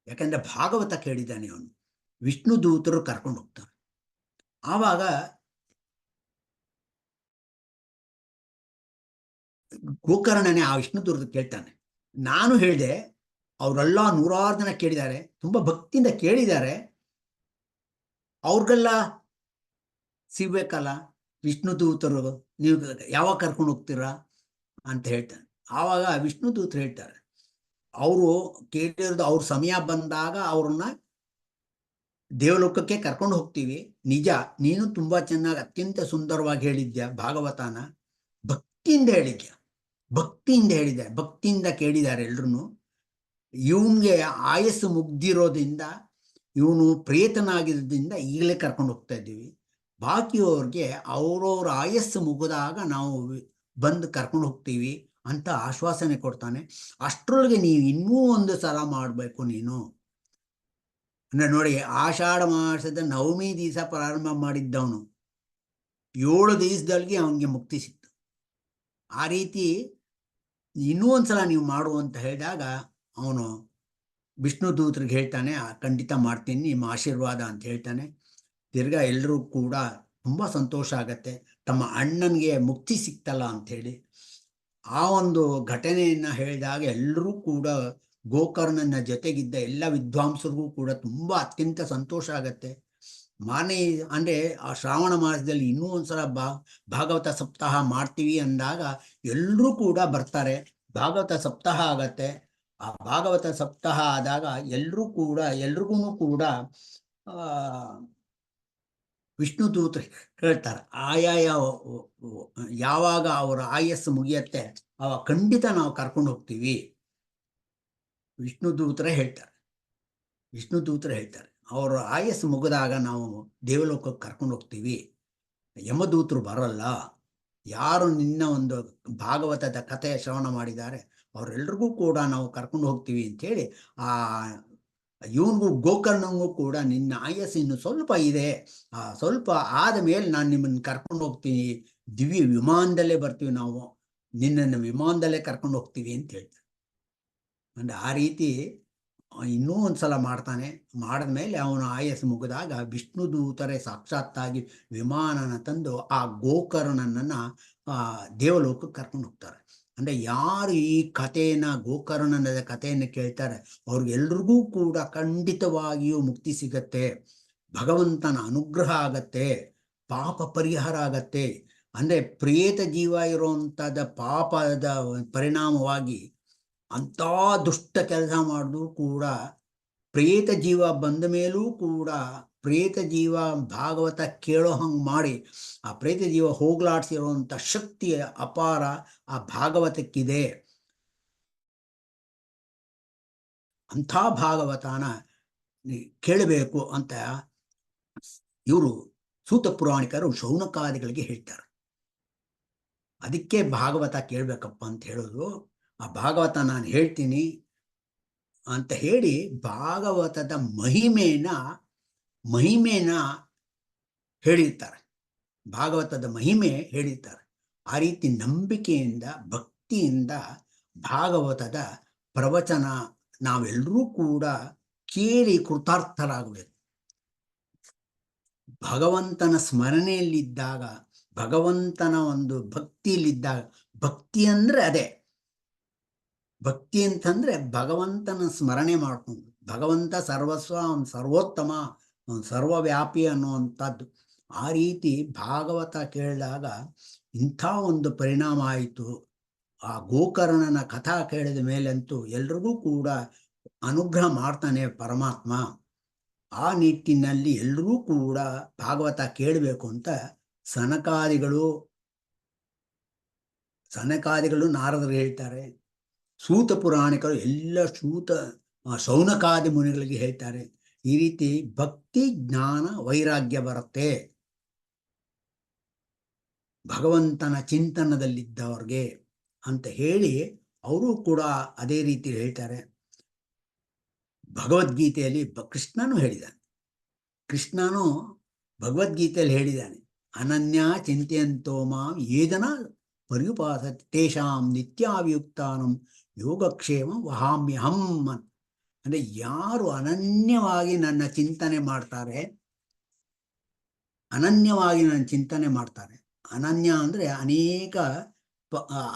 ಯಾಕಂದರೆ ಭಾಗವತ ಕೇಳಿದ್ದಾನೆ ಅವನು. ವಿಷ್ಣು ದೂತರು ಕರ್ಕೊಂಡು ಹೋಗ್ತಾರೆ. ಆವಾಗ ಗೋಕರ್ಣನೇ ಆ ವಿಷ್ಣು ದೂತರು ಕೇಳ್ತಾನೆ, ನಾನು ಹೇಳಿದೆ ಅವರೆಲ್ಲ 100 ಜನ ಕೇಳಿದ್ದಾರೆ, ತುಂಬ ಭಕ್ತಿಯಿಂದ ಕೇಳಿದ್ದಾರೆ, ಅವ್ರಿಗೆಲ್ಲ ಸಿಗ್ಬೇಕಲ್ಲ ವಿಷ್ಣು ದೂತರು, ನೀವು ಯಾವಾಗ ಕರ್ಕೊಂಡು ಹೋಗ್ತೀರಾ ಅಂತ ಹೇಳ್ತಾನೆ. ಆವಾಗ ವಿಷ್ಣು ದೂತರು ಹೇಳ್ತಾರೆ, ಅವರು ಕೇಳಿರೋದು ಅವ್ರ ಸಮಯ ಬಂದಾಗ ಅವ್ರನ್ನ ದೇವಲೋಕಕ್ಕೆ ಕರ್ಕೊಂಡು ಹೋಗ್ತೀವಿ. ನಿಜ, ನೀನು ತುಂಬಾ ಚೆನ್ನಾಗಿ ಅತ್ಯಂತ ಸುಂದರವಾಗಿ ಹೇಳಿದ್ಯಾ ಭಾಗವತನ, ಭಕ್ತಿಯಿಂದ ಹೇಳಿದ್ಯಾ, ಭಕ್ತಿಯಿಂದ ಕೇಳಿದ್ದಾರೆ ಎಲ್ರು. ಇವನ್ಗೆ ಆಯಸ್ಸು ಮುಗ್ದಿರೋದ್ರಿಂದ, ಇವನು ಪ್ರೇತನಾಗಿರೋದ್ರಿಂದ ಈಗಲೇ ಕರ್ಕೊಂಡು ಹೋಗ್ತಾ ಇದ್ದೀವಿ. ಬಾಕಿಯವ್ರಿಗೆ ಅವ್ರವ್ರ ಆಯಸ್ಸು ಮುಗಿದಾಗ ನಾವು ಬಂದು ಕರ್ಕೊಂಡು ಹೋಗ್ತೀವಿ ಅಂತ ಆಶ್ವಾಸನೆ ಕೊಡ್ತಾನೆ. ಅಷ್ಟರೊಳಗೆ ನೀವು ಇನ್ನೂ ಒಂದು ಸಲ ಮಾಡಬೇಕು ನೀನು ಅಂದ್ರೆ ನೋಡಿ, ಆಷಾಢ ಮಾಸದ ನವಮಿ ದಿವಸ ಪ್ರಾರಂಭ ಮಾಡಿದ್ದವನು 7 ದಿವಸದೊಳಗೆ ಅವನಿಗೆ ಮುಕ್ತಿ ಸಿಕ್ತು. ಆ ರೀತಿ ಇನ್ನೂ ಒಂದ್ಸಲ ನೀವು ಮಾಡು ಅಂತ ಹೇಳಿದಾಗ ಅವನು ವಿಷ್ಣು ದೂತರಿಗೆ ಹೇಳ್ತಾನೆ, ಖಂಡಿತ ಮಾಡ್ತೀನಿ, ನಿಮ್ಮ ಆಶೀರ್ವಾದ ಅಂತ ಹೇಳ್ತಾನೆ. ತಿರ್ಗಾ ಎಲ್ಲರೂ ಕೂಡ ತುಂಬ ಸಂತೋಷ ಆಗತ್ತೆ, ತಮ್ಮ ಅಣ್ಣನಿಗೆ ಮುಕ್ತಿ ಸಿಕ್ತಲ್ಲ ಅಂಥೇಳಿ. ಆ ಒಂದು ಘಟನೆಯನ್ನು ಹೇಳಿದಾಗ ಎಲ್ಲರೂ ಕೂಡ ಗೋಕರ್ಣನ ಜೊತೆಗಿದ್ದ ಎಲ್ಲ ವಿದ್ವಾಂಸರಿಗೂ ಕೂಡ ತುಂಬ ಅತ್ಯಂತ ಸಂತೋಷ ಆಗತ್ತೆ. ಅಂದರೆ ಆ ಶ್ರಾವಣ ಮಾಸದಲ್ಲಿ ಇನ್ನೂ ಒಂದ್ಸಲ ಭಾಗವತ ಸಪ್ತಾಹ ಮಾಡ್ತೀವಿ ಅಂದಾಗ ಎಲ್ಲರೂ ಕೂಡ ಬರ್ತಾರೆ. ಭಾಗವತ ಸಪ್ತಾಹ ಆಗತ್ತೆ. ಆ ಭಾಗವತ ಸಪ್ತಾಹ ಆದಾಗ ಎಲ್ರಿಗೂ ಕೂಡ ವಿಷ್ಣು ದೂತರು ಹೇಳ್ತಾರೆ, ಯಾವಾಗ ಅವರ ಆಯಸ್ಸು ಮುಗಿಯತ್ತೆ ಅವಾಗ ಖಂಡಿತ ನಾವು ಕರ್ಕೊಂಡು ಹೋಗ್ತೀವಿ. ವಿಷ್ಣು ದೂತರೇ ಹೇಳ್ತಾರೆ ಅವರ ಆಯಸ್ಸು ಮುಗಿದಾಗ ನಾವು ದೇವಲೋಕಕ್ಕೆ ಕರ್ಕೊಂಡು ಹೋಗ್ತೀವಿ, ಯಮದೂತರು ಬರಲ್ಲ. ಯಾರು ನಿನ್ನ ಒಂದು ಭಾಗವತದ ಕಥೆ ಶ್ರವಣ ಮಾಡಿದ್ದಾರೆ ಅವರೆಲ್ರಿಗೂ ಕೂಡ ನಾವು ಕರ್ಕೊಂಡು ಹೋಗ್ತೀವಿ ಅಂಥೇಳಿ ಇವನಿಗೂ ಗೋಕರ್ಣಂಗೂ ಕೂಡ ನಿನ್ನ ಆಯಸ್ಸು ಇನ್ನು ಸ್ವಲ್ಪ ಇದೆ, ಸ್ವಲ್ಪ ಆದ ಮೇಲೆ ನಾನು ನಿಮ್ಮನ್ನು ಕರ್ಕೊಂಡು ಹೋಗ್ತೀನಿ, ದಿವ್ಯ ವಿಮಾನದಲ್ಲೇ ಬರ್ತೀವಿ, ನಾವು ನಿನ್ನನ್ನು ವಿಮಾನದಲ್ಲೇ ಕರ್ಕೊಂಡು ಹೋಗ್ತೀವಿ ಅಂತ ಹೇಳ್ತಾರೆ. ಅಂದರೆ ಆ ರೀತಿ ಇನ್ನೂ ಒಂದ್ಸಲ ಮಾಡ್ತಾನೆ. ಮಾಡಿದ್ಮೇಲೆ ಅವನ ಆಯಸ್ಸು ಮುಗಿದಾಗ ವಿಷ್ಣು ದೂತರೇ ಸಾಕ್ಷಾತ್ತಾಗಿ ವಿಮಾನನ ತಂದು ಆ ಗೋಕರ್ಣನನ್ನು ದೇವಲೋಕಕ್ಕೆ ಕರ್ಕೊಂಡು ಹೋಗ್ತಾರೆ. ಅಂದರೆ ಯಾರು ಈ ಗೋಕರ್ಣನ ಕಥೆಯನ್ನು ಕೇಳ್ತಾರೆ ಅವ್ರಿಗೆಲ್ರಿಗೂ ಕೂಡ ಖಂಡಿತವಾಗಿಯೂ ಮುಕ್ತಿ ಸಿಗತ್ತೆ, ಭಗವಂತನ ಅನುಗ್ರಹ ಆಗತ್ತೆ, ಪಾಪ ಪರಿಹಾರ ಆಗತ್ತೆ. ಅಂದರೆ ಪ್ರೇತ ಜೀವ ಇರುವಂಥದ್ದು ಪಾಪದ ಪರಿಣಾಮವಾಗಿ ಅಂಥ ದುಷ್ಟ ಕೆಲಸ ಮಾಡಿದ್ರು ಕೂಡ ಪ್ರೇತ ಜೀವ ಬಂದ ಮೇಲೂ ಕೂಡ ಪ್ರೇತ ಜೀವ ಭಾಗವತ ಕೇಳೋ ಹಂಗೆ ಮಾಡಿ ಆ ಪ್ರೇತ ಜೀವ ಹೋಗ್ಲಾಡ್ಸಿರುವಂಥ ಶಕ್ತಿ ಅಪಾರ ಆ ಭಾಗವತಕ್ಕಿದೆ. ಅಂಥ ಭಾಗವತನ ಕೇಳಬೇಕು ಅಂತ ಇವರು ಸೂತ ಪುರಾಣಿಕರು ಶೌನಕಾದಿಗಳಿಗೆ ಹೇಳ್ತಾರೆ. ಅದಕ್ಕೆ ಭಾಗವತ ಕೇಳಬೇಕಪ್ಪ ಅಂತ ಹೇಳೋದು. ಆ ಭಾಗವತ ನಾನು ಹೇಳ್ತೀನಿ ಅಂತ ಹೇಳಿ ಭಾಗವತದ ಮಹಿಮೆನ ಹೇಳಿರ್ತಾರೆ, ಭಾಗವತದ ಮಹಿಮೆ ಹೇಳಿರ್ತಾರೆ. ಆ ರೀತಿ ನಂಬಿಕೆಯಿಂದ ಭಕ್ತಿಯಿಂದ ಭಾಗವತದ ಪ್ರವಚನ ನಾವೆಲ್ಲರೂ ಕೂಡ ಕೇಳಿ ಕೃತಾರ್ಥರಾಗಬೇಕು. ಭಗವಂತನ ಸ್ಮರಣೆಯಲ್ಲಿದ್ದಾಗ, ಭಗವಂತನ ಒಂದು ಭಕ್ತಿಯಲ್ಲಿದ್ದಾಗ, ಭಕ್ತಿ ಅಂದರೆ ಅದೇ ಭಕ್ತಿ ಅಂತಂದ್ರೆ ಭಗವಂತನ ಸ್ಮರಣೆ ಮಾಡ್ಕೊಂಡು, ಭಗವಂತ ಸರ್ವಸ್ವ, ಅವನು ಸರ್ವೋತ್ತಮ, ಅವನು ಸರ್ವವ್ಯಾಪಿ ಅನ್ನುವಂಥದ್ದು. ಆ ರೀತಿ ಭಾಗವತ ಕೇಳಿದಾಗ ಇಂಥ ಒಂದು ಪರಿಣಾಮ ಆಯಿತು. ಆ ಗೋಕರ್ಣನ ಕಥಾ ಕೇಳಿದ ಮೇಲಂತೂ ಎಲ್ರಿಗೂ ಕೂಡ ಅನುಗ್ರಹ ಮಾಡ್ತಾನೆ ಪರಮಾತ್ಮ. ಆ ನಿಟ್ಟಿನಲ್ಲಿ ಎಲ್ಲರೂ ಕೂಡ ಭಾಗವತ ಕೇಳಬೇಕು ಅಂತ ಸನಕಾದಿಗಳು ನಾರದರು ಹೇಳ್ತಾರೆ. ಸೂತ ಪುರಾಣಿಕರು ಎಲ್ಲ ಶೌನಕಾದಿ ಮುನಿಗಳಿಗೆ ಹೇಳ್ತಾರೆ. ಈ ರೀತಿ ಭಕ್ತಿ ಜ್ಞಾನ ವೈರಾಗ್ಯ ಬರುತ್ತೆ. ಭಗವಂತನ ಚಿಂತನದಲ್ಲಿದ್ದವ್ರಿಗೆ ಅಂತ ಹೇಳಿ ಅವರು ಕೂಡ ಅದೇ ರೀತಿ ಹೇಳ್ತಾರೆ. ಭಗವದ್ಗೀತೆಯಲ್ಲಿ ಕೃಷ್ಣನೂ ಹೇಳಿದ್ದಾನೆ. ಕೃಷ್ಣನು ಭಗವದ್ಗೀತೆಯಲ್ಲಿ ಹೇಳಿದ್ದಾನೆ, ಅನನ್ಯ ಚಿಂತೆಯಂತೋ ಮಾಂ ಯೇ ಜನ ಪರ್ಯುಪಾಸತೆ ತೇಷಾಂ ನಿತ್ಯಾಭಿಯುಕ್ತಾನಂ ಯೋಗಕ್ಷೇಮ ವಹಾಮ್ಯಹಂ. ಅಂದರೆ ಯಾರು ಅನನ್ಯವಾಗಿ ನನ್ನ ಚಿಂತನೆ ಮಾಡ್ತಾರೆ, ಅನನ್ಯವಾಗಿ ನನ್ನ ಚಿಂತನೆ ಮಾಡ್ತಾರೆ. ಅನನ್ಯ ಅಂದರೆ ಅನೇಕ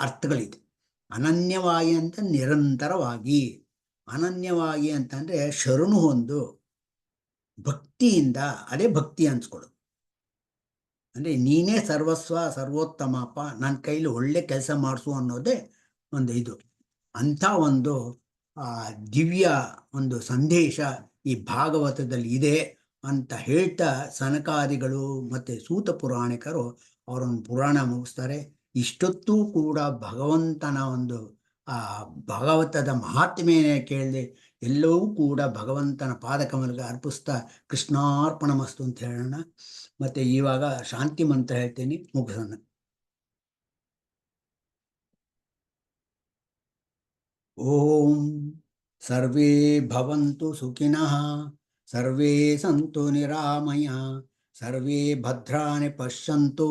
ಅರ್ಥಗಳಿದೆ. ಅನನ್ಯವಾಗಿ ಅಂತ ನಿರಂತರವಾಗಿ, ಅನನ್ಯವಾಗಿ ಅಂತಂದರೆ ಶರಣು ಹೊಂದು ಭಕ್ತಿಯಿಂದ, ಅದೇ ಭಕ್ತಿ ಅನ್ಸ್ಕೊಳ್ಳೋದು. ಅಂದರೆ ನೀನೇ ಸರ್ವಸ್ವ ಸರ್ವೋತ್ತಮಪ್ಪ, ನನ್ನ ಕೈಲಿ ಒಳ್ಳೆ ಕೆಲಸ ಮಾಡಿಸು ಅನ್ನೋದೇ ಒಂದು ಇದು. ಅಂಥ ಒಂದು ದಿವ್ಯ ಒಂದು ಸಂದೇಶ ಈ ಭಾಗವತದಲ್ಲಿ ಇದೆ ಅಂತ ಹೇಳ್ತಾ ಸನಕಾದಿಗಳು ಮತ್ತು ಸೂತ ಪುರಾಣಿಕರು ಅವರೊಂದು ಪುರಾಣ ಮುಗಿಸ್ತಾರೆ. ಇಷ್ಟೊತ್ತೂ ಕೂಡ ಭಗವಂತನ ಒಂದು ಭಾಗವತದ ಮಹಾತ್ಮೆಯೇ ಕೇಳದೆ ಎಲ್ಲವೂ ಕೂಡ ಭಗವಂತನ ಪಾದಕಮಲಗೆ ಅರ್ಪಿಸ್ತಾ ಕೃಷ್ಣಾರ್ಪಣ ಮಸ್ತು ಅಂತ ಹೇಳೋಣ. ಮತ್ತು ಇವಾಗ ಶಾಂತಿ ಮಂತ್ರ ಹೇಳ್ತೀನಿ, ಮುಗಿಸೋಣ. ಓಂ ಸರ್ವೇ ಭವಂತು ಸುಖಿನಃ, ಸರ್ವೇ ಸಂತು ನಿರಾಮಯ, ಸರ್ವೇ ಭದ್ರಾಣಿ ಪಶ್ಯಂತು,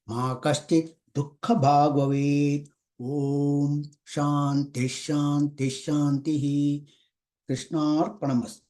ಮಾ ಕಶ್ಚಿತ್ ದುಃಖ ಭಾಗ್ ಭವೇತ್. ಓಂ ಶಾಂತಿ ಶಾಂತಿ ಶಾಂತಿ. ಕೃಷ್ಣಾರ್ಪಣಮಸ್ತು.